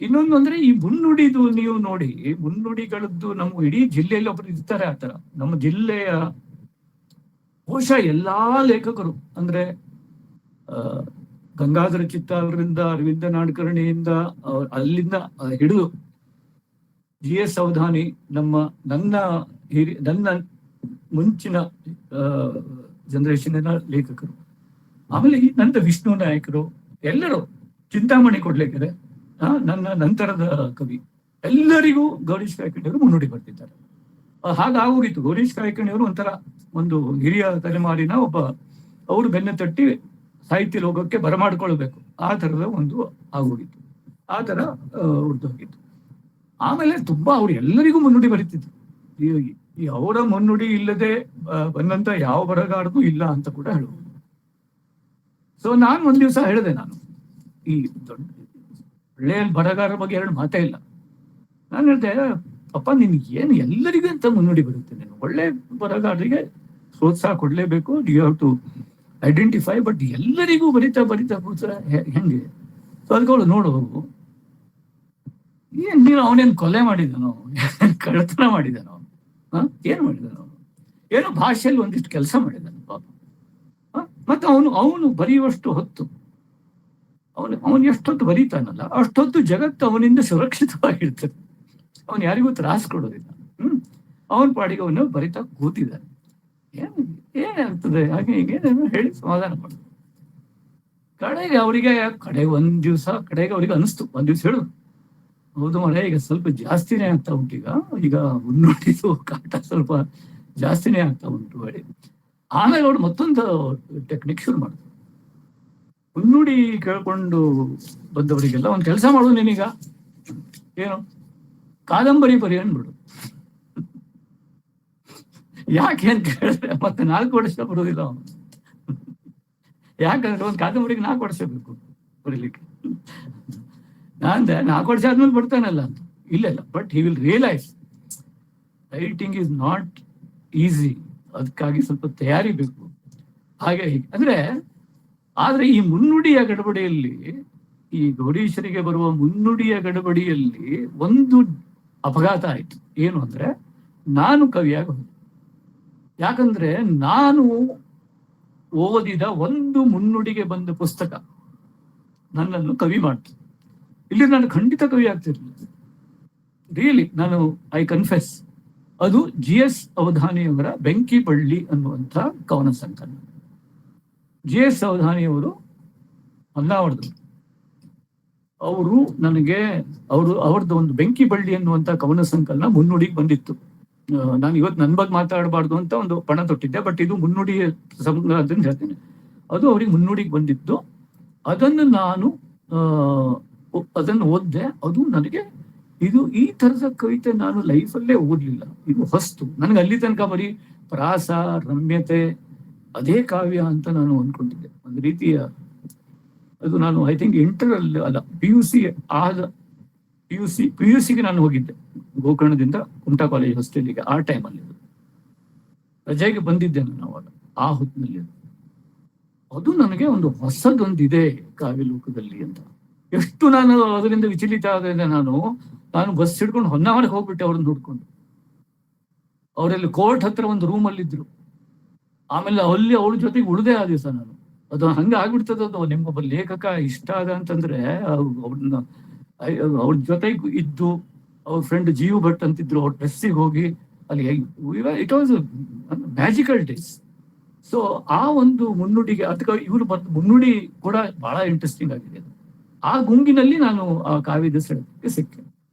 ಇನ್ನೊಂದು ಅಂದ್ರೆ ಈ ಮುನ್ನುಡಿದು ನೀವು ನೋಡಿ, ಮುನ್ನುಡಿಗಳದ್ದು ನಮ್ಮ ಇಡೀ ಜಿಲ್ಲೆಯಲ್ಲಿ ಒಬ್ರು ಇರ್ತಾರೆ ಆ ತರ. ನಮ್ಮ ಜಿಲ್ಲೆಯ ಬಹುಶಃ ಎಲ್ಲಾ ಲೇಖಕರು ಅಂದ್ರೆ ಗಂಗಾಧರ ಚಿತ್ತಾಲರಿಂದ, ಅರವಿಂದ ನಾಡಕರ್ಣಿಯಿಂದ ಅಲ್ಲಿಂದ ಹಿಡಿದು GS ಅವಧಾನಿ, ನನ್ನ ಮುಂಚಿನ ಜನರೇಷನ್ ಲೇಖಕರು, ಆಮೇಲೆ ನನ್ನ ವಿಷ್ಣು ನಾಯಕರು, ಎಲ್ಲರೂ, ಚಿಂತಾಮಣಿ ಕೊಡ್ಲೇಕರೆ ನನ್ನ ನಂತರದ ಕವಿ, ಎಲ್ಲರಿಗೂ ಗೌರೀಶ್ ಕಾಯ್ಕಣಿಯವರು ಮುನ್ನುಡಿ ಬರ್ತಿದ್ದಾರೆ. ಹಾಗಾಗೋಗಿತ್ತು. ಗೌರೀಶ್ ಕಾಯ್ಕಣಿಯವರು ಒಂಥರ ಒಂದು ಹಿರಿಯ ತಲೆಮಾರಿನ ಒಬ್ಬ, ಅವರು ಬೆನ್ನ ತಟ್ಟಿ ಸಾಹಿತ್ಯ ಲೋಕಕ್ಕೆ ಬರಮಾಡ್ಕೊಳ್ಬೇಕು ಆ ತರದ ಒಂದು ಆಗೋಗಿತ್ತು. ಆ ತರ ಉಳಿದೋಗಿತ್ತು. ಆಮೇಲೆ ತುಂಬಾ ಅವ್ರು ಎಲ್ಲರಿಗೂ ಮುನ್ನುಡಿ ಬರೀತಿದ್ರು. ಈ ಅವರ ಮುನ್ನುಡಿ ಇಲ್ಲದೆ ಬಂದಂತ ಯಾವ ಬರಗಾರನೂ ಇಲ್ಲ ಅಂತ ಕೂಡ ಹೇಳ್ಬೋದು. ಸೊ ನಾನು ಒಂದ್ ದಿವಸ ಹೇಳಿದೆ, ನಾನು ಈ ದೊಡ್ಡ ಒಳ್ಳೆಯ ಬರಗಾರರ ಬಗ್ಗೆ ಎರಡು ಮಾತೇ ಇಲ್ಲ. ನಾನು ಹೇಳಿದೆ, ಅಪ್ಪ ನಿನ್ಗೆ ಏನು ಎಲ್ಲರಿಗೂ ಅಂತ ಮುನ್ನುಡಿ ಬರುತ್ತೆ, ನೀನು ಒಳ್ಳೆ ಬರಗಾರರಿಗೆ ಪ್ರೋತ್ಸಾಹ ಕೊಡ್ಲೇಬೇಕು, you have to identify. But ಎಲ್ಲರಿಗೂ ಬರಿತಾ ಹೆಂಗೆ? ಸೊ ಅದಕ್ಕೆ ನೋಡು, ನೀನು ಅವನೇನು ಕೊಲೆ ಮಾಡಿದನೋ, ಕಳ್ಳತನ ಮಾಡಿದನೋ, ಏನು ಮಾಡಿದನು, ಏನೋ ಭಾಷೆಯಲ್ಲಿ ಒಂದಿಷ್ಟು ಕೆಲಸ ಮಾಡಿದನು ಪಾಪ. ಮತ್ತೆ ಅವನು ಬರೆಯುವಷ್ಟು ಹೊತ್ತು, ಅವನು ಎಷ್ಟೊತ್ತು ಬರೀತಾನಲ್ಲ ಅಷ್ಟೊತ್ತು ಜಗತ್ತು ಅವನಿಂದ ಸುರಕ್ಷಿತವಾಗಿರ್ತದೆ. ಅವನು ಯಾರಿಗೂ ತ್ರಾಸ ಕೊಡೋದಿಲ್ಲ. ಅವನ ಪಾಡಿಗೆ ಅವನು ಬರಿತಾ ಕೂತಿದ್ದಾನೆ. ಏನಾಗ್ತದೆ ಹಾಗೆ ಹೀಗೆ ಹೇಳಿ ಸಮಾಧಾನ ಮಾಡೋದು. ಕಡೆಗೆ ಅವ್ರಿಗೆ ಅನಿಸ್ತು, ಒಂದ್ ದಿವ್ಸ ಹೇಳು, ಹೌದು ಮಳೆ ಈಗ ಸ್ವಲ್ಪ ಜಾಸ್ತಿನೇ ಆಗ್ತಾ ಉಂಟು, ಈಗ ಮುನ್ನುಡಿದು ಕಾಟ ಸ್ವಲ್ಪ ಜಾಸ್ತಿನೇ ಆಗ್ತಾ ಉಂಟು ಹೇಳಿ. ಆಮೇಲೆ ಅವ್ರು ಮತ್ತೊಂದು ಟೆಕ್ನಿಕ್ ಶುರು ಮಾಡಿದ್ರು. ಮುನ್ನುಡಿ ಕೇಳ್ಕೊಂಡು ಬಂದವರಿಗೆಲ್ಲ ಒಂದ್ ಕೆಲಸ ಮಾಡೋದು, ನೀನೀಗ ಏನು ಕಾದಂಬರಿ ಬರಿ ಅಂದ್ಬಿಡು. ಯಾಕೆ ಅಂತ ಕೇಳಿದ್ರೆ ಮತ್ತೆ 4 ವರ್ಷ ಬರೋದಿಲ್ಲ ಅವನು. ಯಾಕಂದ್ರೆ ಒಂದು ಕಾದಂಬರಿಗೆ 4 ವರ್ಷ ಬೇಕು ಬರೀಲಿಕ್ಕೆ. ನಾನಂದೆ 4 ವರ್ಷ ಆದ್ಮೇಲೆ ಬರ್ತಾನಲ್ಲ ಅಂತ. ಇಲ್ಲ, but he will realise writing is not easy, ಅದಕ್ಕಾಗಿ ಸ್ವಲ್ಪ ತಯಾರಿ ಬೇಕು. ಹಾಗೆ ಅಂದ್ರೆ ಆದ್ರೆ ಈ ಮುನ್ನುಡಿಯ ಗಡಬಡಿಯಲ್ಲಿ, ಈ ಗೌರೀಶರಿಗೆ ಬರುವ ಮುನ್ನುಡಿಯ ಗಡಬಡಿಯಲ್ಲಿ ಒಂದು ಅಪಘಾತ ಆಯ್ತು. ಏನು ಅಂದ್ರೆ, ನಾನು ಕವಿಯಾಗಿ ಹೋದೆ. ಯಾಕಂದ್ರೆ ನಾನು ಓದಿದ ಒಂದು ಮುನ್ನುಡಿಗೆ ಬಂದ ಪುಸ್ತಕ ನನ್ನನ್ನು ಕವಿ ಮಾಡ್ತು. ಇಲ್ಲಿ ನಾನು ಖಂಡಿತ ಕವಿ ಆಗ್ತಿರ್ಲಿಲ್ಲ. ರಿಯಲಿ, ನಾನು ಐ ಕನ್ಫೆಸ್, ಅದು GS ಅವಧಾನಿಯವರ ಬೆಂಕಿ ಬಳ್ಳಿ ಅನ್ನುವಂಥ ಕವನ ಸಂಕಲನ. GS ಅವಧಾನಿಯವರು ಹೊನ್ನಾವರದು. ಅವರು ನನಗೆ ಅವ್ರದ್ದು ಒಂದು ಬೆಂಕಿ ಬಳ್ಳಿ ಅನ್ನುವಂಥ ಕವನ ಸಂಕಲನ ಮುನ್ನುಡಿಗೆ ಬಂದಿತ್ತು. ನಾನು ಇವತ್ತು ನನ್ನ ಬಗ್ಗೆ ಮಾತಾಡಬಾರ್ದು ಅಂತ ಒಂದು ಪಣ ತೊಟ್ಟಿದ್ದೆ, ಬಟ್ ಇದು ಮುನ್ನುಡಿ ಅದನ್ನು ಹೇಳ್ತೇನೆ. ಅದು ಅವ್ರಿಗೆ ಮುನ್ನುಡಿಗೆ ಬಂದಿತ್ತು. ಅದನ್ನು ನಾನು ಅದನ್ನು ಓದಿದೆ. ಅದು ನನಗೆ ಈ ತರದ ಕವಿತೆ ನಾನು ಲೈಫಲ್ಲೇ ಓದಲಿಲ್ಲ. ಇದು ಹೊಸ್ತು ನನಗೆ. ಅಲ್ಲಿ ತನಕ ಬರೀ ಪ್ರಾಸ, ರಮ್ಯತೆ, ಅದೇ ಕಾವ್ಯ ಅಂತ ನಾನು ಅಂದ್ಕೊಂಡಿದ್ದೆ. ಒಂದು ರೀತಿಯ ಅದು ನಾನು ಐ ಥಿಂಕ್ ಇಂಟರ್ ಅಲ್ಲ ಪಿ ಯು ಸಿಗೆ ನಾನು ಹೋಗಿದ್ದೆ ಗೋಕರ್ಣದಿಂದ ಕುಮಟಾ ಕಾಲೇಜ್ ಹಾಸ್ಟೆಲಿಗೆ. ಆ ಟೈಮಲ್ಲಿ ರಜೆಗೆ ಬಂದಿದ್ದೆ ನಾನು ಅವಾಗ, ಆ ಹೊತ್ತಿನಲ್ಲಿ. ಅದು ನನಗೆ ಒಂದು ಹೊಸದೊಂದಿದೆ ಕಾವ್ಯ ಲೋಕದಲ್ಲಿ ಅಂತ. ಎಷ್ಟು ನಾನು ಅದರಿಂದ ವಿಚಲಿತ ಆದ್ರೆ ನಾನು ಬಸ್ ಹಿಡ್ಕೊಂಡು ಹೊನ್ನಾವರಕ್ಕೆ ಹೋಗ್ಬಿಟ್ಟೆ ಅವ್ರನ್ನ ನೋಡ್ಕೊಂಡು. ಅವರಲ್ಲಿ ಕೋರ್ಟ್ ಹತ್ರ ಒಂದು ರೂಮಲ್ಲಿ ಇದ್ರು. ಆಮೇಲೆ ಅಲ್ಲಿ ಅವ್ರ ಜೊತೆಗೆ ಉಳಿದೆ ಆ ದಿವಸ ನಾನು. ಅದು ಹಂಗ ಆಗ್ಬಿಡ್ತದದು. ನಿಮ್ಗೊಬ್ಬ ಲೇಖಕ ಇಷ್ಟ ಆದ ಅಂತಂದ್ರೆ ಅವ್ರನ್ನ ಅವ್ರ ಜೊತೆಗೆ ಇದ್ದು, ಅವ್ರ ಫ್ರೆಂಡ್ ಜೀವ್ ಭಟ್ ಅಂತಿದ್ರು, ಅವ್ರ ಡ್ರೆಸ್ಸಿಗೆ ಹೋಗಿ ಅಲ್ಲಿ it was magical days. So ಆ ಒಂದು ಮುನ್ನುಡಿಗೆ ಅದಕ್ಕೆ ಇವರು ಮುನ್ನುಡಿ ಕೂಡ ಬಹಳ ಇಂಟ್ರೆಸ್ಟಿಂಗ್ ಆಗಿದೆ. ಆ ಗುಂಗಿನಲ್ಲಿ ನಾನು ಆ ಕಾವ್ಯದ ಸೆಳೆತಕ್ಕೆ ಸಿಕ್ಕೆ.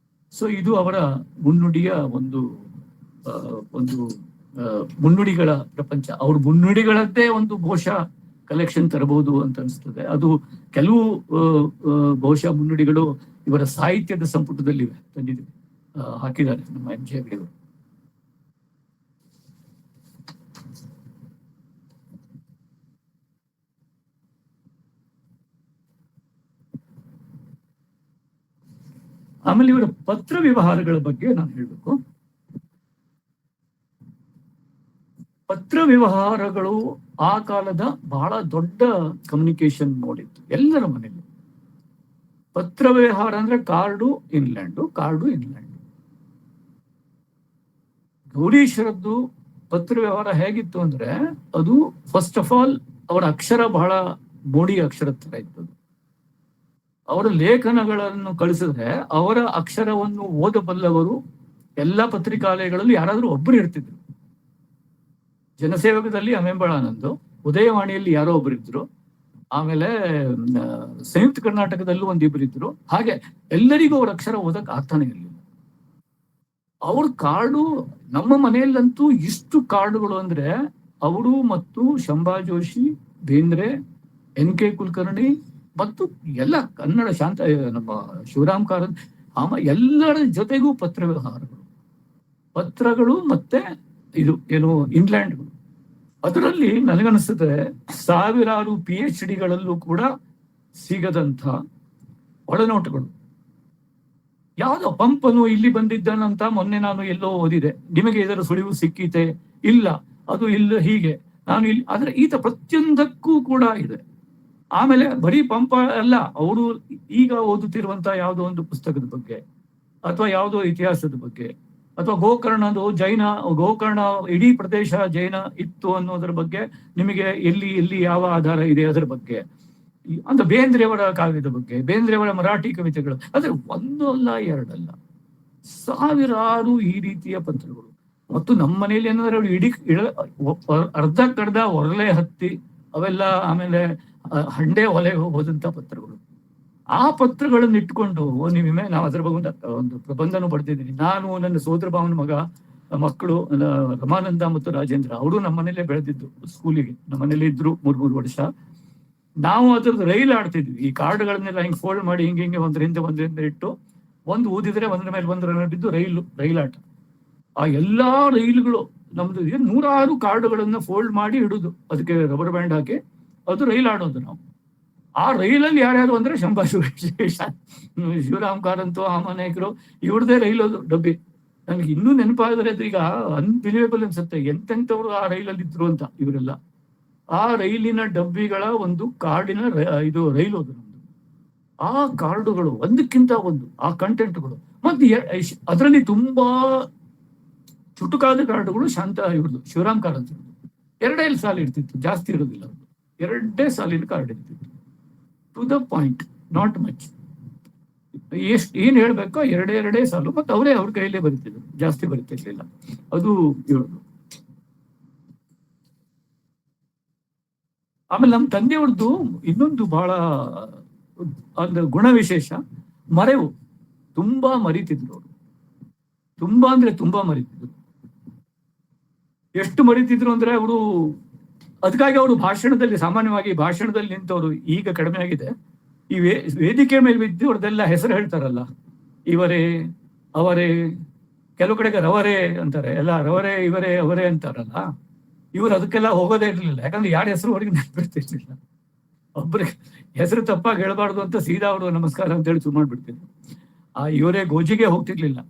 ಸೊ ಇದು ಅವರ ಮುನ್ನುಡಿಯ ಒಂದು ಮುನ್ನುಡಿಗಳ ಪ್ರಪಂಚ. ಅವ್ರ ಮುನ್ನುಡಿಗಳದ್ದೇ ಒಂದು ಬಹುಶಃ ಕಲೆಕ್ಷನ್ ತರಬಹುದು ಅಂತ ಅನಿಸ್ತದೆ. ಅದು ಕೆಲವು ಬಹುಶಃ ಮುನ್ನುಡಿಗಳು ಇವರ ಸಾಹಿತ್ಯದ ಸಂಪುಟದಲ್ಲಿ ಹಾಕಿದ್ದಾರೆ ನಮ್ಮ MJ ಅವರು. ಆಮೇಲೆ ಇವರ ಪತ್ರ ವ್ಯವಹಾರಗಳ ಬಗ್ಗೆ ನಾನು ಹೇಳ್ಬೇಕು. ಪತ್ರ ವ್ಯವಹಾರಗಳು ಆ ಕಾಲದ ಬಹಳ ದೊಡ್ಡ ಕಮ್ಯುನಿಕೇಶನ್ ಮೋಡ್ ಇತ್ತು ಎಲ್ಲರ ಮನೆಯಲ್ಲಿ. ಪತ್ರ ವ್ಯವಹಾರ ಅಂದ್ರೆ ಕಾರ್ಡು ಇನ್ಲ್ಯಾಂಡು. ಗೌರೀಶ್ವರದ್ದು ಪತ್ರ ವ್ಯವಹಾರ ಹೇಗಿತ್ತು ಅಂದ್ರೆ, ಅದು ಫಸ್ಟ್ ಆಫ್ ಆಲ್ ಅವರ ಅಕ್ಷರ ಬಹಳ ಮೋಡಿ ಅಕ್ಷರದ ತರ ಇತ್ತು. ಅವರ ಲೇಖನಗಳನ್ನು ಕಳಿಸಿದ್ರೆ ಅವರ ಅಕ್ಷರವನ್ನು ಓದಬಲ್ಲವರು ಎಲ್ಲ ಪತ್ರಿಕಾಲಯಗಳಲ್ಲಿ ಯಾರಾದ್ರೂ ಒಬ್ಬರು ಇರ್ತಿದ್ರು. ಜನಸೇವಕದಲ್ಲಿ ಅಮೆಂಬಳಾನಂದು, ಉದಯವಾಣಿಯಲ್ಲಿ ಯಾರೋ ಒಬ್ಬರಿದ್ರು, ಆಮೇಲೆ ಸಂಯುಕ್ತ ಕರ್ನಾಟಕದಲ್ಲೂ ಒಂದಿಬ್ರು ಇದ್ರು. ಹಾಗೆ ಎಲ್ಲರಿಗೂ ಅವ್ರ ಅಕ್ಷರ ಓದಕ್ ಆಗ್ತಾನೆ ಇರಲಿಲ್ಲ. ಅವ್ರ ಕಾರ್ಡು, ನಮ್ಮ ಮನೆಯಲ್ಲಂತೂ ಇಷ್ಟು ಕಾರ್ಡುಗಳು ಅಂದ್ರೆ ಅವರು ಮತ್ತು ಶಂಭಾ ಜೋಶಿ, ಬೇಂದ್ರೆ, NK ಕುಲಕರ್ಣಿ ಮತ್ತು ಎಲ್ಲ ಕನ್ನಡ ನಮ್ಮ ಶಿವರಾಮ್ ಕಾರಂತ್, ಎಲ್ಲರ ಜೊತೆಗೂ ಪತ್ರ ಪತ್ರಗಳು ಮತ್ತೆ ಇದು ಇಂಗ್ಲೆಂಡ್ಗಳು. ಅದರಲ್ಲಿ ನನಗನ್ನಿಸ್ತದೆ ಸಾವಿರಾರು PhDಗಳಲ್ಲೂ ಕೂಡ ಸಿಗದಂಥ ಒಳನೋಟಗಳು. ಯಾವ್ದೋ ಪಂಪನು ಇಲ್ಲಿ ಬಂದಿದ್ದಾನಂತ ಮೊನ್ನೆ ನಾನು ಎಲ್ಲೋ ಓದಿದೆ, ನಿಮಗೆ ಇದರ ಸುಳಿವು ಸಿಕ್ಕೀತೆ? ಇಲ್ಲ, ಅದು ಇಲ್ಲ, ಹೀಗೆ ನಾನು ಇಲ್ಲಿ. ಆದ್ರೆ ಈತ ಪ್ರತಿಯೊಂದಕ್ಕೂ ಕೂಡ ಇದೆ. ಆಮೇಲೆ ಬರೀ ಪಂಪ ಅಲ್ಲ, ಅವರು ಈಗ ಓದುತ್ತಿರುವಂತ ಯಾವುದೋ ಒಂದು ಪುಸ್ತಕದ ಬಗ್ಗೆ, ಅಥವಾ ಯಾವುದೋ ಇತಿಹಾಸದ ಬಗ್ಗೆ, ಅಥವಾ ಗೋಕರ್ಣ ಇಡೀ ಪ್ರದೇಶ ಜೈನ ಇತ್ತು ಅನ್ನೋದ್ರ ಬಗ್ಗೆ ನಿಮಗೆ ಎಲ್ಲಿ ಯಾವ ಆಧಾರ ಇದೆ ಅದರ ಬಗ್ಗೆ, ಅಂತ ಬೇಂದ್ರೆಯವರ ಕಾವ್ಯದ ಬಗ್ಗೆ, ಬೇಂದ್ರೆಯವರ ಮರಾಠಿ ಕವಿತೆಗಳು, ಆದ್ರೆ ಒಂದು ಅಲ್ಲ ಎರಡಲ್ಲ, ಸಾವಿರಾರು ಈ ರೀತಿಯ ಪತ್ರಗಳು. ಮತ್ತು ನಮ್ಮ ಮನೆಯಲ್ಲಿ ಏನಂದ್ರೆ ಅವ್ರು ಅರ್ಧ ಕಡ್ದ ಒರಲೆ ಹತ್ತಿ ಅವೆಲ್ಲ, ಆಮೇಲೆ ಹಂಡೆ ಒಲೆಗೆ ಹೋದಂತ ಪತ್ರಗಳು. ಆ ಪತ್ರಗಳನ್ನು ಇಟ್ಕೊಂಡು ನಾವು ಅದ್ರ ಬಗ್ಗೆ ಒಂದು ಪ್ರಬಂಧನೂ ಬರೆದಿದ್ದೀನಿ. ನಾನು, ನನ್ನ ಸೋದರ ಭಾವನ ಮಕ್ಕಳು ರಮಾನಂದ ಮತ್ತು ರಾಜೇಂದ್ರ, ಅವರು ನಮ್ಮ ಮನೇಲೆ ಬೆಳೆದಿದ್ದು, ಸ್ಕೂಲಿಗೆ ನಮ್ಮ ಮನೇಲಿ ಇದ್ರು 3 ವರ್ಷ. ನಾವು ಅದ್ರದ್ದು ರೈಲ್ ಆಡ್ತಿದ್ವಿ. ಈ ಕಾರ್ಡ್ಗಳನ್ನೆಲ್ಲ ಹಿಂಗೆ ಫೋಲ್ಡ್ ಮಾಡಿ ಹಿಂಗೆ ಒಂದರಿಂದ ಇಟ್ಟು ಒಂದು ಊದಿದ್ರೆ ಒಂದ್ರ ಮೇಲೆ ಒಂದರ ಬಿದ್ದು ರೈಲಾಟ. ಆ ಎಲ್ಲಾ ರೈಲುಗಳು ನಮ್ದು 106 ಕಾರ್ಡುಗಳನ್ನ ಫೋಲ್ಡ್ ಮಾಡಿ ಇಡುದು, ಅದಕ್ಕೆ ರಬ್ಬರ್ ಬ್ಯಾಂಡ್ ಹಾಕಿ ಅದು ರೈಲ್ ಆಡೋದು ನಾವು. ಆ ರೈಲಲ್ಲಿ ಯಾರ್ಯಾರು ಅಂದ್ರೆ ಶಂಭಾ ಶಿವರಾಮ್ ಕಾರಂತು, ಆಮನಾಯಕರು, ಇವ್ರದೇ ರೈಲೋದು ಡಬ್ಬಿ. ನನಗೆ ಇನ್ನೂ ನೆನಪಾದ್ರೆ ಅದು ಈಗ ಅನ್ಬಿಲಿವೇಬಲ್ ಅನ್ಸುತ್ತೆ, ಎಂತೆಂಥವ್ರು ಆ ರೈಲಲ್ಲಿ ಇದ್ರು ಅಂತ. ಇವರೆಲ್ಲ ಆ ರೈಲಿನ ಡಬ್ಬಿಗಳ ಒಂದು ಕಾರ್ಡಿನ ರೈಲು ಅದು ನಮ್ದು. ಆ ಕಾರ್ಡುಗಳು ಒಂದಕ್ಕಿಂತ ಒಂದು, ಆ ಕಂಟೆಂಟ್ಗಳು. ಮತ್ತೆ ಅದರಲ್ಲಿ ತುಂಬಾ ಚುಟುಕಾದ ಕಾರ್ಡುಗಳು ಇವ್ರದ್ದು ಶಿವರಾಮ್ ಕಾರಂತ್ 2 ಸಾಲು ಇರ್ತಿತ್ತು, ಜಾಸ್ತಿ ಇರೋದಿಲ್ಲ. ಅವ್ರದ್ದು 2 ಸಾಲಿನ ಕಾರ್ಡ್ ಇರ್ತಿತ್ತು, to the point, not much. ಏನ್ ಹೇಳ್ಬೇಕೋ ಎರಡೇ ಸಾಲು, ಮತ್ತೆ ಅವರೇ ಅವ್ರ ಕೈಯಲ್ಲೇ ಬರೀತಿದ್ರು, ಜಾಸ್ತಿ ಬರೀತಿರ್ಲಿಲ್ಲ. ಅದು ಹೇಳುದು. ಆಮೇಲೆ ನಮ್ಮ ತಂದೆಯವ್ರದ್ದು ಇನ್ನೊಂದು ಬಹಳ ಒಂದು ಗುಣ ವಿಶೇಷ, ಮರೆವು. ತುಂಬಾ ಮರಿತಿದ್ರು ಅವರು, ತುಂಬಾ ಅಂದ್ರೆ ತುಂಬಾ ಮರಿತಿದ್ರು. ಎಷ್ಟು ಮರಿತಿದ್ರು ಅಂದ್ರೆ ಅವರು, ಅದಕ್ಕಾಗಿ ಅವರು ಭಾಷಣದಲ್ಲಿ, ಸಾಮಾನ್ಯವಾಗಿ ಭಾಷಣದಲ್ಲಿ ನಿಂತವರು, ಈಗ ಕಡಿಮೆ ಆಗಿದೆ, ಈ ವೇದಿಕೆ ಮೇಲೆ ಬಿದ್ದು ಅವ್ರದ್ದೆಲ್ಲ ಹೆಸರು ಹೇಳ್ತಾರಲ್ಲ, ಇವರೇ ಅವರೇ, ಕೆಲವು ಕಡೆಗೆ ರವರೇ ಅಂತಾರೆ, ಎಲ್ಲ ರವರೇ ಇವರೇ ಅವರೇ ಅಂತಾರಲ್ಲ, ಇವ್ರು ಅದಕ್ಕೆಲ್ಲ ಹೋಗೋದೇ ಇರ್ಲಿಲ್ಲ. ಯಾಕಂದ್ರೆ ಯಾರ ಹೆಸರು ಅವ್ರಿಗೆ ನೆನ್ಪಿರ್ತಿರ್ಲಿಲ್ಲ. ಒಬ್ಬರಿಗೆ ಹೆಸರು ತಪ್ಪಾಗಿ ಹೇಳ್ಬಾರ್ದು ಅಂತ ಸೀದಾ ಅವರು ನಮಸ್ಕಾರ ಅಂತ ಹೇಳಿ ಶುರು ಮಾಡ್ಬಿಡ್ತಿದ್ರು. ಇವರೇ ಗೋಜಿಗೆ ಹೋಗ್ತಿರ್ಲಿಲ್ಲ.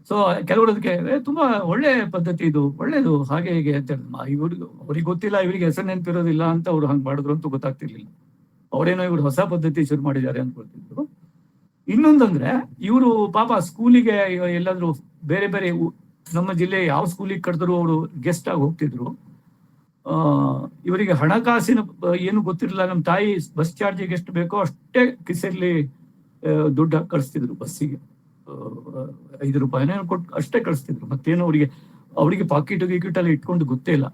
ಸೊ ಕೆಲವರು ಅದಕ್ಕೆ ತುಂಬಾ ಒಳ್ಳೆ ಪದ್ಧತಿ, ಇದು ಒಳ್ಳೇದು, ಹಾಗೆ ಹೀಗೆ ಅಂತ ಹೇಳಿ ಅವ್ರಿಗೆ ಗೊತ್ತಿಲ್ಲ, ಇವರಿಗೆ ಹೆಸರು ನೆನಪಿರೋದಿಲ್ಲ ಅಂತ ಅವ್ರು ಹಂಗ್ ಮಾಡಿದ್ರು ಅಂತ ಗೊತ್ತಾಗ್ತಿರ್ಲಿಲ್ಲ. ಅವರೇನೋ ಇವ್ರು ಹೊಸ ಪದ್ಧತಿ ಶುರು ಮಾಡಿದ್ದಾರೆ ಅನ್ಕೊಳ್ತಿದ್ರು. ಇನ್ನೊಂದಂದ್ರೆ, ಇವರು ಪಾಪ ಸ್ಕೂಲಿಗೆ ಎಲ್ಲಾದ್ರೂ ಬೇರೆ ಬೇರೆ ನಮ್ಮ ಜಿಲ್ಲೆ ಯಾವ ಸ್ಕೂಲಿಗೆ ಕರೆದ್ರು ಅವರು ಗೆಸ್ಟ್ ಆಗಿ ಹೋಗ್ತಿದ್ರು. ಇವರಿಗೆ ಹಣಕಾಸಿನ ಏನು ಗೊತ್ತಿರಲಿಲ್ಲ. ನಮ್ಮ ತಾಯಿ ಬಸ್ ಚಾರ್ಜಿಗೆ ಎಷ್ಟು ಬೇಕೋ ಅಷ್ಟೇ ಕಿಸೆಯಲ್ಲಿ ದುಡ್ಡು ಕಳಿಸ್ತಿದ್ರು ಬಸ್ಸಿಗೆ. 5 ರೂಪಾಯಿನೇ ಕೊಟ್ಟು ಅಷ್ಟೇ ಕಳಿಸ್ತಿದ್ರು. ಮತ್ತೇನು ಅವರಿಗೆ ಪಾಕೆಟ್ ಗಿಕೆಟ್ ಎಲ್ಲ ಇಟ್ಕೊಂಡು ಗೊತ್ತೇ ಇಲ್ಲ.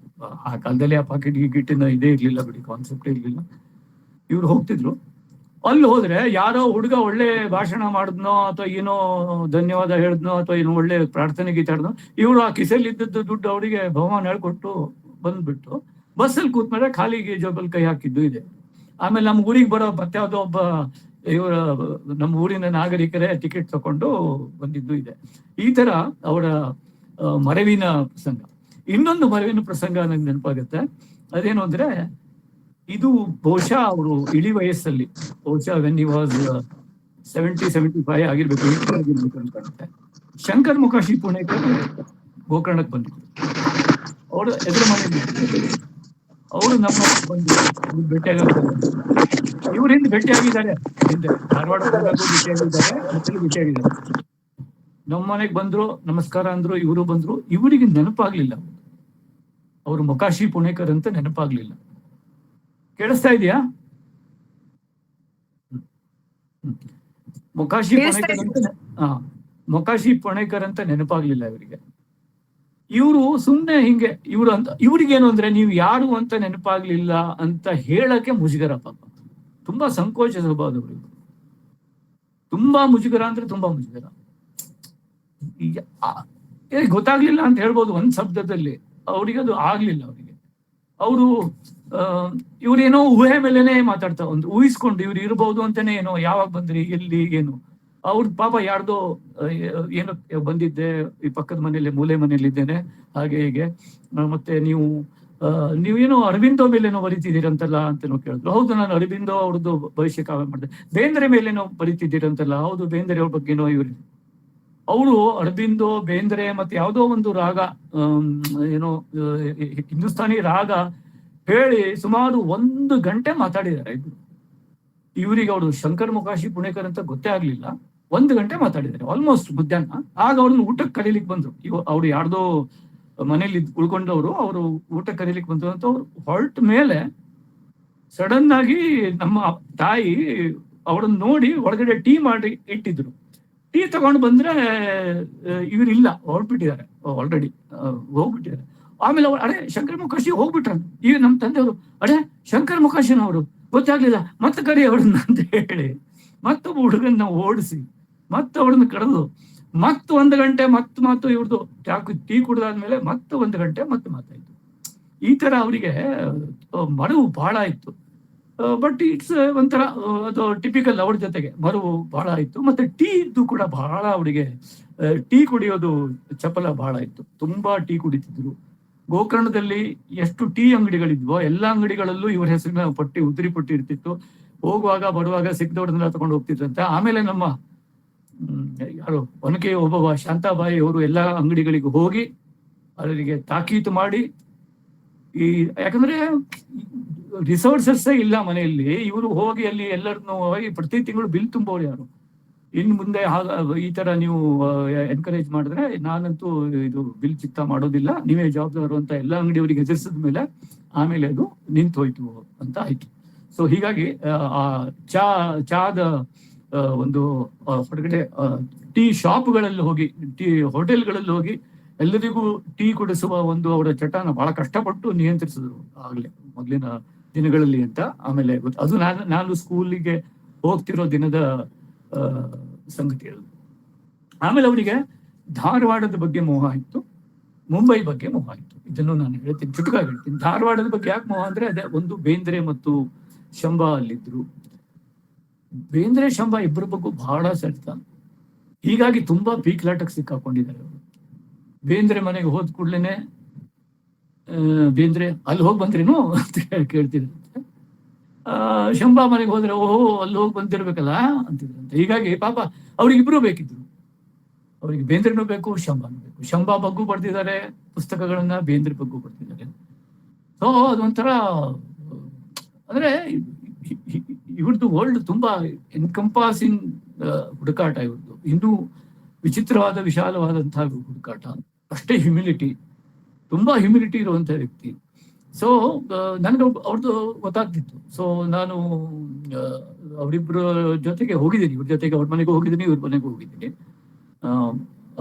ಆ ಕಾಲದಲ್ಲಿ ಆ ಪಾಕೆಟ್ ಗಿಕೆಟಿನ ಇದೇ ಇರ್ಲಿಲ್ಲ ಬಿಡಿ, ಕಾನ್ಸೆಪ್ಟೇ ಇರ್ಲಿಲ್ಲ. ಇವ್ರು ಹೋಗ್ತಿದ್ರು. ಅಲ್ಲಿ ಹೋದ್ರೆ ಯಾರೋ ಹುಡುಗ ಒಳ್ಳೆ ಭಾಷಣ ಮಾಡಿದ್ನೋ ಅಥವಾ ಏನೋ ಧನ್ಯವಾದ ಹೇಳಿದ್ನೋ ಅಥವಾ ಏನೋ ಒಳ್ಳೆ ಪ್ರಾರ್ಥನೆ ಗೀತೆ ಹೇಳಿದ್ನೋ, ಇವ್ರು ಆ ಕಿಸೆಯಲ್ಲಿ ಇದ್ದದ್ದು ದುಡ್ಡು ಅವರಿಗೆ ಬಹುಮಾನ ಹೇಳ್ಕೊಟ್ಟು ಬಂದ್ಬಿಟ್ಟು ಬಸ್ಸಲ್ಲಿ ಕೂತ್ಮೇಲೆ ಖಾಲಿಗೆ ಜೋಬಲ್ ಕೈ ಹಾಕಿದ್ದು ಇದೆ. ಆಮೇಲೆ ನಮ್ಮ ಊರಿಗೆ ಬರೋ ಮತ್ತೆ ಯಾವುದೋ ಒಬ್ಬ ನಮ್ಮ ಊರಿನ ನಾಗರಿಕರೇ ಟಿಕೆಟ್ ತಕೊಂಡು ಬಂದಿದ್ದು ಇದೆ. ಈ ತರ ಅವರ ಮರೆವಿನ ಪ್ರಸಂಗ. ಇನ್ನೊಂದು ಮರೆವಿನ ಪ್ರಸಂಗ ನಂಗೆ ನೆನಪಾಗುತ್ತೆ. ಅದೇನು ಅಂದ್ರೆ, ಇದು ಬಹುಶಃ ಅವರು ಇಳಿ ವಯಸ್ಸಲ್ಲಿ, ಬಹುಶಃ ವೆನ್ ಹಿ ವಾಸ್ 70-75 ಆಗಿರ್ಬೇಕು ಅನ್ಸುತ್ತೆ, ಶಂಕರ್ ಮುಖಾಶಿ ಪುಣೇಕರ್ ಗೋಕರ್ಣಕ್ಕೆ ಬಂದಿದ್ರು. ಅವರು ಎದುರು ಮನೆಯಲ್ಲಿ ಅವರು ನಮ್ಮ ಬಂದು ಇವ್ರ ಹಿಂದೆ ಭೇಟಿಯಾಗಿದ್ದಾರೆ, ಹಿಂದೆ ಧಾರವಾಡ ಭೇಟಿಯಾಗಿದ್ದಾರೆ, ಮತ್ತೆ ಭೇಟಿಯಾಗಿದ್ದಾರೆ. ನಮ್ಮ ಮನೆಗೆ ಬಂದ್ರು, ನಮಸ್ಕಾರ ಅಂದ್ರು, ಇವರು ಬಂದ್ರು. ಇವರಿಗೆ ನೆನಪಾಗ್ಲಿಲ್ಲ ಅವರು ಮೊಕಾಶಿ ಪುಣೇಕರ್ ಅಂತ ನೆನಪಾಗ್ಲಿಲ್ಲ. ಕೇಳಿಸ್ತಾ ಇದೆಯಾ? ಮೊಕಾಶಿ ಪುಣೇಕರ್ ಅಂತ ಮೊಕಾಶಿ ಪುಣೇಕರ್ ಅಂತ ನೆನಪಾಗ್ಲಿಲ್ಲ ಇವರಿಗೆ. ಇವರು ಸುಮ್ನೆ ಹಿಂಗೆ ಇವ್ರಿಗೇನು ಅಂದ್ರೆ, ನೀವು ಯಾರು ಅಂತ ನೆನಪಾಗ್ಲಿಲ್ಲ ಅಂತ ಹೇಳಕ್ಕೆ ಮುಜುಗರ. ಪಾಪ ತುಂಬಾ ಸಂಕೋಚ ಸ್ವಭಾವದವರು, ತುಂಬಾ ಮುಜುಗರ ಅಂದ್ರೆ ತುಂಬಾ ಮುಜುಗರ. ಗೊತ್ತಾಗ್ಲಿಲ್ಲ ಅಂತ ಹೇಳ್ಬೋದು ಒಂದ್ ಶಬ್ದದಲ್ಲಿ, ಅವ್ರಿಗೆ ಅದು ಆಗ್ಲಿಲ್ಲ. ಅವರು ಇವ್ರೇನೋ ಊಹೆ ಮೇಲೆನೆ ಮಾತಾಡ್ತಾ, ಒಂದು ಊಹಿಸ್ಕೊಂಡು ಇವ್ರು ಇರ್ಬೋದು ಅಂತಾನೆ, ಏನೋ ಯಾವಾಗ ಬಂದ್ರಿ, ಎಲ್ಲಿ, ಏನು. ಅವ್ರ ಪಾಪ ಯಾರ್ದೋ ಏನೋ ಬಂದಿದ್ದೆ, ಈ ಪಕ್ಕದ ಮನೇಲಿ ಮೂಲೆ ಮನೇಲಿ ಇದ್ದೇನೆ, ಹಾಗೆ ಹೀಗೆ, ಮತ್ತೆ ನೀವೇನೋ ಅರವಿಂದೋ ಮೇಲೇನೋ ಬರೀತಿದ್ದೀರಂತಲ್ಲ ಅಂತನೋ ಕೇಳಿದ್ರು. ಹೌದು, ನಾನು ಅರವಿಂದೋ ಅವ್ರದ್ದು ಭವಿಷ್ಯ ಕಾವ್ಯ ಮಾಡಿದೆ. ಬೇಂದ್ರೆ ಮೇಲೇನೋ ಬರೀತಿದ್ದೀರಂತಲ್ಲ, ಹೌದು, ಬೇಂದ್ರೆ ಅವ್ರ ಬಗ್ಗೆನೋ. ಅವರು ಅರವಿಂದೋ, ಬೇಂದ್ರೆ ಮತ್ತೆ ಯಾವುದೋ ಒಂದು ರಾಗ, ಏನೋ ಹಿಂದೂಸ್ತಾನಿ ರಾಗ ಹೇಳಿ ಸುಮಾರು 1 ಗಂಟೆ ಮಾತಾಡಿದ್ದಾರೆ. ಇವರಿಗೆ ಅವರು ಶಂಕರ್ ಮುಖಾಶಿ ಪುಣೇಕರ್ ಅಂತ ಗೊತ್ತೇ ಆಗ್ಲಿಲ್ಲ. 1 ಗಂಟೆ ಮಾತಾಡಿದ್ದಾರೆ, ಆಲ್ಮೋಸ್ಟ್ ಮಧ್ಯಾಹ್ನ. ಆಗ ಅವ್ರನ್ನ ಊಟಕ್ಕೆ ಕರೀಲಿಕ್ಕೆ ಬಂದ್ರು. ಅವ್ರು ಯಾರ್ದೋ ಮನೇಲಿ ಉಳ್ಕೊಂಡವ್ರು, ಅವರು ಊಟಕ್ಕೆ ಕರೀಲಿಕ್ಕೆ ಬಂದ್ರು ಅಂತ. ಅವ್ರು ಹೊರಟ ಮೇಲೆ ಸಡನ್ ಆಗಿ ನಮ್ಮ ತಾಯಿ ಅವ್ರನ್ನ ನೋಡಿ ಒಳಗಡೆ ಟೀ ಮಾಡಿ ಇಟ್ಟಿದ್ರು. ಟೀ ತಗೊಂಡು ಬಂದ್ರೆ ಇವರಿಲ್ಲ, ಹೊರಟ್ಬಿಟ್ಟಿದ್ದಾರೆ, ಆಲ್ರೆಡಿ ಹೋಗ್ಬಿಟ್ಟಿದ್ದಾರೆ. ಆಮೇಲೆ ಅವ್ರು, ಅರೆ ಶಂಕರ್ ಮುಖಾಶಿ ಹೋಗ್ಬಿಟ್ರ. ಈಗ ನಮ್ಮ ತಂದೆಯವರು, ಅರೆ ಶಂಕರ್ ಮುಖಾಶಿನವರು ಗೊತ್ತಾಗ್ಲಿಲ್ಲ, ಮತ್ತೆ ಕರಿ ಅವ್ರನ್ನ ಅಂತ ಹೇಳಿ ಮತ್ತೊಬ್ಬ ಹುಡುಗನ್ನ ಓಡಿಸಿ ಮತ್ತೆ ಅವ್ರನ್ನ ಕರೆದು ಮತ್ತೆ 1 ಗಂಟೆ ಮಾತು ಇವ್ರದ್ದು ಟೀ ಕುಡ್ದಾದ್ಮೇಲೆ ಮತ್ತೆ 1 ಗಂಟೆ ಮತ್ತೆ ಮಾತಾಯ್ತು. ಈ ತರ ಅವರಿಗೆ ಮರವು ಬಹಳ ಇತ್ತು. ಬಟ್ ಇಟ್ಸ್ ಒಂಥರ ಅದು ಟಿಪಿಕಲ್ ಅವ್ರ ಜೊತೆಗೆ ಮರವು ಬಹಳ ಇತ್ತು. ಮತ್ತೆ ಟೀ ಇದ್ದು ಕೂಡ ಬಹಳ ಅವರಿಗೆ ಟೀ ಕುಡಿಯೋದು ಚಪಲ ಬಹಳ ಇತ್ತು. ತುಂಬಾ ಟೀ ಕುಡಿತಿದ್ರು. ಗೋಕರ್ಣದಲ್ಲಿ ಎಷ್ಟು ಟೀ ಅಂಗಡಿಗಳಿದ್ವೋ ಎಲ್ಲಾ ಅಂಗಡಿಗಳಲ್ಲೂ ಇವ್ರ ಹೆಸರಿನ ಉದುರಿ ಪಟ್ಟಿ ಇರ್ತಿತ್ತು. ಹೋಗುವಾಗ ಬರುವಾಗ ಸಿಕ್ಕದವ್ರನ್ನೆಲ್ಲ ತಗೊಂಡು ಹೋಗ್ತಿದ್ರಂತೆ. ಆಮೇಲೆ ನಮ್ಮ ಯಾರು ಒನಕೆ ಒಬ್ಬ ಶಾಂತಾಬಾಯಿ ಅವರು ಎಲ್ಲಾ ಅಂಗಡಿಗಳಿಗೆ ಹೋಗಿ ಅವರಿಗೆ ತಾಕೀತು ಮಾಡಿ, ಯಾಕಂದ್ರೆ ರಿಸೋರ್ಸಸ್ ಇಲ್ಲ ಮನೆಯಲ್ಲಿ, ಇವರು ಹೋಗಿ ಅಲ್ಲಿ ಎಲ್ಲರನ್ನು ಹೋಗಿ ಪ್ರತಿ ತಿಂಗಳು ಬಿಲ್ ತುಂಬೋರು ಯಾರು. ಇನ್ನು ಮುಂದೆ ಈ ತರ ನೀವು ಎನ್ಕರೇಜ್ ಮಾಡಿದ್ರೆ ನಾನಂತೂ ಇದು ಬಿಲ್ ಚಿತ್ತ ಮಾಡೋದಿಲ್ಲ, ನೀವೇ ಜವಾಬ್ದಾರು ಅಂತ ಎಲ್ಲ ಅಂಗಡಿಯವರಿಗೆ ಹೆದರ್ಸಿದ ಮೇಲೆ ಆಮೇಲೆ ಅದು ನಿಂತು ಹೋಯ್ತು ಅಂತ ಆಯ್ತು. ಸೊ ಹೀಗಾಗಿ ಆ ಚಾದ ಒಂದು ಹೊರಗಡೆ ಟೀ ಶಾಪ್ಗಳಲ್ಲಿ ಹೋಗಿ, ಟೀ ಹೋಟೆಲ್ಗಳಲ್ಲಿ ಹೋಗಿ ಎಲ್ಲರಿಗೂ ಟೀ ಕುಡಿಸುವ ಒಂದು ಅವರ ಚಟನ ಬಹಳ ಕಷ್ಟಪಟ್ಟು ನಿಯಂತ್ರಿಸಿದ್ರು ಆಗ್ಲೇ ಮೊದಲಿನ ದಿನಗಳಲ್ಲಿ ಅಂತ. ಆಮೇಲೆ ಅದು ನಾನು ಸ್ಕೂಲಿಗೆ ಹೋಗ್ತಿರೋ ದಿನದ ಸಂಗತಿ ಅದು. ಆಮೇಲೆ ಅವರಿಗೆ ಧಾರವಾಡದ ಬಗ್ಗೆ ಮೋಹ ಇತ್ತು, ಮುಂಬೈ ಬಗ್ಗೆ ಮೋಹ ಇತ್ತು. ಇದನ್ನು ನಾನು ಹೇಳ್ತೀನಿ, ಚುಟುಕಾಗಿ ಹೇಳ್ತೀನಿ. ಧಾರವಾಡದ ಬಗ್ಗೆ ಯಾಕೆ ಮೋಹ ಅಂದ್ರೆ ಅದೇ ಒಂದು ಬೇಂದ್ರೆ ಮತ್ತು ಶಂಬಾ ಅಲ್ಲಿದ್ರು. ಬೇಂದ್ರೆ ಶಂಬಾ ಇಬ್ಬರ ಬಗ್ಗೆ ಬಹಳ ಸೆಳೆತ, ಹೀಗಾಗಿ ತುಂಬಾ ಪೀಕ್ಲಾಟಕ್ಕೆ ಸಿಕ್ಕಾಕೊಂಡಿದ್ದಾರೆ ಅವರು. ಬೇಂದ್ರೆ ಮನೆಗೆ ಹೋದ ಕೂಡ್ಲೇನೆ ಬೇಂದ್ರೆ ಅಲ್ಲಿ ಹೋಗಿ ಬಂದ್ರೇನು ಅಂತ ಕೇಳ್ತಿದ್ರಂತೆ. ಶಂಬಾ ಮನೆಗೆ ಹೋದ್ರೆ ಓಹೋ ಅಲ್ಲಿ ಹೋಗಿ ಬಂದಿರ್ಬೇಕಲ್ಲ ಅಂತಿದ್ರಂತೆ. ಹೀಗಾಗಿ ಪಾಪ ಅವ್ರಿಗಿಬ್ರು ಬೇಕಿದ್ರು, ಅವ್ರಿಗೆ ಬೇಂದ್ರೆನೂ ಬೇಕು, ಶಂಬಾನೂ ಬೇಕು. ಶಂಬಾ ಬಗ್ಗೂ ಬರ್ತಿದ್ದಾರೆ ಪುಸ್ತಕಗಳನ್ನ, ಬೇಂದ್ರೆ ಬಗ್ಗೂ ಬರ್ತಿದ್ದಾರೆ. ಸೊ ಅದೊಂಥರ ಅಂದ್ರೆ ಇವ್ರದ್ದು ವರ್ಲ್ಡ್ ತುಂಬಾ ಎನ್ಕಂಪಾಸಿಂಗ್ ಹುಡುಕಾಟ ಇವ್ರದ್ದು. ಇನ್ನೂ ವಿಚಿತ್ರವಾದ ವಿಶಾಲವಾದಂತಹ ಹುಡುಕಾಟ, ಅಷ್ಟೇ ಹ್ಯುಮಿಲಿಟಿ, ತುಂಬಾ ಹ್ಯುಮಿಲಿಟಿ ಇರುವಂತ ವ್ಯಕ್ತಿ. ಸೊ ನನಗೆ ಅವ್ರದ್ದು ಗೊತ್ತಾಗ್ತಿತ್ತು. ಸೊ ನಾನು ಅವರಿಬ್ಬರ ಜೊತೆಗೆ ಹೋಗಿದ್ದೀನಿ, ಇವ್ರ ಜೊತೆಗೆ ಅವ್ರ ಮನೆಗೂ ಹೋಗಿದ್ದೀನಿ, ಇವ್ರ ಮನೆಗೂ ಹೋಗಿದ್ದೀನಿ.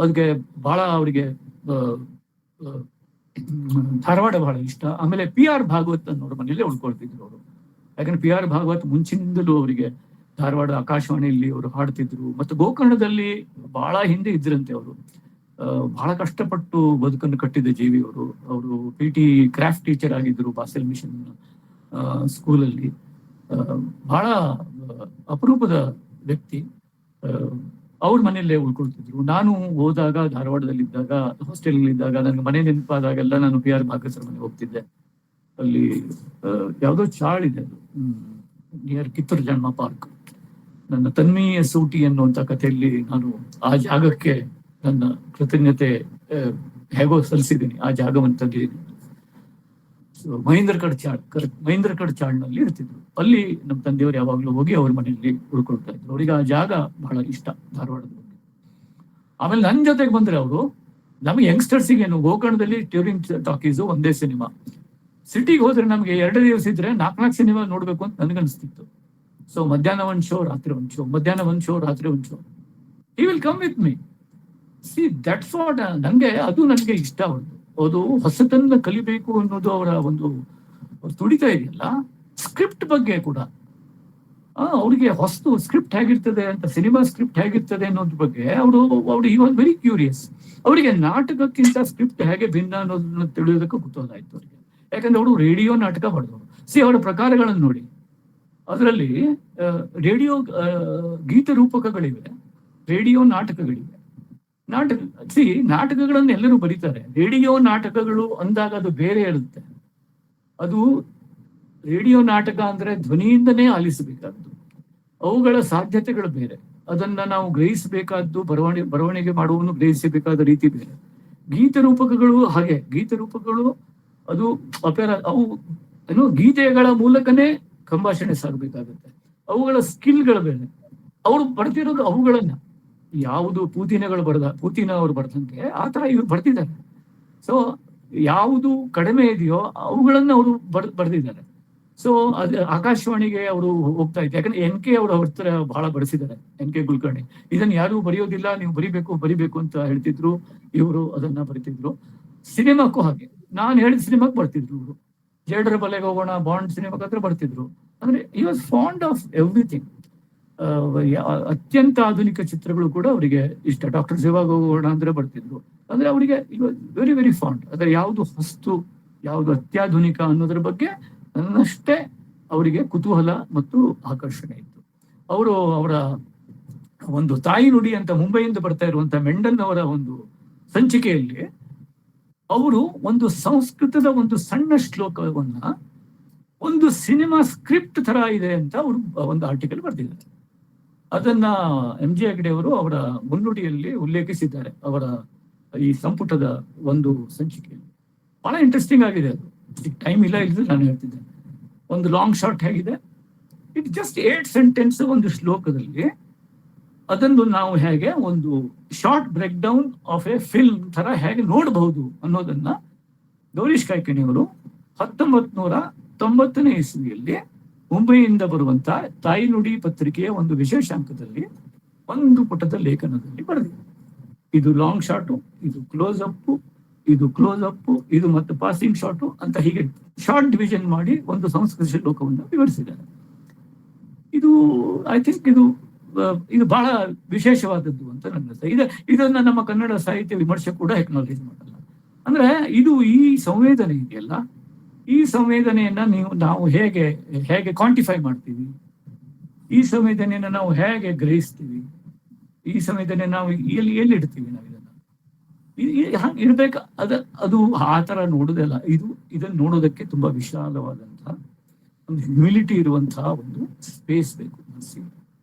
ಅದಕ್ಕೆ ಬಹಳ ಅವರಿಗೆ ಧಾರವಾಡ ಬಹಳ ಇಷ್ಟ. ಆಮೇಲೆ PR ಭಾಗವತ್ ಅನ್ನೋರ ಮನೆಯಲ್ಲೇ ಉಳ್ಕೊಳ್ತಿದ್ರು ಅವರು. ಯಾಕಂದ್ರೆ PR ಭಾಗವತ್ ಮುಂಚಿನಿಂದಲೂ ಅವರಿಗೆ ಧಾರವಾಡ ಆಕಾಶವಾಣಿಯಲ್ಲಿ ಅವರು ಹಾಡ್ತಿದ್ರು. ಮತ್ತು ಗೋಕರ್ಣದಲ್ಲಿ ಬಹಳ ಹಿಂದೆ ಇದ್ರಂತೆ ಅವರು. ಬಹಳ ಕಷ್ಟಪಟ್ಟು ಬದುಕನ್ನು ಕಟ್ಟಿದ ಜೀವಿ ಅವರು. ಅವರು PT ಕ್ರಾಫ್ಟ್ ಟೀಚರ್ ಆಗಿದ್ರು ಬಾಸೆಲ್ ಮಿಷನ್ ಸ್ಕೂಲಲ್ಲಿ. ಬಹಳ ಅಪರೂಪದ ವ್ಯಕ್ತಿ. ಅವ್ರ ಮನೆಯಲ್ಲೇ ಉಳ್ಕೊಳ್ತಿದ್ರು. ನಾನು ಹೋದಾಗ, ಧಾರವಾಡದಲ್ಲಿದ್ದಾಗ, ಹಾಸ್ಟೆಲ್ನಲ್ಲಿದ್ದಾಗ ನನಗೆ ಮನೆ ನೆನಪಾದಾಗೆಲ್ಲ ನಾನು PR ಭಾಗವತರ ಮನೆಗೆ ಹೋಗ್ತಿದ್ದೆ. ಅಲ್ಲಿ ಯಾವುದೋ ಚಾಳ್ ಇದೆ, ಅದು ನಿಯರ್ ಕಿತ್ತೂರು ಜನ್ಮ ಪಾರ್ಕ್. ನನ್ನ ತನ್ಮೀಯ ಸೂಟಿ ಅನ್ನುವಂಥ ಕಥೆಯಲ್ಲಿ ನಾನು ಆ ಜಾಗಕ್ಕೆ ನನ್ನ ಕೃತಜ್ಞತೆ ಹೇಗೋ ಸಲ್ಲಿಸಿದ್ದೀನಿ. ಆ ಜಾಗವನ್ನು ತಂದಿದ್ದೀನಿ. ಮಹೇಂದ್ರಗಢ ಚಾಳ್ನಲ್ಲಿ ಇರ್ತಿದ್ರು. ಅಲ್ಲಿ ನಮ್ಮ ತಂದೆಯವರು ಯಾವಾಗಲೂ ಹೋಗಿ ಅವ್ರ ಮನೆಯಲ್ಲಿ ಉಳ್ಕೊಳ್ತಾ ಇದ್ರು. ಅವ್ರಿಗೆ ಆ ಜಾಗ ಬಹಳ ಇಷ್ಟ, ಧಾರವಾಡದ ಬಗ್ಗೆ. ಆಮೇಲೆ ನನ್ನ ಜೊತೆಗೆ ಬಂದ್ರೆ ಅವರು, ನಮಗೆ ಯಂಗ್ಸ್ಟರ್ಸಿಗೇನು, ಗೋಕರ್ಣದಲ್ಲಿ ಟ್ಯೂರಿಂಗ್ ಟಾಕೀಸು ಒಂದೇ ಸಿನಿಮಾ. ಸಿಟಿಗೆ ಹೋದ್ರೆ ನಮ್ಗೆ 2 ದಿವಸ ಇದ್ರೆ 4 ಸಿನಿಮಾ ನೋಡ್ಬೇಕು ಅಂತ ನನಗನ್ಸ್ತಿತ್ತು. ಸೊ ಮಧ್ಯಾಹ್ನ ಒಂದು ಶೋ, ರಾತ್ರಿ ಒಂದು ಶೋ, ಮಧ್ಯಾಹ್ನ ಒಂದು ಶೋ, ರಾತ್ರಿ ಒಂದು show. He will come with me. See that's what ನನಗೆ ಇಷ್ಟ. ಅದು ಹೊಸತನ್ನ ಕಲಿಬೇಕು ಅನ್ನೋದು ಅವರ ಒಂದು ತುಡಿತಾ ಇದೆಯಲ್ಲ. ಸ್ಕ್ರಿಪ್ಟ್ ಬಗ್ಗೆ ಕೂಡ ಅವ್ರಿಗೆ ಹೊಸತು ಸ್ಕ್ರಿಪ್ಟ್ ಹೇಗಿರ್ತದೆ ಅಂತ, ಸಿನಿಮಾ ಸ್ಕ್ರಿಪ್ಟ್ ಹೇಗಿರ್ತದೆ ಅನ್ನೋದ್ರ ಬಗ್ಗೆ ಅವರು ಈ ವಾಸ್ ವೆರಿ ಕ್ಯೂರಿಯಸ್. ಅವರಿಗೆ ನಾಟಕಕ್ಕಿಂತ ಸ್ಕ್ರಿಪ್ಟ್ ಹೇಗೆ ಭಿನ್ನ ಅನ್ನೋದನ್ನ ತಿಳಿಯೋದಕ್ಕೆ ಕುತೂಹಲ ಆಯ್ತು ಅವರಿಗೆ. ಯಾಕಂದ್ರೆ ಅವರು ರೇಡಿಯೋ ನಾಟಕ ಮಾಡಿದವರು. ಅವರ ಪ್ರಕಾರಗಳನ್ನು ನೋಡಿ, ಅದರಲ್ಲಿ ರೇಡಿಯೋ ಗೀತ ರೂಪಕಗಳಿವೆ, ರೇಡಿಯೋ ನಾಟಕಗಳಿವೆ. ನಾಟಕಗಳನ್ನು ಎಲ್ಲರೂ ಬರೀತಾರೆ. ರೇಡಿಯೋ ನಾಟಕಗಳು ಅಂದಾಗ ಅದು ಬೇರೆ ಇರುತ್ತೆ. ಅದು ರೇಡಿಯೋ ನಾಟಕ ಅಂದ್ರೆ ಧ್ವನಿಯಿಂದನೇ ಆಲಿಸಬೇಕಾದ್ದು, ಅವುಗಳ ಸಾಧ್ಯತೆಗಳು ಬೇರೆ. ಅದನ್ನ ನಾವು ಗ್ರಹಿಸಬೇಕಾದ್ದು, ಬರವಣಿಗೆ ಮಾಡುವನು ಗ್ರಹಿಸಬೇಕಾದ ರೀತಿ ಬೇರೆ. ಗೀತ ರೂಪಕಗಳು ಹಾಗೆ. ಗೀತ ರೂಪಕಗಳು ಅದು ಅವು ಗೀತೆಗಳ ಮೂಲಕನೇ ಸಂಭಾಷಣೆ ಸಾಗಬೇಕಾಗುತ್ತೆ. ಅವುಗಳ ಸ್ಕಿಲ್ಗಳು ಬೇರೆ. ಅವರು ಬರ್ತಿರೋದು ಅವುಗಳನ್ನ, ಯಾವುದು ಪೂತಿನ ಅವರು ಬರ್ದಂಗೆ ಆ ತರ ಇವ್ರು ಬರ್ತಿದ್ದಾರೆ. ಸೊ ಯಾವುದು ಕಡಿಮೆ ಇದೆಯೋ ಅವುಗಳನ್ನ ಅವರು ಬರ್ದಿದ್ದಾರೆ. ಸೊ ಅದು ಆಕಾಶವಾಣಿಗೆ ಅವರು ಹೋಗ್ತಾ ಇದ್ದಾರೆ. ಯಾಕಂದ್ರೆ NK ಅವರು ಅವ್ರ ಹತ್ರ ಬಹಳ ಬಡಿಸಿದ್ದಾರೆ, NK ಕುಲಕರ್ಣಿ. ಇದನ್ನ ಯಾರು ಬರೆಯೋದಿಲ್ಲ, ನೀವು ಬರಿಬೇಕು ಅಂತ ಹೇಳ್ತಿದ್ರು. ಇವರು ಅದನ್ನ ಬರಿತಿದ್ರು. ಸಿನಿಮಾಕ್ಕೂ ಹಾಗೆ, ನಾನು ಹೇಳಿದ ಸಿನಿಮಾಕ್ಕೆ ಬರ್ತಿದ್ರು ಇವರು. ಜೇಡರ ಬಲೆಗೆ ಹೋಗೋಣ, ಬಾಂಡ್ ಸಿನಿಮಾಕ್ಕೆ ಹತ್ರ ಬರ್ತಿದ್ರು. ಅಂದ್ರೆ ಈ ವಾಸ್ ಫಾಂಡ್ ಆಫ್ ಎವ್ರಿಥಿಂಗ್. ಅತ್ಯಂತ ಆಧುನಿಕ ಚಿತ್ರಗಳು ಕೂಡ ಅವರಿಗೆ ಇಷ್ಟ. ಡಾಕ್ಟರ್ ಸೇವಾಗ ಹೋಗೋಣ ಅಂದ್ರೆ ಬರ್ತಿದ್ರು. ಅಂದ್ರೆ ಅವರಿಗೆ ವೆರಿ ವೆರಿ ಫಾಂಡ್. ಅಂದ್ರೆ ಯಾವುದು ಹೊಸ್ತು, ಯಾವುದು ಅತ್ಯಾಧುನಿಕ ಅನ್ನೋದ್ರ ಬಗ್ಗೆ ನನ್ನಷ್ಟೇ ಅವರಿಗೆ ಕುತೂಹಲ ಮತ್ತು ಆಕರ್ಷಣೆ ಇತ್ತು. ಅವರ ಒಂದು ತಾಯಿ ನುಡಿ ಅಂತ ಮುಂಬೈಯಿಂದ ಬರ್ತಾ ಇರುವಂತಹ ಮೆಂಡನ್ ಅವರ ಒಂದು ಸಂಚಿಕೆಯಲ್ಲಿ ಅವರು ಒಂದು ಸಂಸ್ಕೃತದ ಒಂದು ಸಣ್ಣ ಶ್ಲೋಕವನ್ನ ಒಂದು ಸಿನಿಮಾ ಸ್ಕ್ರಿಪ್ಟ್ ತರ ಇದೆ ಅಂತ ಅವರು ಒಂದು ಆರ್ಟಿಕಲ್ ಬರ್ತಿದ್ದಾರೆ. ಅದನ್ನ MG ಹೆಗ್ಡೆ ಅವರು ಅವರ ಮುನ್ನುಡಿಯಲ್ಲಿ ಉಲ್ಲೇಖಿಸಿದ್ದಾರೆ, ಅವರ ಈ ಸಂಪುಟದ ಒಂದು ಸಂಚಿಕೆಯಲ್ಲಿ. ಬಹಳ ಇಂಟ್ರೆಸ್ಟಿಂಗ್ ಆಗಿದೆ ಅದು. ಟೈಮ್ ಇಲ್ಲ ಇಲ್ಲದೆ ನಾನು ಹೇಳ್ತಿದ್ದೇನೆ. ಒಂದು ಲಾಂಗ್ ಶಾರ್ಟ್ ಹೇಗಿದೆ, ಇಟ್ ಜಸ್ಟ್ 8 ಸೆಂಟೆನ್ಸ್ ಒಂದು ಶ್ಲೋಕದಲ್ಲಿ. ಅದನ್ನು ನಾವು ಹೇಗೆ ಒಂದು short break down of a film ತರ ಹೇಗೆ ನೋಡಬಹುದು ಅನ್ನೋದನ್ನ ಗೌರೀಶ್ ಕಾಯ್ಕಿಣಿಯವರು 1990ನೇ ಇಸ್ವಿಯಲ್ಲಿ ಮುಂಬೈಯಿಂದ ಬರುವಂತ ತಾಯಿ ನುಡಿ ಪತ್ರಿಕೆಯ ಒಂದು ವಿಶೇಷಾಂಕದಲ್ಲಿ ಒಂದು ಪುಟದ ಲೇಖನದಲ್ಲಿ ಬರೆದಿದೆ. ಇದು ಲಾಂಗ್ ಶಾಟು, ಇದು ಕ್ಲೋಸ್ ಅಪ್, ಇದು ಕ್ಲೋಸ್ ಅಪ್, ಇದು ಮತ್ತೆ ಪಾಸಿಂಗ್ ಶಾಟು ಅಂತ ಹೀಗೆ ಶಾರ್ಟ್ ಡಿವಿಷನ್ ಮಾಡಿ ಒಂದು ಸಂಸ್ಕೃತ ಶ್ಲೋಕವನ್ನು ವಿವರಿಸಿದ್ದಾರೆ. ಇದು ಐ ಥಿಂಕ್ ಇದು ಬಹಳ ವಿಶೇಷವಾದದ್ದು ಅಂತ ನನ್ನ ಇದನ್ನ ನಮ್ಮ ಕನ್ನಡ ಸಾಹಿತ್ಯ ವಿಮರ್ಶೆ ಕೂಡ ಎಕ್ನಾಲೇಜ್ ಮಾಡಲ್ಲ. ಅಂದ್ರೆ ಇದು ಈ ಸಂವೇದನೆ ಇದೆಯಲ್ಲ, ಈ ಸಂವೇದನೆಯನ್ನ ನಾವು ಹೇಗೆ ಕ್ವಾಂಟಿಫೈ ಮಾಡ್ತೀವಿ, ಈ ಸಂವೇದನೆಯನ್ನ ನಾವು ಹೇಗೆ ಗ್ರಹಿಸ್ತೀವಿ, ಈ ಸಂವೇದನೆ ನಾವು ಎಲ್ಲಿ ಇಡ್ತೀವಿ ನಾವು ಇದನ್ನ ಇಡ್ಬೇಕು. ಅದು ಆ ತರ ನೋಡುದಲ್ಲ, ಇದನ್ನ ನೋಡೋದಕ್ಕೆ ತುಂಬಾ ವಿಶಾಲವಾದಂತಹ ಒಂದು ಹ್ಯೂಮಿಲಿಟಿ ಇರುವಂತಹ ಒಂದು ಸ್ಪೇಸ್ ಬೇಕು ಮನಸ್ಸಿಗೆ.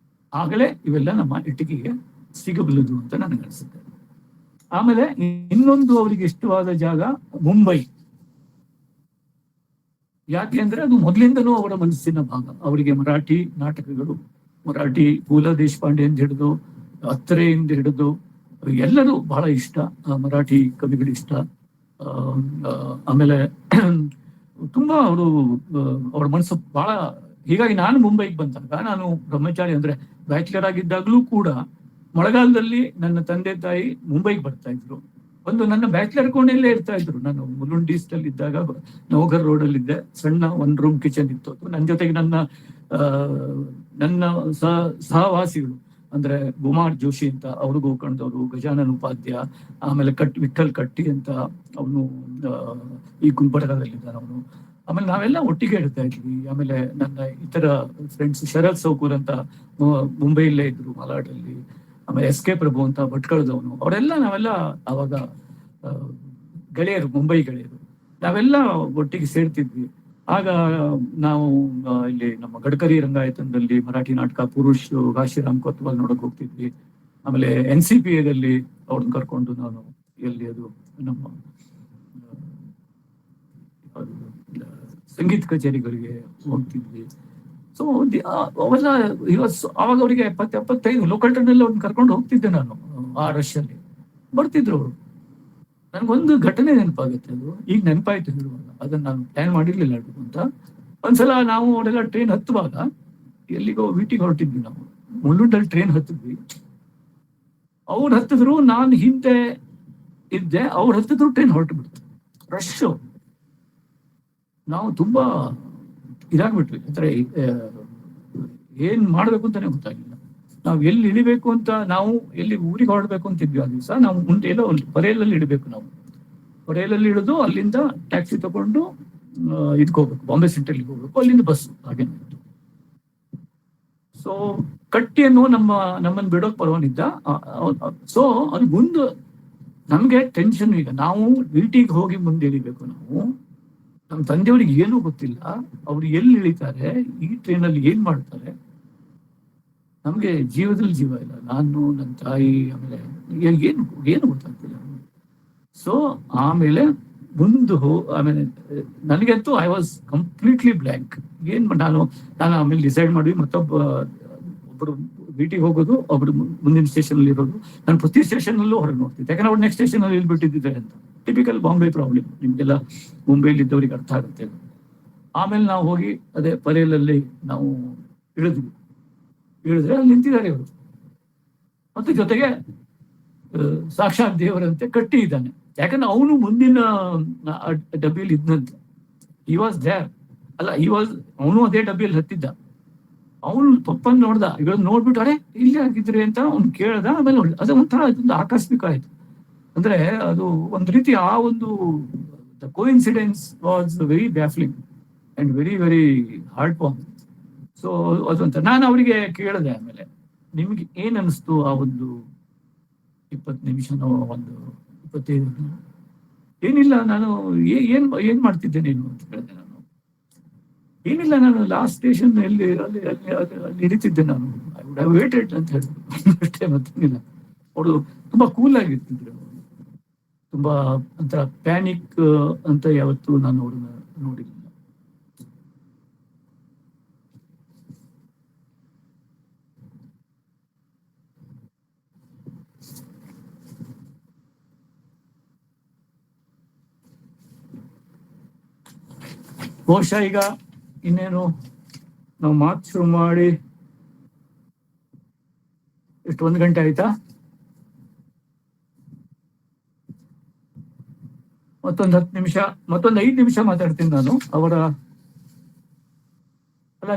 ಆಗಲೇ ಇವೆಲ್ಲ ನಮ್ಮ ಇಟ್ಟಿಗೆಗೆ ಸಿಗಬಲ್ಲದು ಅಂತ ನನಗನ್ಸುತ್ತೆ. ಆಮೇಲೆ ಇನ್ನೊಂದು ಅವರಿಗೆ ಇಷ್ಟವಾದ ಜಾಗ ಮುಂಬೈ. ಯಾಕೆ ಅಂದ್ರೆ ಅದು ಮೊದಲಿಂದನೂ ಅವರ ಮನಸ್ಸಿನ ಭಾಗ. ಅವರಿಗೆ ಮರಾಠಿ ನಾಟಕಗಳು, ಮರಾಠಿ ಪೂಲ ದೇಶಪಾಂಡೆಯಿಂದ ಹಿಡಿದು ಅತ್ತರೆಯಿಂದ ಹಿಡಿದು ಎಲ್ಲರೂ ಬಹಳ ಇಷ್ಟ. ಮರಾಠಿ ಕವಿಗಳು ಇಷ್ಟ. ಆಮೇಲೆ ತುಂಬಾ ಅವ್ರ ಮನಸ್ಸು ಬಹಳ. ಹೀಗಾಗಿ ನಾನು ಮುಂಬೈಗೆ ಬಂದಾಗ, ನಾನು ಬ್ರಹ್ಮಚಾರಿ ಅಂದ್ರೆ ಬ್ಯಾಚುಲರ್ ಆಗಿದ್ದಾಗಲೂ ಕೂಡ ಮಳೆಗಾಲದಲ್ಲಿ ನನ್ನ ತಂದೆ ತಾಯಿ ಮುಂಬೈಗೆ ಬರ್ತಾ ಇದ್ರು. ನನ್ನ ಬ್ಯಾಚುಲರ್ ಕೋಣೆಯಲ್ಲೇ ಇರ್ತಾ ಇದ್ರು. ನಾನು ಮುಲುಂಡೀಸ್ ಅಲ್ಲಿ ಇದ್ದಾಗ ನವಘರ್ ರೋಡ್ ಅಲ್ಲಿ ಇದ್ದೆ. ಸಣ್ಣ 1 ರೂಮ್ ಕಿಚನ್ ಇತ್ತು. ನನ್ನ ಜೊತೆಗೆ ನನ್ನ ಸಹವಾಸಿಗಳು ಅಂದ್ರೆ ಗುಮಾರ್ ಜೋಶಿ ಅಂತ, ಅವರು ಗೋಕರ್ಣದವರು, ಗಜಾನನ್ ಉಪಾಧ್ಯ, ಆಮೇಲೆ ವಿಠಲ್ ಕಟ್ಟಿ ಅಂತ ಅವನು ಈ ಗುಲ್ಬರ್ಗಾದಲ್ಲಿದ್ದಾನೆ ಅವನು. ಆಮೇಲೆ ನಾವೆಲ್ಲ ಒಟ್ಟಿಗೆ ಇರ್ತಾ ಇದ್ವಿ. ಆಮೇಲೆ ನನ್ನ ಇತರ ಫ್ರೆಂಡ್ಸ್ ಶರತ್ ಸೌಕೂರ್ ಅಂತ ಮುಂಬೈಯಲ್ಲೇ ಇದ್ರು, ಮಲಾಡಲ್ಲಿ. ಆಮೇಲೆ SK ಪ್ರಭು ಅಂತ ಭಟ್ಕಳದವನು. ನಾವೆಲ್ಲ ಅವಾಗ ಗೆಳೆಯರು, ಮುಂಬೈ ಗೆಳೆಯರು. ನಾವೆಲ್ಲ ಒಟ್ಟಿಗೆ ಸೇರ್ತಿದ್ವಿ. ಆಗ ನಾವು ಇಲ್ಲಿ ನಮ್ಮ ಗಡ್ಕರಿ ರಂಗಾಯತನದಲ್ಲಿ ಮರಾಠಿ ನಾಟಕ ಪುರುಷ್ ಕಾಶಿರಾಮ್ ಕೊತ್ವಾಲ್ ನೋಡಕ್ ಹೋಗ್ತಿದ್ವಿ. ಆಮೇಲೆ NCPAದಲ್ಲಿ ಅವ್ರನ್ನ ಕರ್ಕೊಂಡು ನಾನು ಅದು ನಮ್ಮ ಸಂಗೀತ ಕಚೇರಿಗಳಿಗೆ ಹೋಗ್ತಿದ್ವಿ. ಸೊ ಅವೆಲ್ಲ ಅವಾಗ ಅವರಿಗೆ 70-75 ಲೋಕಲ್ ಟ್ರೈನಲ್ಲಿ ಅವ್ರನ್ನ ಕರ್ಕೊಂಡು ಹೋಗ್ತಿದ್ದೆ ನಾನು. ಆ ರಶ್ ಅಲ್ಲಿ ಬರ್ತಿದ್ರು ಅವರು. ನನ್ಗೊಂದು ಘಟನೆ ನೆನಪಾಗುತ್ತೆ, ಅದು ಈಗ ನೆನಪಾಯ್ತು ಹೇಳುವಾಗ. ಅದನ್ನ ನಾನು ಪ್ಲಾನ್ ಮಾಡಿರ್ಲಿಲ್ಲ ಅಂತ. ಒಂದ್ಸಲ ನಾವು ಅವರೆಲ್ಲ ಟ್ರೈನ್ ಹತ್ತುವಾಗ ಎಲ್ಲಿಗೋ ವಿಟಿಗೆ ಹೊರಟಿದ್ವಿ. ನಾವು ಮುಳ್ಳುಂಡಲ್ಲಿ ಟ್ರೈನ್ ಹತ್ತಿದ್ವಿ. ಅವ್ರು ಹತ್ತಿದ್ರು, ನಾನು ಹಿಂದೆ ಇದ್ದೆ. ಅವ್ರು ಹತ್ತಿದ್ರು, ಟ್ರೈನ್ ಹೊರಟು ಬಿಡ್ತು. ರಶ್. ನಾವು ತುಂಬಾ ಇದಾಗ್ಬಿಟ್ವಿ. ಅಂದ್ರೆ ಏನ್ ಮಾಡ್ಬೇಕು ಅಂತಾನೆ ಗೊತ್ತಾಗಿಲ್ಲ. ನಾವು ಎಲ್ಲಿ ಇಳಿಬೇಕು ಅಂತ, ನಾವು ಎಲ್ಲಿ ಊರಿಗೆ ಹೊರಡ್ಬೇಕು ಅಂತಿದ್ವಿ ಆ ದಿವಸ. ನಾವು ಮುಂದೆ ಎಲ್ಲೋ ಪರೇಲಲ್ಲಿ ಇಡಬೇಕು. ನಾವು ಪರೇಲಲ್ಲಿ ಇಳಿದು ಅಲ್ಲಿಂದ ಟ್ಯಾಕ್ಸಿ ತಗೊಂಡು ಹೋಗ್ಬೇಕು, ಬಾಂಬೆ ಸೆಂಟ್ರಲ್ಗೆ ಹೋಗ್ಬೇಕು. ಅಲ್ಲಿಂದ ಬಸ್ ಹಾಗೆ. ಸೊ ಕಟ್ಟಿಯನ್ನು ನಮ್ಮನ್ನು ಬಿಡೋಕ್ ಬರೋನಿದ್ದ. ಸೊ ಅದು ಮುಂದೆ ನಮ್ಗೆ ಟೆನ್ಷನ್. ಈಗ ನಾವು ವಿಟಿಗೆ ಹೋಗಿ ಮುಂದೆ ಇಳಿಬೇಕು. ನಾವು ನಮ್ಮ ತಂದೆಯವ್ರಿಗೆ ಏನೂ ಗೊತ್ತಿಲ್ಲ, ಅವ್ರು ಎಲ್ಲಿ ಇಳಿತಾರೆ, ಈ ಟ್ರೈನಲ್ಲಿ ಏನ್ ಮಾಡ್ತಾರೆ. ನಮ್ಗೆ ಜೀವದಲ್ಲಿ ಜೀವ ಇಲ್ಲ. ನಾನು, ನನ್ನ ತಾಯಿ, ಆಮೇಲೆ ಏನು ಗೊತ್ತಾಗ್ತಿಲ್ಲ. ಸೊ ಆಮೇಲೆ ಆಮೇಲೆ ನನಗಂತೂ ಐ ವಾಸ್ ಕಂಪ್ಲೀಟ್ಲಿ ಬ್ಲ್ಯಾಂಕ್. ನಾನು ಆಮೇಲೆ ಡಿಸೈಡ್ ಮಾಡಿ ಒಬ್ಬರು ವಿಟಿಗೆ ಹೋಗೋದು, ಒಬ್ರು ಮುಂದಿನ ಸ್ಟೇಷನ್ ಅಲ್ಲಿ ಇರೋದು. ನಾನು ಪ್ರತಿ ಸ್ಟೇಷನ್ ಅಲ್ಲೂ ಹೊರಗೆ ನೋಡ್ತಿದ್ದೆ, ಯಾಕಂದ್ರೆ ಅವ್ರು ನೆಕ್ಸ್ಟ್ ಸ್ಟೇಷನ್ ಅಲ್ಲಿ ಇಲ್ಬಿಟ್ಟಿದ್ದೆ ಅಂತ. ಟಿಪಿಕಲ್ ಬಾಂಬೆ ಪ್ರಾಬ್ಲಮ್, ನಿಮ್ಗೆಲ್ಲ ಮುಂಬೈಲಿ ಇದ್ದವ್ರಿಗೆ ಅರ್ಥ ಆಗುತ್ತೆ. ಆಮೇಲೆ ನಾವು ಹೋಗಿ ಅದೇ ಪರೇಲಲ್ಲಿ ನಾವು ಇಳಿದ್ವಿ. ಇಳಿದ್ರೆ ಅಲ್ಲಿ ನಿಂತಿದ್ದಾರೆ ಇವರು. ಮತ್ತೆ ಜೊತೆಗೆ ಸಾಕ್ಷಾತ್ ದೇವರಂತೆ ಕಟ್ಟಿ ಇದ್ದಾನೆ. ಯಾಕಂದ್ರೆ ಅವನು ಮುಂದಿನ ಡಬ್ಬಿಯಲ್ಲಿ ಇದ್ನಂತೆ. He was there. ಅಲ್ಲ, ಅವನು ಅದೇ ಡಬ್ಬಿಯಲ್ಲಿ ಹತ್ತಿದ್ದ. ಅವನು ಪಪ್ಪನ್ ನೋಡ್ದ. ಇವಾಗ ನೋಡ್ಬಿಟ್ಟು ಅರೆ ಇಲ್ಲಿ ಆಗಿದ್ರಿ ಅಂತ ಅವ್ನು ಕೇಳ್ದ. ಆಮೇಲೆ ಅದು ಒಂಥರ ಅದೊಂದು ಆಕಸ್ಮಿಕ ಆಯ್ತು. ಅಂದ್ರೆ ಅದು ಒಂದು ರೀತಿ ಆ ಒಂದು coincidence was very baffling and very very heart warm. So ಅದಂತ ನಾನು ಅವರಿಗೆ ಕೇಳಿದೆ. ಆಮೇಲೆ ನಿಮ್ಗೆ ಏನ್ ಅನಿಸ್ತು ಆ ಒಂದು 20 ನಿಮಿಷನೋ 25? ಏನಿಲ್ಲ, ನಾನು ಏನ್ ಮಾಡ್ತಿದ್ದೆ ನೀನು ಅಂತ ಹೇಳಿದೆ. ನಾನು ಏನಿಲ್ಲ, ನಾನು ಲಾಸ್ಟ್ ಸ್ಟೇಷನ್ ಅಲ್ಲಿ ಇಳಿತಿದ್ದೆ. ನಾನು ಐ ವುಡ್ ಹ್ಯಾವ್ ವೇಟೆಡ್ ಅಂತ ಹೇಳಿದ್ರು ಅಷ್ಟೇ, ಮತ್ತೇನಿಲ್ಲ. ಅವರು ತುಂಬಾ ಕೂಲ್ ಆಗಿರ್ತಿದ್ರು. ತುಂಬಾ ಒಂಥರ ಪ್ಯಾನಿಕ್ ಅಂತ ಯಾವತ್ತೂ ನಾನು ಅವ್ರನ್ನ ನೋಡಿಲ್ಲ. ಬಹುಶಃ ಈಗ ಇನ್ನೇನು ನಾವು ಮಾತು ಶುರು ಮಾಡಿ ಎಷ್ಟು 1 ಗಂಟೆ ಆಯ್ತಾ? ಮತ್ತೊಂದು 10 ನಿಮಿಷ, ಮತ್ತೊಂದು 5 ನಿಮಿಷ ಮಾತಾಡ್ತೀನಿ ನಾನು. ಅವರ ಅಲ್ಲ,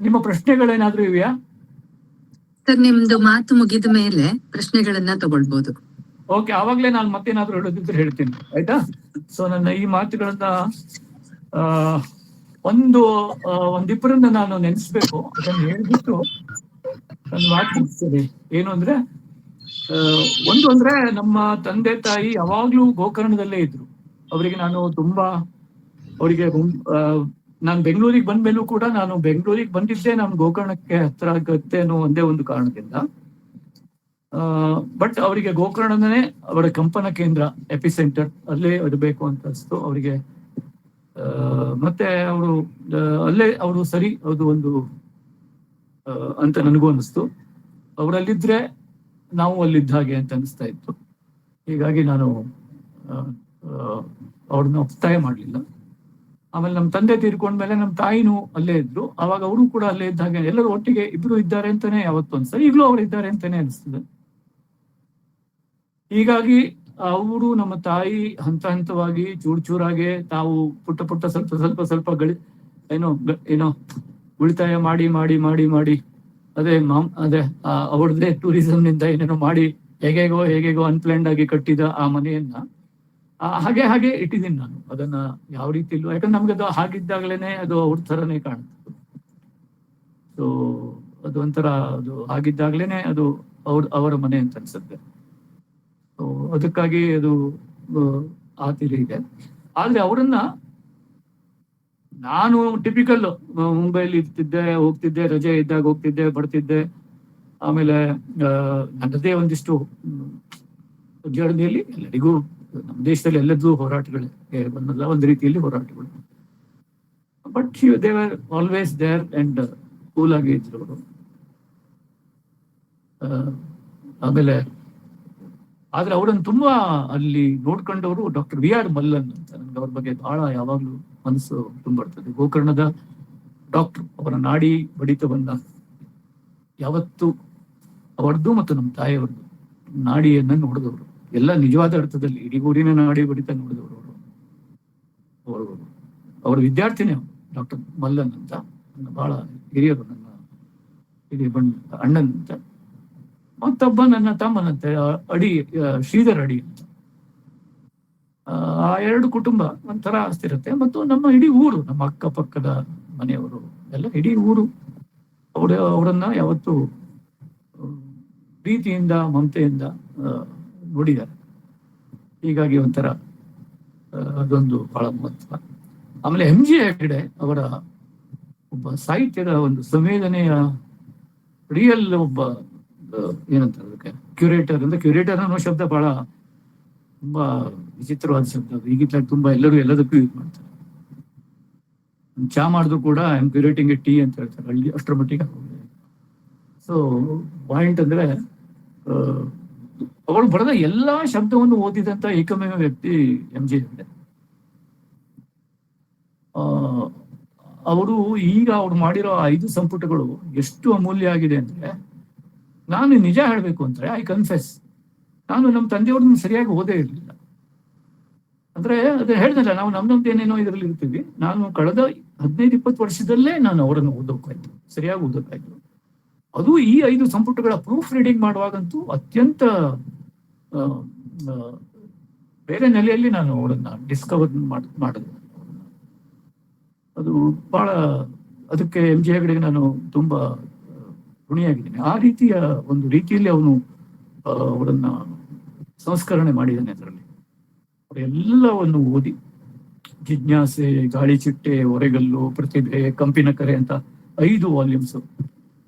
ನಿಮ್ಮ ಪ್ರಶ್ನೆಗಳೇನಾದ್ರೂ ಇವೆಯಾ? ಸರ್, ನಿಮ್ದು ಮಾತು ಮುಗಿದ ಮೇಲೆ ಪ್ರಶ್ನೆಗಳನ್ನ ತಗೊಳ್ಬಹುದು. ಓಕೆ, ಆವಾಗ್ಲೇ ನಾನು ಮತ್ತೇನಾದ್ರೂ ಹೇಳೋದಿದ್ರೆ ಹೇಳ್ತೀನಿ, ಆಯ್ತಾ? ಸೊ ನನ್ನ ಈ ಮಾತುಗಳನ್ನ ಒಂದಿಬ್ಬರನ್ನ ನಾನು ನೆನೆಸ್ಬೇಕು. ಅದನ್ನು ಹೇಳ್ಬಿಟ್ಟು ನನ್ನ ಮಾತು ಮುಗಿಸ್ತೇನೆ. ಏನು ಅಂದ್ರೆ, ಒಂದು ಅಂದ್ರೆ ನಮ್ಮ ತಂದೆ ತಾಯಿ ಯಾವಾಗ್ಲೂ ಗೋಕರ್ಣದಲ್ಲೇ ಇದ್ರು. ಅವರಿಗೆ ನಾನು ತುಂಬಾ ನಾನು ಬೆಂಗಳೂರಿಗೆ ಬಂದ್ಮೇಲೂ ಕೂಡ, ನಾನು ಬೆಂಗಳೂರಿಗೆ ಬಂದಿದ್ದೆ ನಾನು ಗೋಕರ್ಣಕ್ಕೆ ಹತ್ರ ಆಗತ್ತೆ ಅನ್ನೋ ಒಂದೇ ಒಂದು ಕಾರಣದಿಂದ. ಬಟ್ ಅವರಿಗೆ ಗೋಕರ್ಣನೇ ಅವರ ಕಂಪನ ಕೇಂದ್ರ, ಎಪಿಸೆಂಟರ್, ಅಲ್ಲೇ ಇರಬೇಕು ಅಂತ ಅನಿಸ್ತು ಅವರಿಗೆ. ಮತ್ತೆ ಅವರು ಸರಿ, ಅದು ಒಂದು ಅಂತ ನನಗೂ ಅನಿಸ್ತು. ಅವರಲ್ಲಿದ್ರೆ ನಾವು ಅಲ್ಲಿದ್ದ ಹಾಗೆ ಅಂತ ಅನಿಸ್ತಾ ಇತ್ತು. ಹೀಗಾಗಿ ನಾನು ಅವ್ರನ್ನ ಒತ್ತಾಯ ಮಾಡಲಿಲ್ಲ. ಆಮೇಲೆ ನಮ್ಮ ತಂದೆ ತೀರ್ಕೊಂಡ್ಮೇಲೆ ನಮ್ಮ ತಾಯಿನೂ ಅಲ್ಲೇ ಇದ್ರು. ಅವಾಗ ಅವರು ಕೂಡ ಅಲ್ಲೇ ಇದ್ದ ಹಾಗೆ, ಎಲ್ಲರೂ ಒಟ್ಟಿಗೆ ಇಬ್ರು ಇದ್ದಾರೆ ಅಂತಾನೆ ಯಾವತ್ತು ಅನ್ಸ್ತದೆ. ಈಗಲೂ ಅವ್ರು ಇದ್ದಾರೆ ಅಂತಾನೆ ಅನಿಸ್ತದೆ. ಹೀಗಾಗಿ ಅವರು, ನಮ್ಮ ತಾಯಿ, ಹಂತ ಹಂತವಾಗಿ ಚೂರಾಗಿ ತಾವು ಪುಟ್ಟ ಸ್ವಲ್ಪ ಏನೋ ಉಳಿತಾಯ ಮಾಡಿ ಅದೇ ಅವ್ರದ್ದೇ ಟೂರಿಸಂ ನಿಂದ ಏನೇನೋ ಮಾಡಿ ಹೇಗೇಗೋ ಅನ್ಪ್ಲಾನ್ಡ್ ಆಗಿ ಕಟ್ಟಿದ ಆ ಮನೆಯನ್ನ ಹಾಗೆ ಇಟ್ಟಿದ್ದೀನಿ ನಾನು. ಅದನ್ನ ಯಾವ ರೀತಿ ಇಲ್ವೋ, ಯಾಕಂದ್ರೆ ನಮ್ಗೆ ಅದು ಹಾಗಿದ್ದಾಗಲೇನೆ ಅದು ಅವ್ರ ಥರನೇ ಕಾಣುತ್ತೆ. ಸೊ ಅದು ಒಂಥರ, ಅದು ಆಗಿದ್ದಾಗ್ಲೇನೆ ಅದು ಅವರ ಮನೆ ಅಂತ ಅನ್ಸುತ್ತೆ. ಸೊ ಅದಕ್ಕಾಗಿ ಅದು ಆ ತೀರಿ ಇದೆ. ಆದ್ರೆ ಅವರನ್ನ ನಾನು ಟಿಪಿಕಲ್ ಮುಂಬೈಲಿ ಇರ್ತಿದ್ದೆ, ಹೋಗ್ತಿದ್ದೆ, ರಜೆ ಇದ್ದಾಗ ಹೋಗ್ತಿದ್ದೆ, ಬರ್ತಿದ್ದೆ. ಆಮೇಲೆ ನನ್ನದೇ ಒಂದಿಷ್ಟು ಜರ್ನಿಯಲ್ಲಿ ಎಲ್ಲರಿಗೂ, ನಮ್ಮ ದೇಶದಲ್ಲಿ ಎಲ್ಲದೂ ಹೋರಾಟಗಳೇ, ಒಂದು ರೀತಿಯಲ್ಲಿ ಹೋರಾಟಗಳು. But they were always there and cool ಆಗಿ ಇದ್ರು ಅವರು. ಆಮೇಲೆ ಆದ್ರೆ ಅವರನ್ನು ತುಂಬಾ ಅಲ್ಲಿ ನೋಡ್ಕೊಂಡವರು ಡಾಕ್ಟರ್ ವಿ.ಆರ್. ಮಲ್ಲನ್ ಅಂತ. ನನ್ಗೆ ಅವ್ರ ಬಗ್ಗೆ ಬಹಳ ಯಾವಾಗ್ಲೂ ಮನಸ್ಸು ತುಂಬರ್ತದೆ. ಗೋಕರ್ಣದ ಡಾಕ್ಟರ್, ಅವರ ನಾಡಿ ಬಡಿತವನ್ನ ಯಾವತ್ತು ಅವರದ್ದು ಮತ್ತು ನಮ್ಮ ತಾಯಿಯವ್ರದ್ದು ನಾಡಿಯನ್ನ ನೋಡಿದವರು, ಎಲ್ಲ ನಿಜವಾದ ಅರ್ಥದಲ್ಲಿ ಇಡೀ ಊರಿನ ನಾಡಿ ಬಡಿತ ನೋಡಿದವರು ಅವರು. ಅವರ ವಿದ್ಯಾರ್ಥಿನೇ ಡಾಕ್ಟರ್ ಮಲ್ಲನ್ ಅಂತ, ಬಹಳ ಹಿರಿಯರು, ನನ್ನ ಹಿರಿಯ ಅಣ್ಣನ್ ಅಂತ. ಮತ್ತೊಬ್ಬ ನನ್ನ ತಮ್ಮನಂತೆ ಶ್ರೀಧರ್ ಅಡಿ ಅಂತ. ಆ ಎರಡು ಕುಟುಂಬ ಒಂಥರ ಅಸ್ಥಿರತೆ. ಮತ್ತು ನಮ್ಮ ಇಡೀ ಊರು, ನಮ್ಮ ಅಕ್ಕಪಕ್ಕದ ಮನೆಯವರು ಎಲ್ಲ, ಇಡೀ ಊರು ಅವರನ್ನ ಯಾವತ್ತು ಪ್ರೀತಿಯಿಂದ, ಮಮತೆಯಿಂದ ನೋಡಿದ್ದಾರೆ. ಹೀಗಾಗಿ ಒಂಥರ ಅದೊಂದು ಬಹಳ ಮಹತ್ವ. ಆಮೇಲೆ ಎಂ.ಜಿ. ಹೆಗ್ಡೆ ಅವರ ಒಬ್ಬ ಸಾಹಿತ್ಯದ ಒಂದು ಸಂವೇದನೆಯ ರಿಯಲ್ ಒಬ್ಬ ಏನಂತಾರೆ ಅದಕ್ಕೆ, ಕ್ಯೂರೇಟರ್ ಅಂತ. ಕ್ಯೂರೇಟರ್ ಅನ್ನೋ ಶಬ್ದ ಬಹಳ ತುಂಬಾ ವಿಚಿತ್ರವಾದ ಶಬ್ದ. ಅದು ಈಗಿದ್ದಾಗ ತುಂಬಾ ಎಲ್ಲರೂ ಎಲ್ಲದಕ್ಕೂ ಯೂಸ್ ಮಾಡ್ತಾರೆ. ಚಾ ಮಾಡಿದ್ರು ಕೂಡ ಐ ಆಮ್ ಕ್ಯೂರೇಟಿಂಗ್ ಎ ಟೀ ಅಂತ ಹೇಳ್ತಾರೆ, ಅಲ್ಲಿ ಅಷ್ಟರ ಮಟ್ಟಿಗೆ. ಸೊ ಪಾಯಿಂಟ್ ಅಂದ್ರೆ, ಅವಳು ಬರೆದ ಎಲ್ಲಾ ಶಬ್ದವನ್ನು ಓದಿದಂತ ಏಕಮೇವ ವ್ಯಕ್ತಿ ಎಂ.ಜಿ. ಹೆಗ್ಡೆ. ಅವರು ಈಗ ಅವ್ರು ಮಾಡಿರೋ 5 ಸಂಪುಟಗಳು ಎಷ್ಟು ಅಮೂಲ್ಯ ಆಗಿದೆ ಅಂದ್ರೆ, ನಾನು ನಿಜ ಹೇಳ್ಬೇಕು ಅಂದ್ರೆ, ಐ ಕನ್ಫೆಸ್, ನಾನು ನಮ್ಮ ತಂದೆಯವ್ರನ್ನ ಸರಿಯಾಗಿ ಓದೇ ಇರಲಿಲ್ಲ. ಅಂದ್ರೆ ಅದೇ ಹೇಳ್ದಲ್ಲ, ನಾವು ನಮ್ದು ಏನೇನೋ ಇದರಲ್ಲಿ ಇರ್ತೀವಿ. ನಾನು ಕಳೆದ 15-20 ವರ್ಷದಲ್ಲೇ ನಾನು ಅವರನ್ನು ಓದೋಕಾಯ್ತು, ಸರಿಯಾಗಿ ಓದೋಕಾಯ್ತು. ಅದು ಈ 5 ಸಂಪುಟಗಳ ಪ್ರೂಫ್ ರೀಡಿಂಗ್ ಮಾಡುವಾಗಂತೂ ಅತ್ಯಂತ ಬೇರೆ ನೆಲೆಯಲ್ಲಿ ನಾನು ಅವರನ್ನ ಡಿಸ್ಕವರ್ ಮಾಡಿದೆ. ಅದು ಬಹಳ, ಅದಕ್ಕೆ ಎಂ.ಜಿ. ಹೆಗ್ಡೆಗೆ ನಾನು ತುಂಬಾ ಋಣಿಯಾಗಿದ್ದೀನಿ. ಆ ರೀತಿಯ ಒಂದು ರೀತಿಯಲ್ಲಿ ಅವನು ಅವರನ್ನ ಸಂಸ್ಕರಣೆ ಮಾಡಿದ್ದಾನೆ. ಅದರಲ್ಲಿ ಅವರೆಲ್ಲವನ್ನು ಓದಿ, ಜಿಜ್ಞಾಸೆ, ಗಾಳಿ ಚಿಟ್ಟೆ, ಒರೆಗಲ್ಲು, ಪ್ರತಿಭೆ, ಕಂಪಿನ ಕರೆ ಅಂತ 5 ವಾಲ್ಯೂಮ್ಸ್.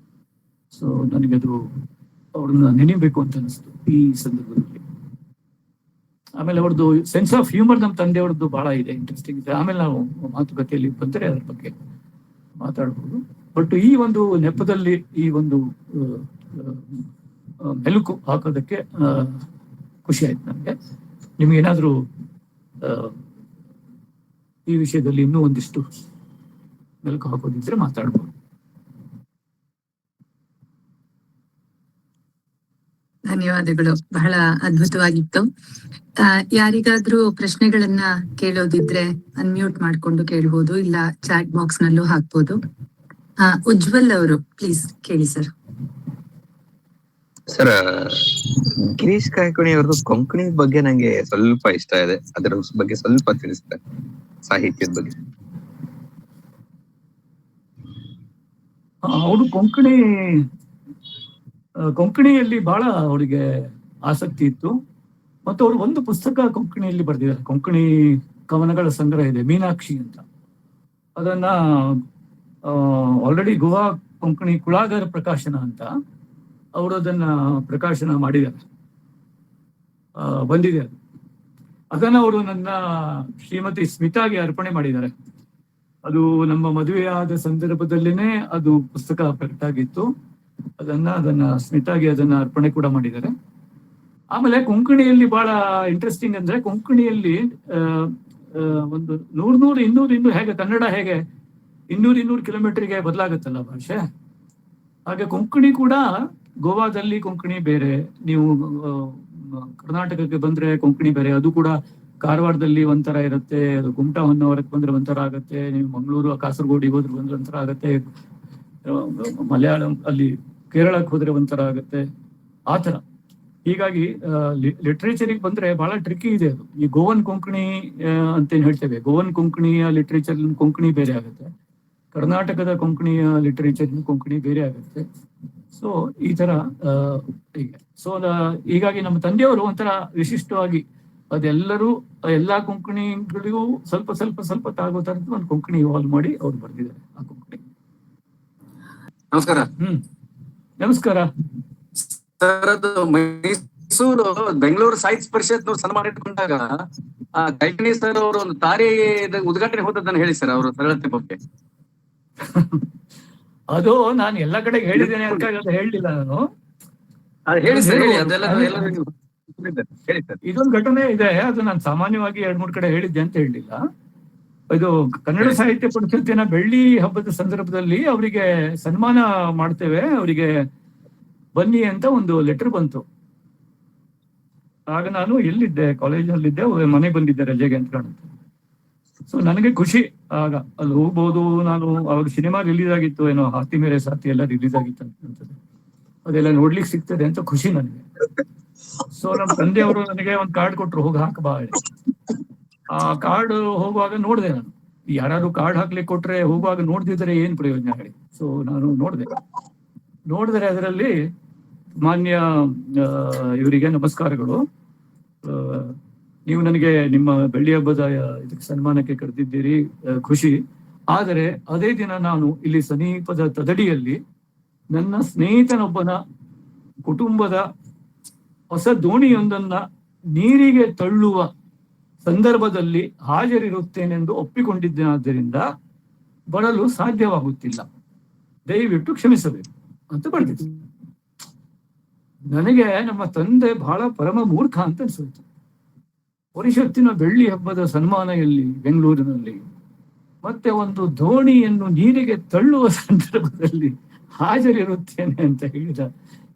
ಸೊ ನನಗದು ಅವ್ರನ್ನ ನೆನೆಯಬೇಕು ಅಂತ ಅನಿಸ್ತು ಈ ಸಂದರ್ಭದಲ್ಲಿ. ಆಮೇಲೆ ಅವ್ರದ್ದು ಸೆನ್ಸ್ ಆಫ್ ಹ್ಯೂಮರ್ ನಮ್ಮ ತಂದೆಯವ್ರದ್ದು ಬಹಳ ಇದೆ, ಇಂಟ್ರೆಸ್ಟಿಂಗ್ ಇದೆ. ಆಮೇಲೆ ನಾವು ಮಾತುಕತೆಯಲ್ಲಿ ಬಂದರೆ ಅದ್ರ ಬಗ್ಗೆ ಮಾತಾಡ್ಬೋದು. ಬಟ್ ಈ ಒಂದು ನೆಪದಲ್ಲಿ ಈ ಒಂದು ಮೆಲುಕು ಹಾಕೋದಕ್ಕೆ ಖುಷಿ ಆಯ್ತು ನನಗೆ. ನಿಮ್ಗೇನಾದ್ರೂ ಈ ವಿಷಯದಲ್ಲಿ ಇನ್ನೂ ಒಂದಿಷ್ಟು ಮೆಲುಕು ಹಾಕೋದಿದ್ರೆ ಮಾತಾಡ್ಬೋದು. ಧನ್ಯವಾದಗಳು. ಬಹಳ ಅದ್ಭುತವಾಗಿತ್ತು. ಯಾರಿಗಾದ್ರೂ ಪ್ರಶ್ನೆಗಳನ್ನ ಕೇಳೋದಿದ್ರೆ ಅನ್ಮ್ಯೂಟ್ ಮಾಡ್ಕೊಂಡು ಕೇಳ್ಬೋದು, ಇಲ್ಲ ಚಾಟ್ ಬಾಕ್ಸ್ ನಲ್ಲೂ ಹಾಕ್ಬೋದು. ಉಜ್ವಲ್ ಅವರು ಪ್ಲೀಸ್ ಕೇಳಿ ಸರ್. ಸರ್, ಗಿರೀಶ್ ಕಾಯ್ಕಿಣಿ ಅವ್ರದ್ದು ಕೊಂಕಣಿ ಬಗ್ಗೆ ನಂಗೆ ಸ್ವಲ್ಪ ಇಷ್ಟ ಇದೆ. ಅದರ ಬಗ್ಗೆ ಸ್ವಲ್ಪ ತಿಳಿಸ್ತಾರೆ, ಸಾಹಿತ್ಯದ ಬಗ್ಗೆ. ಅವರು ಕೊಂಕಣಿಯಲ್ಲಿ ಬಹಳ ಅವರಿಗೆ ಆಸಕ್ತಿ ಇತ್ತು. ಮತ್ತು ಅವರು ಒಂದು ಪುಸ್ತಕ ಕೊಂಕಣಿಯಲ್ಲಿ ಬರೆದಿದ್ದಾರೆ. ಕೊಂಕಣಿ ಕವನಗಳ ಸಂಗ್ರಹ ಇದೆ, ಮೀನಾಕ್ಷಿ ಅಂತ. ಅದನ್ನ ಆಲ್ರೆಡಿ ಗೋವಾ ಕೊಂಕಣಿ ಕುಳಾಗರ ಪ್ರಕಾಶನ ಅಂತ ಅವರು ಅದನ್ನ ಪ್ರಕಾಶನ ಮಾಡಿದ್ದಾರೆ, ಬಂದಿದೆ ಅದು. ಅದನ್ನ ಅವರು ನನ್ನ ಶ್ರೀಮತಿ ಸ್ಮಿತಾಗೆ ಅರ್ಪಣೆ ಮಾಡಿದ್ದಾರೆ. ಅದು ನಮ್ಮ ಮದುವೆಯಾದ ಸಂದರ್ಭದಲ್ಲೇನೆ ಅದು ಪುಸ್ತಕ ಪ್ರಕಟ ಆಗಿತ್ತು. ಅದನ್ನ ಸ್ಮಿತಾಗೆ ಅದನ್ನ ಅರ್ಪಣೆ ಕೂಡ ಮಾಡಿದ್ದಾರೆ. ಆಮೇಲೆ ಕೊಂಕಣಿಯಲ್ಲಿ ಬಹಳ ಇಂಟ್ರೆಸ್ಟಿಂಗ್ ಅಂದ್ರೆ, ಕೊಂಕಣಿಯಲ್ಲಿ ಒಂದು 100-200 ಹೇಗೆ ಕನ್ನಡ ಹೇಗೆ 200 ಕಿಲೋಮೀಟರ್ಗೆ ಬದಲಾಗುತ್ತಲ್ಲ ಭಾಷೆ, ಹಾಗೆ ಕೊಂಕಣಿ ಕೂಡ ಗೋವಾದಲ್ಲಿ ಕೊಂಕಣಿ ಬೇರೆ, ನೀವು ಕರ್ನಾಟಕಕ್ಕೆ ಬಂದ್ರೆ ಕೊಂಕಣಿ ಬೇರೆ. ಅದು ಕೂಡ ಕಾರವಾರದಲ್ಲಿ ಒಂಥರ ಇರುತ್ತೆ, ಅದು ಕುಮಟಾ ಹೊನ್ನಾವರಕ್ಕೆ ಬಂದ್ರೆ ಒಂಥರ ಆಗತ್ತೆ, ನೀವು ಮಂಗಳೂರು ಕಾಸರಗೋಡಿಗೆ ಹೋದ್ರೆ ಬಂದ್ರೆ ಒಂಥರ ಆಗತ್ತೆ, ಮಲಯಾಳಂ ಅಲ್ಲಿ ಕೇರಳಕ್ಕೆ ಹೋದ್ರೆ ಒಂಥರ ಆಗತ್ತೆ, ಆತರ. ಹೀಗಾಗಿ ಲಿಟ್ರೇಚರಿಗೆ ಬಂದ್ರೆ ಬಹಳ ಟ್ರಿಕ್ಕಿ ಇದೆ ಅದು. ಈ ಗೋವನ್ ಕೊಂಕಣಿ ಅಂತೇನ್ ಹೇಳ್ತೇವೆ, ಗೋವನ್ ಕೊಂಕಣಿಯ ಲಿಟ್ರೇಚರ್ ಕೊಂಕಣಿ ಬೇರೆ ಆಗುತ್ತೆ, ಕರ್ನಾಟಕದ ಕೊಂಕಣಿಯ ಲಿಟ್ರೇಚರ್ ಕೊಂಕಣಿ ಬೇರೆ ಆಗುತ್ತೆ. ಸೊ ಈ ತರ ಹೀಗೆ. ಸೊ ಹೀಗಾಗಿ ನಮ್ಮ ತಂದೆಯವರು ಒಂಥರ ವಿಶಿಷ್ಟವಾಗಿ ಅದೆಲ್ಲರೂ ಎಲ್ಲಾ ಕೊಂಕಣಿಗಳಿಗೂ ಸ್ವಲ್ಪ ಸ್ವಲ್ಪ ಸ್ವಲ್ಪ ತಾಗೋ ತರದ್ದು ಒಂದು ಕೊಂಕಣಿ ಇವಾಲ್ವ್ ಮಾಡಿ ಅವ್ರು ಬರ್ದಿದ್ದಾರೆ ಆ ಕೊಂಕಣಿ. ನಮಸ್ಕಾರ. ನಮಸ್ಕಾರ ಸರ್, ಅದು ಮೈಸೂರು ಬೆಂಗಳೂರು ಸಾಹಿತ್ಯ ಪರಿಷತ್ ಸನ್ಮಾನ ಇಟ್ಕೊಂಡಾಗ ಕೈಕಣಿ ಸರ್ ಅವರು ಒಂದು ತಾರಿ ಉದ್ಘಾಟನೆ ಹೋದದ್ದನ್ನು ಹೇಳಿ ಸರ್, ಅವರು ಸರಳತೆ ಬಗ್ಗೆ. ಅದು ನಾನು ಎಲ್ಲ ಕಡೆ ಹೇಳಿದ್ದೇನೆ ಅಂತ ಹೇಳಲಿಲ್ಲ ನಾನು. ಹೇಳಿ ಸರ್, ಹೇಳಿ. ಅದೆಲ್ಲ ಹೇಳಿ ಸರ್. ಇದೊಂದು ಘಟನೆ ಇದೆ, ಅದು ನಾನು ಸಾಮಾನ್ಯವಾಗಿ 2-3 ಕಡೆ ಹೇಳಿದ್ದೆ ಅಂತ ಹೇಳಲಿಲ್ಲ. ಇದು ಕನ್ನಡ ಸಾಹಿತ್ಯ ಪರಿಷತ್ತಿನ ಬೆಳ್ಳಿ ಹಬ್ಬದ ಸಂದರ್ಭದಲ್ಲಿ ಅವರಿಗೆ ಸನ್ಮಾನ ಮಾಡ್ತೇವೆ, ಅವರಿಗೆ ಬನ್ನಿ ಅಂತ ಒಂದು ಲೆಟರ್ ಬಂತು. ಆಗ ನಾನು ಎಲ್ಲಿದ್ದೆ, ಕಾಲೇಜಿನಲ್ಲಿದ್ದೆ, ಮನೆಗೆ ಬಂದಿದ್ದೆ ರಜೆಗೆ ಅಂತ ಕಾಣುತ್ತೆ. ಸೊ ನನಗೆ ಖುಷಿ, ಆಗ ಅಲ್ಲಿ ಹೋಗ್ಬೋದು. ನಾನು ಅವಾಗ ಸಿನಿಮಾ ರಿಲೀಸ್ ಆಗಿತ್ತು, ಏನೋ ಹಾತಿ ಮೇರೆ ಸಾತಿ ಎಲ್ಲ ರಿಲೀಸ್ ಆಗಿತ್ತು ಅಂತ, ಅದೆಲ್ಲ ನೋಡ್ಲಿಕ್ಕೆ ಸಿಗ್ತದೆ ಅಂತ ಖುಷಿ ನನಗೆ. ಸೊ ನಮ್ಮ ತಂದೆಯವರು ನನಗೆ ಒಂದು ಕಾರ್ಡ್ ಕೊಟ್ರು, ಹೋಗಿ ಹಾಕಬಾ. ಆ ಕಾರ್ಡ್ ಹೋಗುವಾಗ ನೋಡಿದೆ ನಾನು, ಯಾರು ಕಾರ್ಡ್ ಹಾಕ್ಲಿಕ್ಕೆ ಕೊಟ್ರೆ ಹೋಗುವಾಗ ನೋಡ್ದಿದ್ರೆ ಏನ್ ಪ್ರಯೋಜನ ಹೇಳಿ. ಸೊ ನಾನು ನೋಡಿದ್ರೆ ಅದರಲ್ಲಿ ಮಾನ್ಯ ಇವರಿಗೆ ನಮಸ್ಕಾರಗಳು, ನೀವು ನನಗೆ ನಿಮ್ಮ ಬೆಳ್ಳಿ ಹಬ್ಬದ ಇದಕ್ಕೆ ಸನ್ಮಾನಕ್ಕೆ ಕರೆದಿದ್ದೀರಿ, ಖುಷಿ. ಆದರೆ ಅದೇ ದಿನ ನಾನು ಇಲ್ಲಿ ಸಮೀಪದ ತದಡಿಯಲ್ಲಿ ನನ್ನ ಸ್ನೇಹಿತನೊಬ್ಬನ ಕುಟುಂಬದ ಹೊಸ ದೋಣಿಯೊಂದನ್ನ ನೀರಿಗೆ ತಳ್ಳುವ ಸಂದರ್ಭದಲ್ಲಿ ಹಾಜರಿರುತ್ತೇನೆಂದು ಒಪ್ಪಿಕೊಂಡಿದ್ದೇನಾದ್ದರಿಂದ ಬರಲು ಸಾಧ್ಯವಾಗುತ್ತಿಲ್ಲ, ದಯವಿಟ್ಟು ಕ್ಷಮಿಸಬೇಕು ಅಂತ ಬರೆದಿತ್ತು. ನನಗೆ ನಮ್ಮ ತಂದೆ ಬಹಳ ಪರಮ ಮೂರ್ಖ ಅಂತ ಅನ್ಸುತ್ತೆ. ಪರಿಷತ್ತಿನ ಬೆಳ್ಳಿ ಹಬ್ಬದ ಸನ್ಮಾನ ಎಲ್ಲಿ ಬೆಂಗಳೂರಿನಲ್ಲಿ, ಮತ್ತೆ ಒಂದು ದೋಣಿಯನ್ನು ನೀರಿಗೆ ತಳ್ಳುವ ಸಂದರ್ಭದಲ್ಲಿ ಹಾಜರಿರುತ್ತೇನೆ ಅಂತ ಹೇಳಿದ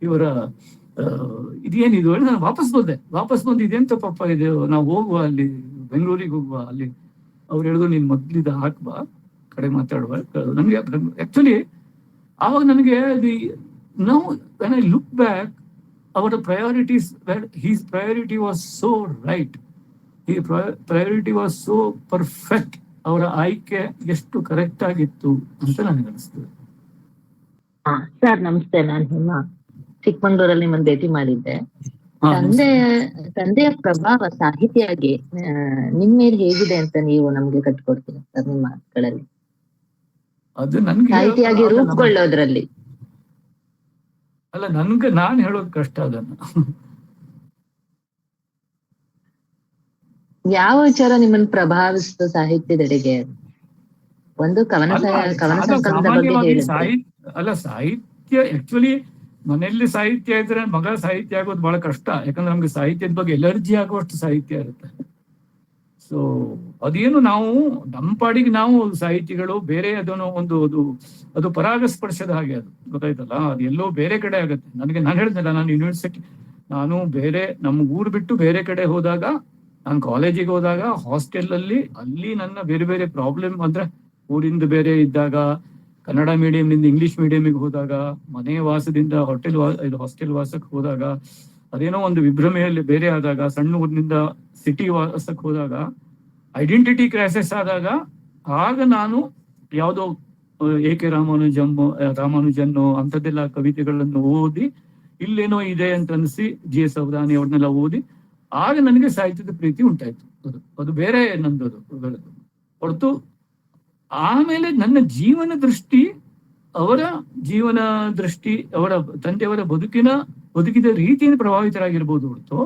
ಇವರ ಇದೇನಿದು. ನಾನು ವಾಪಸ್ ಬಂದು ಇದೆಂತ ಪಪ್ಪ ಇದೆ, ನಾವು ಹೋಗುವ ಅಲ್ಲಿ ಬೆಂಗಳೂರಿಗೆ ಹೋಗುವ, ಅಲ್ಲಿ ಅವ್ರು ಹೇಳಿದ್ರು ನೀನ್ ಮೊದ್ಲಿದ ಹಾಕ್ಬಾ, ಕಡೆ ಮಾತಾಡುವ. ನನಗೆ ಆಕ್ಚುಲಿ ಆವಾಗ ನನಗೆ now when I look back, our priorities, his priority was so right, his priority was so perfect, ಅವರ ಆಯ್ಕೆ ಎಷ್ಟು ಕರೆಕ್ಟ್ ಆಗಿತ್ತು ಅಂತ ನನಗೆ ಅನಿಸ್ತದೆ. ಸರ್ ನಮಸ್ತೆ, ನಾನು ಹೇಮಾ, ಚಿಕ್ಕಮಂಗ್ಳೂರಲ್ಲಿ ನಿಮ್ಮನ್ನು ಭೇಟಿ ಮಾಡಿದ್ದೆ. ತಂದೆಯ ಪ್ರಭಾವ ಸಾಹಿತಿಯಾಗಿ ನಿಮ್ಮ ಮೇಲೆ ಹೇಗಿದೆ ಅಂತ ನೀವು ನಮ್ಗೆ ಕಟ್ಕೊಡ್ತೀರಾ ಸರ್, ನಿಮ್ಮ ಮಾತುಗಳಲ್ಲಿ? ಅದು ನನ್ಗೆ ಸಾಹಿತಿಯಾಗಿ ರೂಪುಗೊಳ್ಳೋದ್ರಲ್ಲಿ ಅಲ್ಲ, ನಾನು ಹೇಳೋದು ಕಷ್ಟ. ಅದನ್ನ ಯಾವ ವಿಚಾರ ನಿಮ್ಮನ್ನು ಪ್ರಭಾವಿಸಿತು ಸಾಹಿತ್ಯದೆಡೆಗೆ? ಒಂದು ಕವನ ಸಂಕಲನದ ಬಗ್ಗೆ ಹೇಳಿದ್ರೆ. ಅಲ್ಲ, ಸಾಹಿತ್ಯ ಆಕ್ಚುಲಿ ಮನೆಯಲ್ಲಿ ಸಾಹಿತ್ಯ ಇದ್ರೆ ಮಗ ಸಾಹಿತ್ಯ ಆಗೋದು ಬಹಳ ಕಷ್ಟ. ಯಾಕಂದ್ರೆ ನಮ್ಗೆ ಸಾಹಿತ್ಯದ ಬಗ್ಗೆ ಎಲರ್ಜಿ ಆಗುವಷ್ಟು ಸಾಹಿತ್ಯ ಇರುತ್ತೆ. ಸೊ ಅದೇನು ನಾವು ನಮ್ಮ ಪಾಡಿಗೆ ನಾವು ಸಾಹಿತಿಗಳು ಬೇರೆ ಅದನ್ನು ಅದು ಪರಾಗಸ್ಪರ್ಶದ ಹಾಗೆ, ಅದು ಗೊತ್ತಾಯ್ತಲ್ಲ, ಅದು ಎಲ್ಲೋ ಬೇರೆ ಕಡೆ ಆಗುತ್ತೆ. ನಾನು ಹೇಳಿದ್ನಲ್ಲ, ನಾನು ನಾನು ಬೇರೆ ನಮ್ಮ ಊರು ಬಿಟ್ಟು ಬೇರೆ ಕಡೆ ಹೋದಾಗ, ನಾನು ಕಾಲೇಜಿಗೆ ಹೋದಾಗ ಹಾಸ್ಟೆಲ್ ಅಲ್ಲಿ ನನ್ನ ಬೇರೆ ಬೇರೆ ಪ್ರಾಬ್ಲಮ್, ಅಂದ್ರೆ ಊರಿಂದ ಬೇರೆ ಇದ್ದಾಗ, ಕನ್ನಡ ಮೀಡಿಯಂನಿಂದ ಇಂಗ್ಲಿಷ್ ಮೀಡಿಯಂಗೆ ಹೋದಾಗ, ಮನೆ ವಾಸದಿಂದ ಹಾಸ್ಟೆಲ್ ವಾಸಕ್ಕೆ ಹೋದಾಗ, ಅದೇನೋ ಒಂದು ವಿಭ್ರಮೆಯಲ್ಲಿ ಬೇರೆ ಆದಾಗ, ಸಣ್ಣ ಊರಿನಿಂದ ಸಿಟಿ ವಾಸಕ್ಕೆ ಹೋದಾಗ, ಐಡೆಂಟಿಟಿ ಕ್ರೈಸಿಸ್ ಆದಾಗ, ಆಗ ನಾನು ಯಾವುದೋ ಎ.ಕೆ. ರಾಮಾನುಜನ್ ಅಂಥದ್ದೆಲ್ಲ ಕವಿತೆಗಳನ್ನು ಓದಿ ಇಲ್ಲೇನೋ ಇದೆ ಅಂತ ಅನಿಸಿ, ಜಿ.ಎಸ್. ಅವಧಾನಿ ಅವ್ರನ್ನೆಲ್ಲ ಓದಿ, ಆಗ ನನಗೆ ಸಾಹಿತ್ಯದ ಪ್ರೀತಿ ಉಂಟಾಯ್ತು. ಅದು ಬೇರೆ ನಂದು ಹೊರತು ಆಮೇಲೆ ನನ್ನ ಜೀವನ ದೃಷ್ಟಿ, ಅವರ ಜೀವನ ದೃಷ್ಟಿ, ಅವರ ತಂದೆಯವರ ಬದುಕಿದ ರೀತಿಯಿಂದ ಪ್ರಭಾವಿತರಾಗಿರ್ಬೋದು ಹೊರತು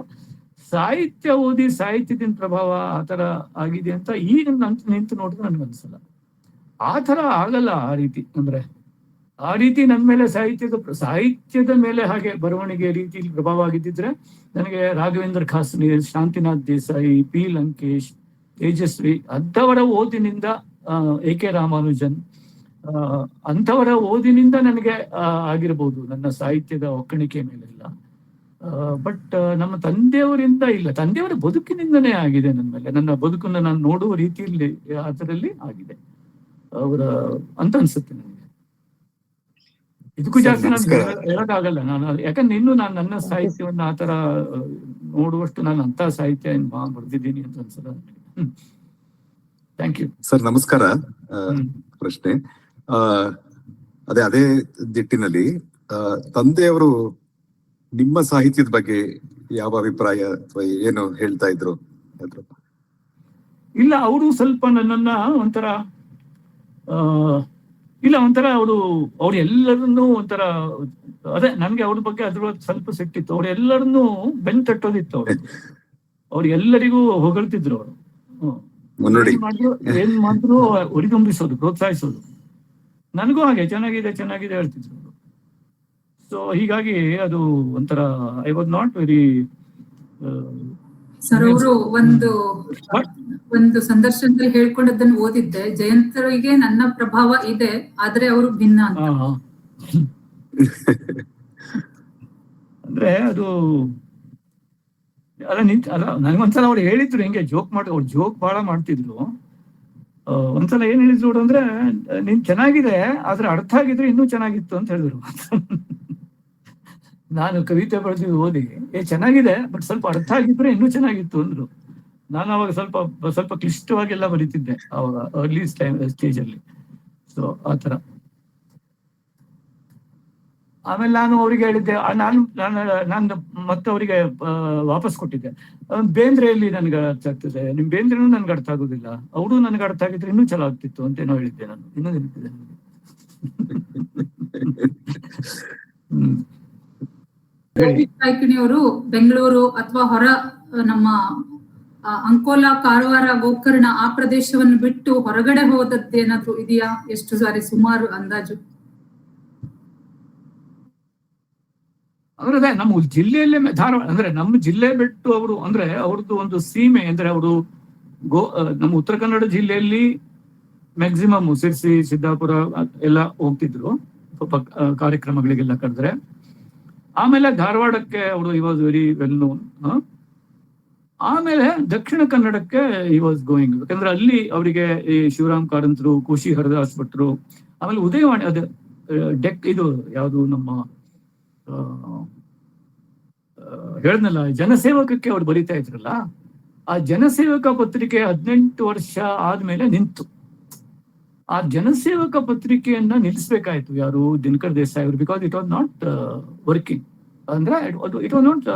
ಸಾಹಿತ್ಯ ಓದಿ ಸಾಹಿತ್ಯದಿಂದ ಪ್ರಭಾವ ಆತರ ಆಗಿದೆ ಅಂತ ಈಗ ನಿಂತು ನೋಡಿದ್ರೆ ನನ್ಗೆ ಅನ್ಸಲ್ಲ. ಆ ತರ ಆಗಲ್ಲ. ಆ ರೀತಿ ನನ್ನ ಮೇಲೆ ಸಾಹಿತ್ಯದ ಮೇಲೆ ಹಾಗೆ ಬರವಣಿಗೆ ರೀತಿಯಲ್ಲಿ ಪ್ರಭಾವ ಆಗಿದ್ದಿದ್ರೆ ನನಗೆ ರಾಘವೇಂದ್ರ ಖಾಸ್ನಿ, ಶಾಂತಿನಾಥ್ ದೇಸಾಯಿ, ಪಿ ಲಂಕೇಶ್, ತೇಜಸ್ವಿ ಅಂಥವರ ಓದಿನಿಂದ, ಎ.ಕೆ. ರಾಮಾನುಜನ್ ಅಂಥವರ ಓದಿನಿಂದ ನನಗೆ ಆಗಿರ್ಬೋದು ನನ್ನ ಸಾಹಿತ್ಯದ ಒಕ್ಕಣಿಕೆ ಮೇಲೆಲ್ಲ. ಬಟ್ ನಮ್ಮ ತಂದೆಯವರಿಂದ ಇಲ್ಲ, ತಂದೆಯವರ ಬದುಕಿನಿಂದನೇ ಆಗಿದೆ ನನ್ನ ಮೇಲೆ. ನನ್ನ ಬದುಕನ್ನು ನಾನು ನೋಡುವ ರೀತಿಯಲ್ಲಿ ಅದರಲ್ಲಿ ಆಗಿದೆ ಅವರ ಅಂತ ಅನ್ಸುತ್ತೆ ನನಗೆ. ಇದಕ್ಕೂ ಜಾಸ್ತಿ ನಾನು ಹೇಳಕ್ಕಾಗಲ್ಲ ನಾನು, ಯಾಕಂದ್ರೆ ಇನ್ನು ನಾನು ನನ್ನ ಸಾಹಿತ್ಯವನ್ನ ಆತರ ನೋಡುವಷ್ಟು ನಾನು ಅಂತ ಸಾಹಿತ್ಯ ಬರ್ದಿದ್ದೀನಿ ಅಂತ ಅನ್ಸಲ್ಲ. Thank you sir. ನಮಸ್ಕಾರ. ಪ್ರಶ್ನೆ ಅದೇ ದಿಟ್ಟಿನಲ್ಲಿ ತಂದೆಯವರು ನಿಮ್ಮ ಸಾಹಿತ್ಯದ ಬಗ್ಗೆ ಯಾವ ಅಭಿಪ್ರಾಯ ಅಥವಾ ಏನು ಹೇಳ್ತಾ ಇದ್ರು? ಇಲ್ಲ, ಅವರು ಸ್ವಲ್ಪ ನನ್ನನ್ನ ಒಂಥರ ಅವ್ರು ಎಲ್ಲರನ್ನೂ ಒಂಥರ ಅದೇ ನನ್ಗೆ ಅವ್ರ ಬಗ್ಗೆ ಅದ್ರ ಸ್ವಲ್ಪ ಸಿಟ್ಟಿತ್ತು. ಅವ್ರು ಎಲ್ಲರನ್ನೂ ಬೆನ್ ತಟ್ಟೋದಿತ್ತು. ಅವ್ರು ಎಲ್ಲರಿಗೂ ಹೊಗಳ್ತಿದ್ರು. ಅವರು ಏನ್ ಮಾಡಿದ್ರು ಉರಿದುಂಬಿಸೋದು, ಪ್ರೋತ್ಸಾಹಿಸೋದು. ನನಗೂ ಹಾಗೆ ಚೆನ್ನಾಗಿದೆ ಹೇಳ್ತಿದ್ರು. ಸೊ ಹೀಗಾಗಿ ಅದು ಒಂಥರ I was not very. Sir, ಅವರು ಒಂದು ಸಂದರ್ಶನದಲ್ಲಿ ಹೇಳ್ಕೊಂಡದ್ದನ್ನು ಓದಿದ್ದೆ, ಜಯಂತರಿಗೆ ನನ್ನ ಪ್ರಭಾವ ಇದೆ, ಆದ್ರೆ ಅವರು ಭಿನ್ನ ಅಂತ. ಅಂದ್ರೆ ಅದು ನನಗೊಂದ್ಸಲ ಅವ್ರು ಹೇಳಿದ್ರು ಹಿಂಗೆ ಅವ್ರು ಜೋಕ್ ಬಹಳ ಮಾಡ್ತಿದ್ರು. ಒಂದ್ಸಲ ಏನ್ ಹೇಳಿದ್ರು ಅಂದ್ರೆ, ನೀನ್ ಚೆನ್ನಾಗಿದೆ ಆದ್ರೆ ಅರ್ಥ ಆಗಿದ್ರೆ ಇನ್ನೂ ಚೆನ್ನಾಗಿತ್ತು ಅಂತ ಹೇಳಿದ್ರು. ನಾನು ಕವಿತೆ ಬರೆದು ಓದಿ ಚೆನ್ನಾಗಿದೆ ಬಟ್ ಸ್ವಲ್ಪ ಅರ್ಥ ಆಗಿದ್ರೆ ಇನ್ನೂ ಚೆನ್ನಾಗಿತ್ತು ಅಂದ್ರು. ನಾನು ಅವಾಗ ಸ್ವಲ್ಪ ಕ್ಲಿಷ್ಟವಾಗೆಲ್ಲ ಬರೀತಿದ್ದೆ ಅವಾಗ ಅರ್ಲಿ ಸ್ಟೇಜ್ ಅಲ್ಲಿ. ಸೊ ಆತರ ಆಮೇಲೆ ನಾನು ಅವ್ರಿಗೆ ಹೇಳಿದ್ದೆ, ನಾನು ಮತ್ತೆ ಅವರಿಗೆ ವಾಪಸ್ ಕೊಟ್ಟಿದ್ದೆ. ಬೇಂದ್ರೆಯಲ್ಲಿ ನನ್ಗೆ ಅರ್ಥ ಆಗ್ತದೆ, ನಿಮ್ ಬೇಂದ್ರೆನೂ ನನ್ಗೆ ಅರ್ಥ ಆಗುದಿಲ್ಲ, ಅವರು ನನ್ಗೆ ಅರ್ಥ ಆಗಿದ್ರೆ ಇನ್ನೂ ಚಲೋ ಆಗ್ತಿತ್ತು ಅಂತೇನೋ ಹೇಳಿದ್ದೆ ನಾನು. ಇನ್ನೂ ನೆನಪಿದೆ ನನಗೆ. ಅವರು ಬೆಂಗಳೂರು ಅಥವಾ ಹೊರ ನಮ್ಮ ಅಂಕೋಲಾ, ಕಾರವಾರ, ಗೋಕರ್ಣ ಆ ಪ್ರದೇಶವನ್ನು ಬಿಟ್ಟು ಹೊರಗಡೆ ಹೋದದ್ದೇನಾದ್ರೂ ಇದೆಯಾ? ಎಷ್ಟು ಸಾರಿ ಸುಮಾರು ಅಂದಾಜು? ಅಂದ್ರೆ ನಮ್ಮ ಜಿಲ್ಲೆಯಲ್ಲೇ ಧಾರವಾಡ ಅಂದ್ರೆ ನಮ್ಮ ಜಿಲ್ಲೆ ಬಿಟ್ಟು ಅವರು ಅಂದ್ರೆ ಅವ್ರದ್ದು ಒಂದು ಸೀಮೆ ಅಂದ್ರೆ ಅವರು ನಮ್ಮ ಉತ್ತರ ಕನ್ನಡ ಜಿಲ್ಲೆಯಲ್ಲಿ ಮ್ಯಾಕ್ಸಿಮಮ್ ಸಿರ್ಸಿ, ಸಿದ್ದಾಪುರ ಎಲ್ಲ ಹೋಗ್ತಿದ್ರು ಕಾರ್ಯಕ್ರಮಗಳಿಗೆಲ್ಲ ಕರೆದ್ರೆ. ಆಮೇಲೆ ಧಾರವಾಡಕ್ಕೆ ಅವರು ಈ ವಾಸ್ ವೆರಿ ವೆಲ್ ನೋನ್. ಆಮೇಲೆ ದಕ್ಷಿಣ ಕನ್ನಡಕ್ಕೆ ಈ ವಾಸ್ ಗೋಯಿಂಗ್, ಯಾಕಂದ್ರೆ ಅಲ್ಲಿ ಅವರಿಗೆ ಈ ಶಿವರಾಮ್ ಕಾರಂತರು, ಖುಷಿ ಹರಿದಾಸ್ ಭಟ್ರು, ಆಮೇಲೆ ಉದಯವಾಣಿ ಅದು ಇದು ಯಾವುದು ನಮ್ಮ ಹೇಳಿದ್ನಲ್ಲ ಜನಸೇವಕಕ್ಕೆ ಅವ್ರು ಬರೀತಾ ಇದ್ರಲ್ಲ, ಆ ಜನಸೇವಕ ಪತ್ರಿಕೆ 18 ವರ್ಷ ಆದ್ಮೇಲೆ ನಿಂತು. ಆ ಜನಸೇವಕ ಪತ್ರಿಕೆಯನ್ನ ನಿಲ್ಲಿಸ್ಬೇಕಾಯ್ತು ಯಾರು? ದಿನಕರ್ ದೇಸಾಯಿ ಅವರು. Because it was not working, ಅಂದ್ರೆ it was not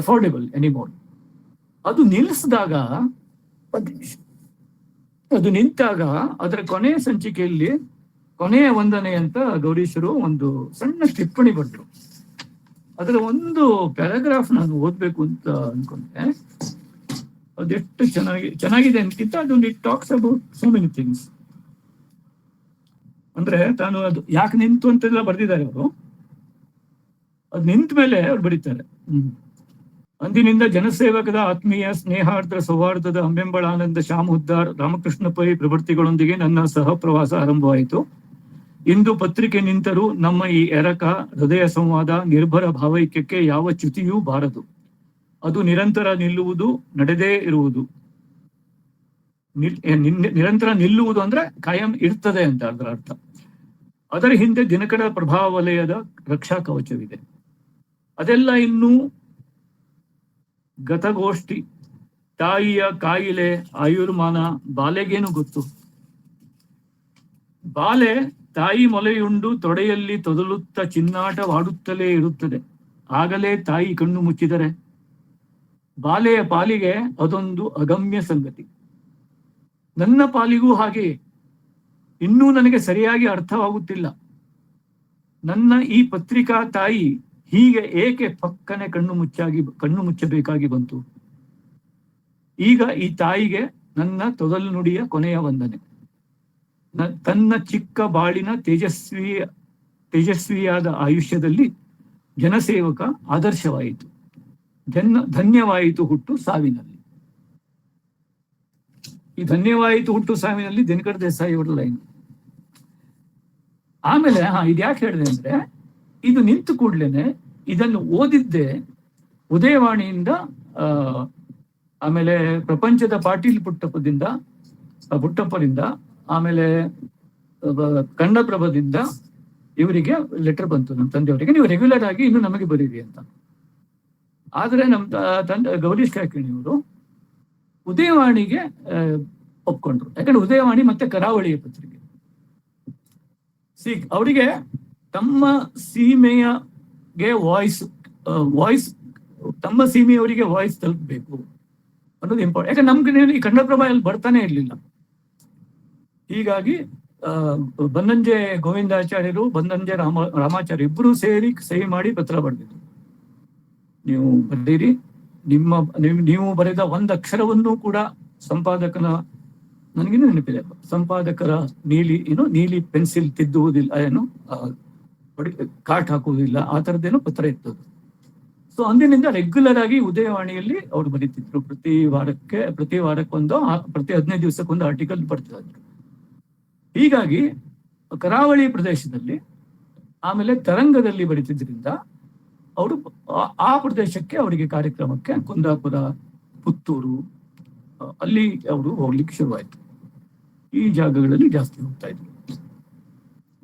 affordable anymore. ಅದು ನಿಂತಾಗ ಅದರ ಕೊನೆಯ ಸಂಚಿಕೆಯಲ್ಲಿ ಕೊನೆಯ ವಂದನೆ ಅಂತ ಗೌರೀಶರು ಒಂದು ಸಣ್ಣ ಟಿಪ್ಪಣಿ ಬರೆದ್ರು. ಅದರ ಒಂದು ಪ್ಯಾರಾಗ್ರಾಫ್ ನಾನು ಓದ್ಬೇಕು ಅಂತ ಅನ್ಕೊಂಡೆ. ಅದೆಷ್ಟು ಚೆನ್ನಾಗಿದೆ ಅಂತಿಂತ ಅದೊಂದು it talks about so many things. ಅಂದ್ರೆ ತಾನು ಅದು ಯಾಕೆ ನಿಂತು ಅಂತೆಲ್ಲ ಬರ್ದಿದ್ದಾರೆ ಅವರು. ಅದು ನಿಂತ ಮೇಲೆ ಅವ್ರು ಬರೀತಾರೆ, ಅಂದಿನಿಂದ ಜನಸೇವಕದ ಆತ್ಮೀಯ ಸ್ನೇಹಾರ್ಥ ಸೌಹಾರ್ದದ ಅಂಬೆಂಬಳಾನಂದ ಶ್ಯಾಮ್ ಹುದ್ದಾರ್ ರಾಮಕೃಷ್ಣ ಪೈ ಪ್ರವೃತ್ತಿಗಳೊಂದಿಗೆ ನನ್ನ ಸಹ ಪ್ರವಾಸ ಆರಂಭವಾಯಿತು. ಇಂದು ಪತ್ರಿಕೆ ನಿಂತರೂ ನಮ್ಮ ಈ ಎರಕ ಹೃದಯ ಸಂವಾದ ನಿರ್ಭರ ಭಾವೈಕ್ಯಕ್ಕೆ ಯಾವ ಚ್ಯುತಿಯೂ ಬಾರದು. ಅದು ನಿರಂತರ ನಿಲ್ಲುವುದು, ನಡೆದೇ ಇರುವುದು. ನಿರಂತರ ನಿಲ್ಲುವುದು ಅಂದ್ರೆ ಕಾಯಂ ಇರ್ತದೆ ಅಂತ ಅದರ ಅರ್ಥ. ಅದರ ಹಿಂದೆ ದಿನಕರ ಪ್ರಭಾವ ವಲಯದ ರಕ್ಷಾ ಕವಚವಿದೆ. ಅದೆಲ್ಲ ಇನ್ನೂ ಗತಗೋಷ್ಠಿ. ತಾಯಿಯ ಕಾಯಿಲೆ, ಆಯುರ್ಮಾನ ಬಾಲೆಗೇನು ಗೊತ್ತು? ಬಾಲೆ ತಾಯಿ ಮೊಲೆಯುಂಡು ತೊಡೆಯಲ್ಲಿ ತೊದಲುತ್ತ ಚಿನ್ನಾಟವಾಡುತ್ತಲೇ ಇರುತ್ತದೆ. ಆಗಲೇ ತಾಯಿ ಕಣ್ಣು ಮುಚ್ಚಿದರೆ ಬಾಲೆಯ ಪಾಲಿಗೆ ಅದೊಂದು ಅಗಮ್ಯ ಸಂಗತಿ. ನನ್ನ ಪಾಲಿಗೂ ಹಾಗೆಯೇ. ಇನ್ನೂ ನನಗೆ ಸರಿಯಾಗಿ ಅರ್ಥವಾಗುತ್ತಿಲ್ಲ. ನನ್ನ ಈ ಪತ್ರಿಕಾ ತಾಯಿ ಹೀಗೆ ಏಕೆ ಪಕ್ಕನೆ ಕಣ್ಣು ಮುಚ್ಚಬೇಕಾಗಿ ಬಂತು? ಈಗ ಈ ತಾಯಿಗೆ ನನ್ನ ತೊದಲು ನುಡಿಯ ಕೊನೆಯ ವಂದನೆ. ತನ್ನ ಚಿಕ್ಕ ಬಾಳಿನ ತೇಜಸ್ವಿಯಾದ ಆಯುಷ್ಯದಲ್ಲಿ ಜನಸೇವಕ ಆದರ್ಶವಾಯಿತು. ಧನ್ಯವಾಯಿತು ಹುಟ್ಟು ಸಾವಿನಲ್ಲಿ. ಈ ಧನ್ಯವಾಯಿತು ಹುಟ್ಟು ಸಾವಿನಲ್ಲಿ ದಿನಕರ ದೇಸಾಯಿ ಅವರ ಲೈನ್. ಆಮೇಲೆ ಇದ್ಯಾಕೆ ಹೇಳಿದೆ ಅಂದ್ರೆ, ಇದು ನಿಂತು ಕೂಡ್ಲೇನೆ ಇದನ್ನು ಓದಿದ್ದೆ ಉದಯವಾಣಿಯಿಂದ, ಆಮೇಲೆ ಪ್ರಪಂಚದ ಪಾಟೀಲ್ ಪುಟ್ಟಪ್ಪರಿಂದ, ಆಮೇಲೆ ಕನ್ನಡಪ್ರಭದಿಂದ ಇವರಿಗೆ ಲೆಟರ್ ಬಂತು ನಮ್ಮ ತಂದೆಯವರಿಗೆ, ನೀವು ರೆಗ್ಯುಲರ್ ಆಗಿ ಇನ್ನು ನಮಗೆ ಬರೀರಿ ಅಂತ. ಆದ್ರೆ ನಮ್ಮ ಗೌರೀಶ್ ಕಾಯ್ಕಿಣಿಯವರು ಉದಯವಾಣಿಗೆ ಒಪ್ಕೊಂಡ್ರು. ಯಾಕಂದ್ರೆ ಉದಯವಾಣಿ ಮತ್ತೆ ಕರಾವಳಿಯ ಪತ್ರಿಕೆ. ಅವರಿಗೆ ತಮ್ಮ ಸೀಮೆಯಗೆ ವಾಯ್ಸ್ ತಮ್ಮ ಸೀಮೆಯವರಿಗೆ ವಾಯ್ಸ್ ತಲುಪಬೇಕು ಅನ್ನೋದು ಇಂಪಾರ್ಟೆಂಟ್. ಯಾಕಂದ್ರೆ ನಮ್ಗೆ ಈ ಕನ್ನಡಪ್ರಭ ಅಲ್ಲಿ ಬರ್ತಾನೆ ಇರ್ಲಿಲ್ಲ. ಹೀಗಾಗಿ ಬನ್ನಂಜೆ ಗೋವಿಂದಾಚಾರ್ಯರು, ಬನ್ನಂಜೆ ರಾಮಾಚಾರ್ಯ ಇಬ್ಬರು ಸೇರಿ ಸಹಿ ಮಾಡಿ ಪತ್ರ ಬರೆದಿದ್ರು. ನೀವು ಬರೀರಿ, ನೀವು ಬರೆದ ಒಂದು ಅಕ್ಷರವನ್ನು ಕೂಡ ಸಂಪಾದಕನ, ನನಗಿನ್ನೂ ನೆನಪಿದೆ, ಸಂಪಾದಕರ ನೀಲಿ ಪೆನ್ಸಿಲ್ ತಿದ್ದುವುದಿಲ್ಲ, ಕಾಟ್ ಹಾಕುವುದಿಲ್ಲ, ಆ ಥರದ್ದೇನೋ ಪತ್ರ ಇರ್ತದೆ. ಸೊ ಅಂದಿನಿಂದ ರೆಗ್ಯುಲರ್ ಆಗಿ ಉದಯವಾಣಿಯಲ್ಲಿ ಅವ್ರು ಬರೀತಿದ್ರು. ಪ್ರತಿ ವಾರಕ್ಕೊಂದು, ಪ್ರತಿ 15 ದಿವಸಕ್ಕೊಂದು ಆರ್ಟಿಕಲ್ ಬರ್ತಾ ಇದ್ರು. ಹೀಗಾಗಿ ಕರಾವಳಿ ಪ್ರದೇಶದಲ್ಲಿ, ಆಮೇಲೆ ತರಂಗದಲ್ಲಿ ಬರೀತಿದ್ರಿಂದ ಅವರು ಆ ಪ್ರದೇಶಕ್ಕೆ, ಅವರಿಗೆ ಕಾರ್ಯಕ್ರಮಕ್ಕೆ ಕುಂದಾಪುರ, ಪುತ್ತೂರು ಅಲ್ಲಿ ಅವರು ಹೋಗ್ಲಿಕ್ಕೆ ಶುರುವಾಯ್ತು. ಈ ಜಾಗಗಳಲ್ಲಿ ಜಾಸ್ತಿ ಹೋಗ್ತಾ ಇದ್ರು.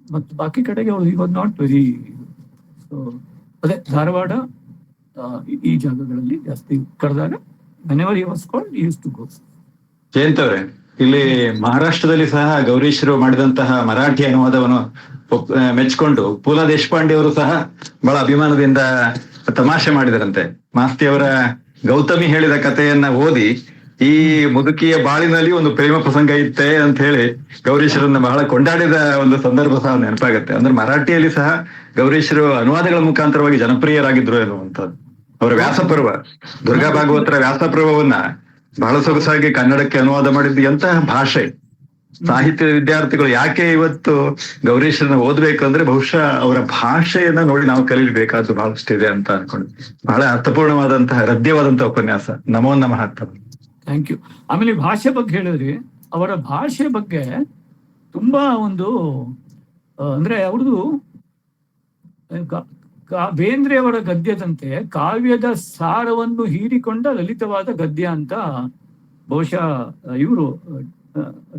ಮತ್ತು ಬಾಕಿ ಕಡೆಗೆ ಅವರು ಈ ವಾಸ್ ನಾಟ್ ವೆರಿ. ಸೊ ಅದೇ ಧಾರವಾಡ, ಈ ಜಾಗಗಳಲ್ಲಿ ಜಾಸ್ತಿ ಕರೆದಾಗ whenever he was called, he used to go. Jayant ಅವರೇ, ಇಲ್ಲಿ ಮಹಾರಾಷ್ಟ್ರದಲ್ಲಿ ಸಹ ಗೌರೀಶ್ರು ಮಾಡಿದಂತಹ ಮರಾಠಿ ಅನುವಾದವನ್ನು ಮೆಚ್ಕೊಂಡು ಪೂಲಾ ದೇಶಪಾಂಡೆ ಅವರು ಸಹ ಬಹಳ ಅಭಿಮಾನದಿಂದ ತಮಾಷೆ ಮಾಡಿದರಂತೆ. ಮಾಸ್ತಿ ಅವರ ಗೌತಮಿ ಹೇಳಿದ ಕಥೆಯನ್ನ ಓದಿ, ಈ ಮುದುಕಿಯ ಬಾಳಿನಲ್ಲಿ ಒಂದು ಪ್ರೇಮ ಪ್ರಸಂಗ ಇತ್ತೆ ಅಂತ ಹೇಳಿ ಗೌರೀಶ್ವರನ್ನ ಬಹಳ ಕೊಂಡಾಡಿದ ಒಂದು ಸಂದರ್ಭ ಸಹ ನೆನಪಾಗತ್ತೆ. ಅಂದ್ರೆ ಮರಾಠಿಯಲ್ಲಿ ಸಹ ಗೌರೀಶ್ವರು ಅನುವಾದಗಳ ಮುಖಾಂತರವಾಗಿ ಜನಪ್ರಿಯರಾಗಿದ್ರು ಎನ್ನುವಂಥದ್ದು. ಅವರ ವ್ಯಾಸಪರ್ವ, ದುರ್ಗಾ ಭಾಗವತರ ವ್ಯಾಸಪರ್ವವನ್ನ ಬಹಳ ಸೊಗಸಾಗಿ ಕನ್ನಡಕ್ಕೆ ಅನುವಾದ ಮಾಡಿದ್ದು ಎಂತಹ ಭಾಷೆ! ಸಾಹಿತ್ಯದ ವಿದ್ಯಾರ್ಥಿಗಳು ಯಾಕೆ ಇವತ್ತು ಗೌರೀಶ್ವರನ್ನ ಓದ್ಬೇಕು ಅಂದ್ರೆ ಬಹುಶಃ ಅವರ ಭಾಷೆಯನ್ನ ನೋಡಿ ನಾವು ಕಲೀಬೇಕಾದ್ದು ಬಹಳಷ್ಟಿದೆ ಅಂತ ಅನ್ಕೊಂಡು. ಬಹಳ ಅರ್ಥಪೂರ್ಣವಾದಂತಹ, ಹೃದಯವಾದಂತಹ ಉಪನ್ಯಾಸ. ನಮೋ ನಮಃ. Thank you. ಆಮೇಲೆ ಭಾಷೆ ಬಗ್ಗೆ ಹೇಳಿದ್ರಿ. ಅವರ ಭಾಷೆ ಬಗ್ಗೆ ತುಂಬಾ ಒಂದು ಅಂದ್ರೆ ಅವ್ರದ್ದು ಬೇಂದ್ರೆ ಅವರ ಗದ್ಯದಂತೆ ಕಾವ್ಯದ ಸಾರವನ್ನು ಹೀರಿಕೊಂಡ ಲಲಿತವಾದ ಗದ್ಯ ಅಂತ ಬಹುಶಃ ಇವರು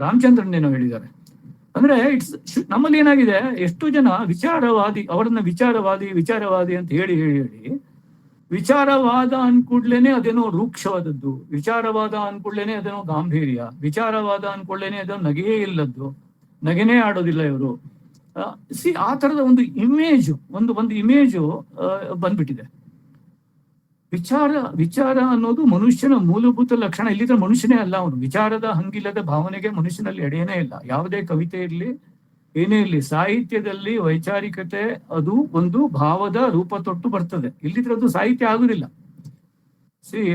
ರಾಮಚಂದ್ರನೇನೋ ಹೇಳಿದ್ದಾರೆ. ಅಂದ್ರೆ ನಮ್ಮಲ್ಲಿ ಏನಾಗಿದೆ, ಎಷ್ಟು ಜನ ಅವರನ್ನ ವಿಚಾರವಾದಿ ಅಂತ ಹೇಳಿ ವಿಚಾರವಾದ ಅನ್ಕೂಡ್ಲೇನೆ ಅದೇನೋ ರೂಕ್ಷವಾದದ್ದು, ವಿಚಾರವಾದ ಅನ್ಕೂಡ್ಲೇನೆ ಅದೇನೋ ಗಾಂಭೀರ್ಯ, ವಿಚಾರವಾದ ಅನ್ಕೂಡ್ಲೇನೆ ಅದೇನೋ ನಗೆಯೇ ಇಲ್ಲದ್ದು, ನಗೆನೇ ಆಡೋದಿಲ್ಲ ಇವರು. ಆ ತರದ ಒಂದು ಇಮೇಜು ಬಂದ್ಬಿಟ್ಟಿದೆ. ವಿಚಾರ ಅನ್ನೋದು ಮನುಷ್ಯನ ಮೂಲಭೂತ ಲಕ್ಷಣ. ಇಲ್ಲಿದ್ರೆ ಮನುಷ್ಯನೇ ಅಲ್ಲ ಅವನು. ವಿಚಾರದ ಹಂಗಿಲ್ಲದ ಭಾವನೆಗೆ ಮನುಷ್ಯನಲ್ಲಿ ಎಡೆಯೇ ಇಲ್ಲ. ಯಾವುದೇ ಕವಿತೆ ಇರಲಿ, ಏನೇ ಇರಲಿ, ಸಾಹಿತ್ಯದಲ್ಲಿ ವೈಚಾರಿಕತೆ ಅದು ಒಂದು ಭಾವದ ರೂಪ ತೊಟ್ಟು ಬರ್ತದೆ. ಇಲ್ಲಿದ್ರೆ ಅದು ಸಾಹಿತ್ಯ ಆಗುದಿಲ್ಲ.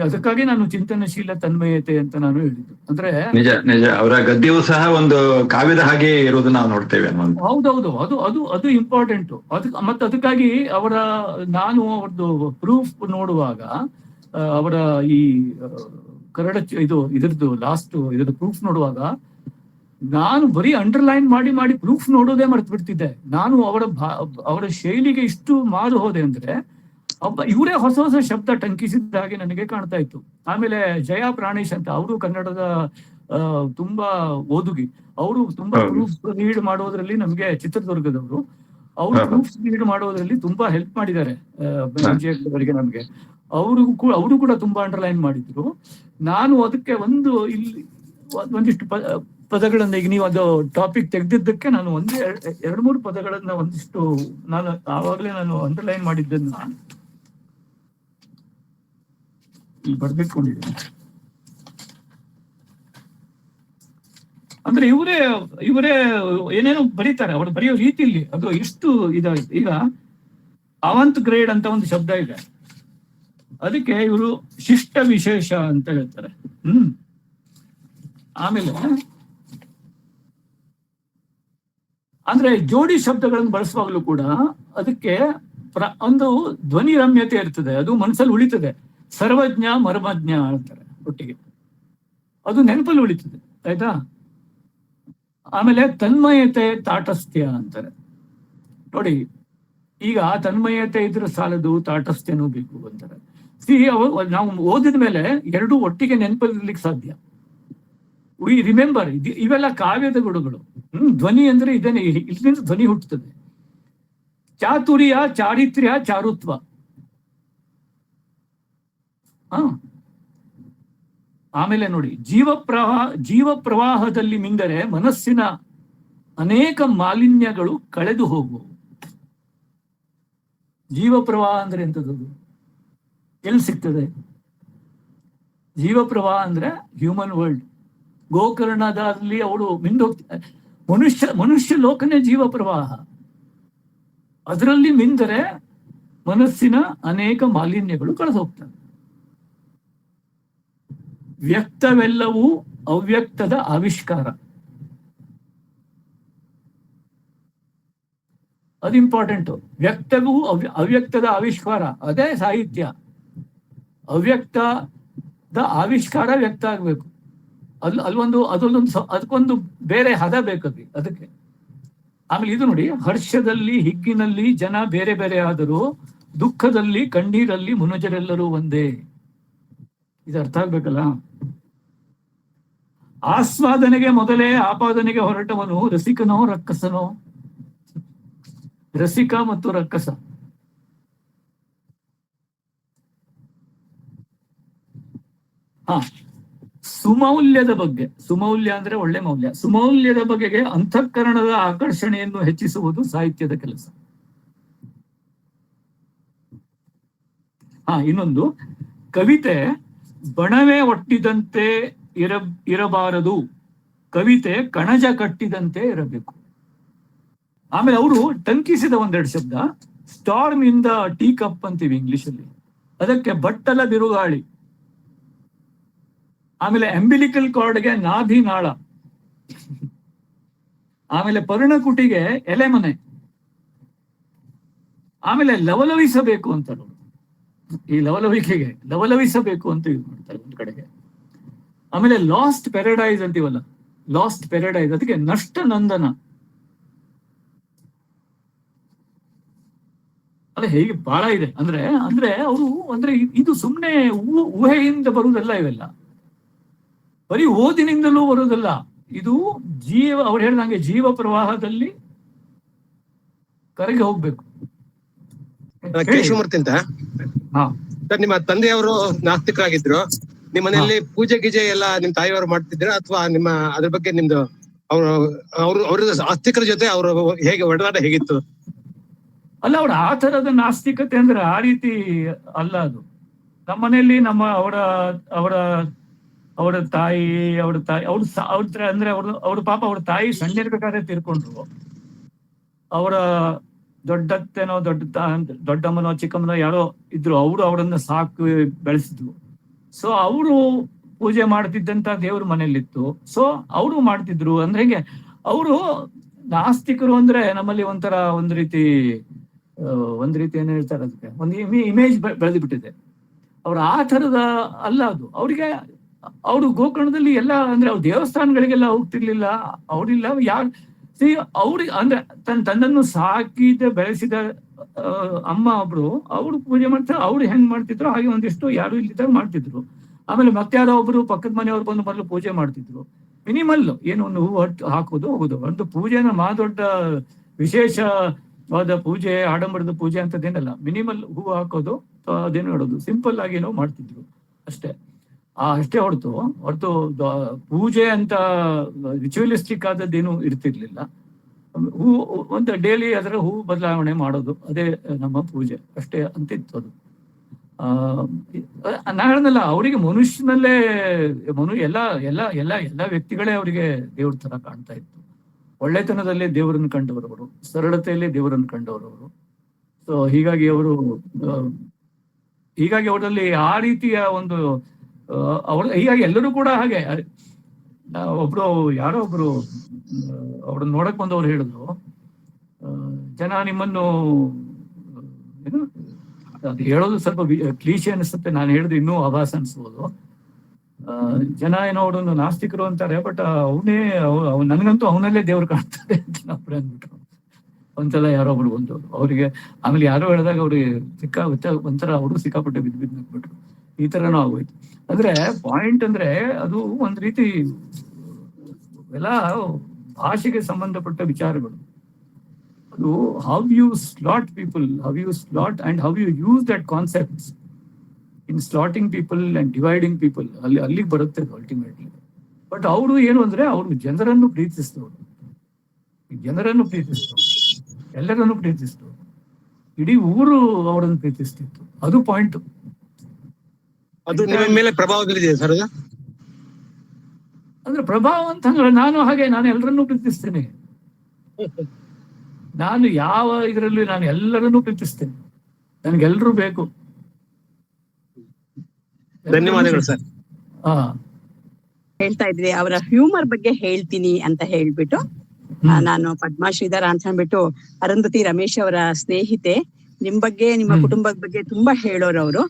ಅದಕ್ಕಾಗಿ ನಾನು ಚಿಂತನಶೀಲ ತನ್ಮಯತೆ ಅಂತ ನಾನು ಹೇಳಿದ್ದು. ಅಂದ್ರೆ ನಿಜ ಅವರ ಗದ್ಯವೂ ಸಹ ಒಂದು ಕಾವ್ಯದ ಹಾಗೆ ಇರುವುದು ನಾವು ನೋಡ್ತೇವೆ. ಹೌದೌದು, ಅದು ಇಂಪಾರ್ಟೆಂಟ್. ಮತ್ತೆ ಅದಕ್ಕಾಗಿ ನಾನು ಅವ್ರದ್ದು ಪ್ರೂಫ್ ನೋಡುವಾಗ, ಅವರ ಈ ಇದ್ರದ್ದು ಪ್ರೂಫ್ ನೋಡುವಾಗ ನಾನು ಬರೀ ಅಂಡರ್ಲೈನ್ ಮಾಡಿ ಮಾಡಿ ಪ್ರೂಫ್ ನೋಡೋದೇ ಮರ್ತು ಬಿಡ್ತಿದ್ದೆ. ನಾನು ಅವರ ಶೈಲಿಗೆ ಇಷ್ಟು ಮಾರು ಹೋದೆ ಅಂದ್ರೆ ಇವರೇ ಹೊಸ ಹೊಸ ಶಬ್ದ ಟಂಕಿಸಿದ ಹಾಗೆ ನನಗೆ ಕಾಣ್ತಾ ಇತ್ತು. ಆಮೇಲೆ ಜಯಾ ಪ್ರಾಣೇಶ್ ಅಂತ, ಅವರು ಕನ್ನಡದ ತುಂಬಾ ಓದುಗಿ, ಅವರು ತುಂಬಾ ಪ್ರೂಫ್ ರೀಡ್ ಮಾಡೋದ್ರಲ್ಲಿ ನಮ್ಗೆ, ಚಿತ್ರದುರ್ಗದವರು, ಅವರು ಪ್ರೂಫ್ ರೀಡ್ ಮಾಡೋದ್ರಲ್ಲಿ ತುಂಬಾ ಹೆಲ್ಪ್ ಮಾಡಿದ್ದಾರೆ ಅವರಿಗೆ ನಮ್ಗೆ. ಅವರು ಕೂಡ ತುಂಬಾ ಅಂಡರ್ಲೈನ್ ಮಾಡಿದ್ರು. ನಾನು ಅದಕ್ಕೆ ಒಂದಿಷ್ಟು ಪದಗಳನ್ನ, ಈಗ ನೀವು ಅದು ಟಾಪಿಕ್ ತೆಗೆದಿದ್ದಕ್ಕೆ ನಾನು ಎರಡು ಮೂರು ಪದಗಳನ್ನ ಒಂದಿಷ್ಟು ಆವಾಗಲೇ ನಾನು ಅಂಡರ್ಲೈನ್ ಮಾಡಿದ್ದನ್ನ ಬರ್ದಿಟ್ಕೊಂಡಿದ್ದೀನಿ. ಅಂದ್ರೆ ಇವರೇ ಏನೇನೋ ಬರೀತಾರೆ, ಅವರು ಬರೆಯೋ ರೀತಿಯಲ್ಲಿ ಅದು ಎಷ್ಟು ಇದಾಯ್ತು. ಈಗ ಅವಂತ್ ಗ್ರೇಡ್ ಅಂತ ಒಂದು ಶಬ್ದ ಇದೆ, ಅದಕ್ಕೆ ಇವರು ಶಿಷ್ಟ ವಿಶೇಷ ಅಂತ ಹೇಳ್ತಾರೆ. ಆಮೇಲೆ ಅಂದ್ರೆ ಜೋಡಿ ಶಬ್ದಗಳನ್ನು ಬಳಸುವಾಗಲೂ ಕೂಡ ಅದಕ್ಕೆ ಒಂದು ಧ್ವನಿ ರಮ್ಯತೆ ಇರ್ತದೆ, ಅದು ಮನಸ್ಸಲ್ಲಿ ಉಳಿತದೆ. ಸರ್ವಜ್ಞ ಮರ್ಮಜ್ಞ ಅಂತಾರೆ ಒಟ್ಟಿಗೆ, ಅದು ನೆನಪಲ್ಲಿ ಉಳಿತದೆ, ಆಯ್ತಾ. ಆಮೇಲೆ ತನ್ಮಯತೆ ತಾಟಸ್ಥ್ಯ ಅಂತಾರೆ ನೋಡಿ. ಈಗ ತನ್ಮಯತೆ ಇದ್ರೆ ಸಾಲದು, ತಾಟಸ್ಥ್ಯನೂ ಬೇಕು ಅಂತಾರೆ. ನಾವು ಓದಿದ ಮೇಲೆ ಎರಡೂ ಒಟ್ಟಿಗೆ ನೆನಪಲ್ಲಿರ್ಲಿಕ್ಕೆ ಸಾಧ್ಯ. ವಿ ರಿಮೆಂಬರ್, ಇವೆಲ್ಲ ಕಾವ್ಯದ ಗುಣಗಳು. ಧ್ವನಿ ಅಂದ್ರೆ ಇದನ್ನೇ, ಇಲ್ಲಿಂದ ಧ್ವನಿ ಹುಟ್ಟುತ್ತದೆ. ಚಾತುರ್ಯ, ಚಾರಿತ್ರ್ಯ, ಚಾರುತ್ವ. ಆಮೇಲೆ ನೋಡಿ, ಜೀವ ಪ್ರವಾಹದಲ್ಲಿ ಮಿಂದರೆ ಮನಸ್ಸಿನ ಅನೇಕ ಮಾಲಿನ್ಯಗಳು ಕಳೆದು ಹೋಗುವು. ಜೀವ ಪ್ರವಾಹ ಅಂದ್ರೆ ಎಂಥದ್ದು, ಎಲ್ಲಿ ಸಿಗ್ತದೆ? ಜೀವ ಪ್ರವಾಹ ಅಂದ್ರೆ ಹ್ಯೂಮನ್ ವರ್ಲ್ಡ್. ಗೋಕರ್ಣದಲ್ಲಿ ಅವಳು ಮಿಂದೋಗ್ತಾರೆ. ಮನುಷ್ಯ ಲೋಕನೇ ಜೀವ ಪ್ರವಾಹ. ಅದರಲ್ಲಿ ಮಿಂದರೆ ಮನಸ್ಸಿನ ಅನೇಕ ಮಾಲಿನ್ಯಗಳು ಕಳೆದು ಹೋಗ್ತವೆ. ವ್ಯಕ್ತವೆಲ್ಲವೂ ಅವ್ಯಕ್ತದ ಆವಿಷ್ಕಾರ. ಅದು ಇಂಪಾರ್ಟೆಂಟು. ವ್ಯಕ್ತವೂ ಅವ್ಯಕ್ತದ ಆವಿಷ್ಕಾರ, ಅದೇ ಸಾಹಿತ್ಯ. ಅವ್ಯಕ್ತದ ಆವಿಷ್ಕಾರ ವ್ಯಕ್ತ ಆಗ್ಬೇಕು. ಅದಕ್ಕೊಂದು ಬೇರೆ ಹದ ಬೇಕದು ಅದಕ್ಕೆ. ಆಮೇಲೆ ಇದು ನೋಡಿ, ಹರ್ಷದಲ್ಲಿ ಹಿಗ್ಗಿನಲ್ಲಿ ಜನ ಬೇರೆ ಬೇರೆ ಆದರೂ, ದುಃಖದಲ್ಲಿ ಕಣ್ಣೀರಲ್ಲಿ ಮನುಜರೆಲ್ಲರೂ ಒಂದೇ. ಇದು ಅರ್ಥ ಆಗ್ಬೇಕಲ್ಲ. ಆಸ್ವಾದನೆಗೆ ಮೊದಲೇ ಆಪಾದನೆಗೆ ಹೊರಟವನು ರಸಿಕನೋ ರಕ್ಕಸನೋ? ರಸಿಕ ಮತ್ತು ರಕ್ಕಸ. ಸುಮೌಲ್ಯದ ಬಗ್ಗೆ, ಸುಮೌಲ್ಯ ಅಂದ್ರೆ ಒಳ್ಳೆ ಮೌಲ್ಯ, ಸುಮೌಲ್ಯದ ಬಗೆಗೆ ಅಂತಃಕರಣದ ಆಕರ್ಷಣೆಯನ್ನು ಹೆಚ್ಚಿಸುವುದು ಸಾಹಿತ್ಯದ ಕೆಲಸ. ಇನ್ನೊಂದು, ಕವಿತೆ ಬಣವೆ ಒಟ್ಟಿದಂತೆ ಇರಬಾರದು, ಕವಿತೆ ಕಣಜ ಕಟ್ಟಿದಂತೆ ಇರಬೇಕು. ಆಮೇಲೆ ಅವರು ಟಂಕಿಸಿದ ಒಂದೆರಡು ಶಬ್ದ, storm in the tea cup ಅಂತೀವಿ ಇಂಗ್ಲಿಷಲ್ಲಿ, ಅದಕ್ಕೆ ಬಟ್ಟಲ ಬಿರುಗಾಳಿ. ಆಮೇಲೆ ಅಂಬಿಲಿಕಲ್ ಕಾರ್ಡ್ಗೆ ನಾಭಿ ನಾಳ. ಆಮೇಲೆ ಪರ್ಣಕುಟಿಗೆ ಎಲೆಮನೆ. ಆಮೇಲೆ ಲವಲವಿಸಬೇಕು ಅಂತ, ಈ ಲವಲವಿಕೆಗೆ ಲವಲವಿಸಬೇಕು ಅಂತ ಯೂಸ್ ಮಾಡ್ತಾರೆ ಒಂದ್ ಕಡೆಗೆ. ಆಮೇಲೆ ಲಾಸ್ಟ್ ಪ್ಯಾರಡೈಸ್ ಅಂತೀವಲ್ಲ, ಲಾಸ್ಟ್ ಪ್ಯಾರಡೈಸ್, ಅದಕ್ಕೆ ನಷ್ಟ ನಂದನ. ಅಲ್ಲ, ಹೇಗೆ ಬಹಳ ಇದೆ. ಅಂದ್ರೆ ಇದು ಸುಮ್ಮನೆ ಊಹೆಯಿಂದ ಬರುವುದಲ್ಲ, ಇವೆಲ್ಲ ಬರೀ ಓದಿನಿಂದಲೂ ಬರುವುದಲ್ಲ. ಇದು ಅವ್ರು ಹೇಳ್ದಂಗೆ ಜೀವ ಪ್ರವಾಹದಲ್ಲಿ ಕರಗಿ ಹೋಗ್ಬೇಕು. ಕೇಶವಮೂರ್ತಿ ಅಂತ ಸರ್, ನಿಮ್ಮ ತಂದೆಯವರು ನಾಸ್ತಿಕರಾಗಿದ್ರು. ನಿಮ್ಮ ಮನೆಯಲ್ಲಿ ಪೂಜೆ ಗೀಜೆ ಎಲ್ಲ ನಿಮ್ ತಾಯಿಯವರು ಮಾಡ್ತಿದ್ರ, ಅಥವಾ ನಿಮ್ಮ ಅದ್ರ ಬಗ್ಗೆ ನಿಮ್ದು ಅವ್ರ ಆಸ್ತಿಕರ ಜೊತೆ ಅವರು ಹೇಗೆ ಒಡನಾಟ ಹೇಗಿತ್ತು? ಅಲ್ಲ, ಅವ್ರ ಆ ತರದ ನಾಸ್ತಿಕತೆ ಅಂದ್ರೆ ಆ ರೀತಿ ಅಲ್ಲ ಅದು. ನಮ್ಮ ಮನೆಯಲ್ಲಿ ಅವರ ತಾಯಿ ಅಂದ್ರೆ ಅವ್ರ ಪಾಪ ಅವ್ರ ತಾಯಿ ಸಣ್ಣಿರ್ಬೇಕಾದ್ರೆ ತೀರ್ಕೊಂಡ್ರು. ಅವರ ದೊಡ್ಡತ್ತೇನೋ ದೊಡ್ಡಮ್ಮನೋ ಚಿಕ್ಕಮ್ಮನೋ ಯಾರೋ ಇದ್ರು, ಅವರು ಅವರನ್ನ ಸಾಕು ಬೆಳೆಸಿದ್ರು. ಸೊ ಅವರು ಪೂಜೆ ಮಾಡ್ತಿದ್ದಂತ ದೇವ್ರ ಮನೇಲಿತ್ತು. ಸೊ ಅವರು ಮಾಡ್ತಿದ್ರು. ಅಂದ್ರೆ ಹೇಗೆ ಅವರು ನಾಸ್ತಿಕರು ಅಂದ್ರೆ ನಮ್ಮಲ್ಲಿ ಒಂದ್ ರೀತಿ ಏನ್ ಹೇಳ್ತಾರೆ, ಅದಕ್ಕೆ ಒಂದು ಇಮೇಜ್ ಬೆಳೆದು ಬಿಟ್ಟಿದೆ. ಅವ್ರು ಆ ಥರದ ಅಲ್ಲ ಅದು. ಅವ್ರಿಗೆ ಅವರು ಗೋಕರ್ಣದಲ್ಲಿ ಎಲ್ಲ ಅಂದ್ರೆ ಅವ್ರು ದೇವಸ್ಥಾನಗಳಿಗೆಲ್ಲ ಹೋಗ್ತಿರ್ಲಿಲ್ಲ. ಅವರಿಲ್ಲ ಯಾರು ಅವ್ರಿಗೆ ಅಂದ್ರೆ ತನ್ನನ್ನು ಸಾಕಿದ ಬೆಳೆಸಿದ ಅಮ್ಮ ಒಬ್ರು ಅವ್ರು ಪೂಜೆ ಮಾಡ್ತಾರೆ. ಅವ್ರು ಹೆಂಗ್ ಮಾಡ್ತಿದ್ರು ಹಾಗೆ ಒಂದಿಷ್ಟು ಯಾರು ಇಲ್ಲಿದ್ದಾಗ ಮಾಡ್ತಿದ್ರು. ಆಮೇಲೆ ಮತ್ತೆ ಯಾರೋ ಒಬ್ರು ಪಕ್ಕದ ಮನೆಯವ್ರು ಬಂದು ಮೊದಲು ಪೂಜೆ ಮಾಡ್ತಿದ್ರು. ಮಿನಿಮಲ್ ಏನು ಒಂದು ಹೂ ಹಾಕೋದು ಹೋಗುದು. ಒಂದು ಪೂಜೆನ ದೊಡ್ಡ ವಿಶೇಷವಾದ ಪೂಜೆ, ಆಡಂಬರದ ಪೂಜೆ ಅಂತದೇನಲ್ಲ. ಮಿನಿಮಲ್ ಹೂ ಹಾಕೋದು, ಅದೇನು ಹೇಳೋದು, ಸಿಂಪಲ್ ಆಗಿ ಏನೋ ಮಾಡ್ತಿದ್ರು ಅಷ್ಟೇ. ಅಷ್ಟೇ ಹೊರತು ಪೂಜೆ ಅಂತ ರಿಚುವಲಿಸ್ಟಿಕ್ ಆದದ್ದೇನು ಇರ್ತಿರ್ಲಿಲ್ಲ. ಹೂ ಒಂದು ಡೈಲಿ ಅದರ ಹೂ ಬದಲಾವಣೆ ಮಾಡೋದು, ಅದೇ ನಮ್ಮ ಪೂಜೆ ಅಷ್ಟೇ ಅಂತಿತ್ತು ಅದು. ನಾ ಹೇಳ್ದಲ್ಲ, ಅವರಿಗೆ ಮನುಷ್ಯನಲ್ಲೇ ಎಲ್ಲ ಎಲ್ಲ ಎಲ್ಲ ಎಲ್ಲ ವ್ಯಕ್ತಿಗಳೇ ಅವರಿಗೆ ದೇವ್ರ ತರ ಕಾಣ್ತಾ ಇತ್ತು. ಒಳ್ಳೆತನದಲ್ಲೇ ದೇವರನ್ನು ಕಂಡವರವರು, ಸರಳತೆಯಲ್ಲೇ ದೇವರನ್ನು ಕಂಡವರವರು. ಸೊ ಹೀಗಾಗಿ ಅವರಲ್ಲಿ ಆ ರೀತಿಯ ಒಂದು ಹೀಗಾಗಿ ಎಲ್ಲರೂ ಕೂಡ ಹಾಗೆ. ಯಾರೋ ಒಬ್ರು ಅವ್ರನ್ನ ನೋಡಕ್ ಬಂದವ್ರು ಹೇಳಿದ್ರು, ಜನ ನಿಮ್ಮನ್ನು ಏನು ಅದು ಹೇಳೋದು ಸ್ವಲ್ಪ ಕ್ಲೀಶೆ ಅನಿಸುತ್ತೆ, ನಾನು ಹೇಳಿದ್ರೆ ಇನ್ನೂ ಆಭಾಸ ಅನ್ಸ್ಬೋದು. ಜನ ಏನೋ ಅವ್ರನ್ನು ನಾಸ್ತಿಕರು ಅಂತಾರೆ, ಬಟ್ ನನ್ಗಂತೂ ಅವನಲ್ಲೇ ದೇವ್ರು ಕಾಣ್ತಾರೆ ಅಂತ ನಾವು ಅಂದ್ಬಿಟ್ರು. ಒಂದ್ಸಲ ಯಾರೊಬ್ರು ಬಂದು ಅವ್ರಿಗೆ, ಆಮೇಲೆ ಯಾರೋ ಹೇಳಿದಾಗ ಅವ್ರಿಗೆ ಒಂಥರ ಅವರು ಸಿಕ್ಕಾಪಟ್ಟೆ ಬಿದ್ದು ಹಾಕ್ಬಿಟ್ರು. ಈ ತರನೂ ಆಗೋಯ್ತು. ಅಂದ್ರೆ ಪಾಯಿಂಟ್ ಅಂದ್ರೆ ಅದು ಒಂದ್ ರೀತಿ ಎಲ್ಲ ಭಾಷೆಗೆ ಸಂಬಂಧಪಟ್ಟ ವಿಚಾರಗಳು. ಅದು how you slot people, how you slot and how you use that concepts in slotting people and dividing people, ಅಲ್ಲಿಗೆ ಬರುತ್ತೆ ಅಲ್ಟಿಮೇಟ್ಲಿ. ಬಟ್ ಅವರು ಏನು ಅಂದ್ರೆ ಅವರು ಜನರನ್ನು ಪ್ರೀತಿಸಿದವರು, ಎಲ್ಲರನ್ನು ಪ್ರೀತಿಸಿದವರು, ಇಡೀ ಊರು ಅವರನ್ನು ಪ್ರೀತಿಸ್ತಿತ್ತು. ಅದು ಪಾಯಿಂಟ್. ಅದು ನಿಮ್ಮ ಮೇಲೆ ಪ್ರಭಾವ ಬೀರಿದೆ ಸರ್? ಅಂದ್ರೆ ಪ್ರಭಾವ ಅಂತ ನಾನು ಎಲ್ಲರನ್ನೂ ಪ್ರೀತಿಸ್ತೇನೆ. ನಾನು ಯಾವ ಇದರಲ್ಲಿ ನಾನು ಎಲ್ಲರನ್ನೂ ಪ್ರೀತಿಸ್ತೇನೆ. ನನಗೆಲ್ಲರೂ ಬೇಕು. ಧನ್ಯವಾದಗಳು ಸರ್. ಹೇಳ್ತಾ ಇದ್ರಿ ಅವರ ಹ್ಯೂಮರ್ ಬಗ್ಗೆ ಹೇಳ್ತೀನಿ ಅಂತ ಹೇಳ್ಬಿಟ್ಟು, ನಾನು ಪದ್ಮಾ ಶ್ರೀಧರ್ ಅಂತ ಅಂದ್ಬಿಟ್ಟು ಅರುಂಧತಿ ರಮೇಶ್ ಅವರ ಸ್ನೇಹಿತೆ. ನಿಮ್ ಬಗ್ಗೆ, ನಿಮ್ಮ ಕುಟುಂಬದ ಬಗ್ಗೆ ತುಂಬಾ ಹೇಳೋರು ಅವರು.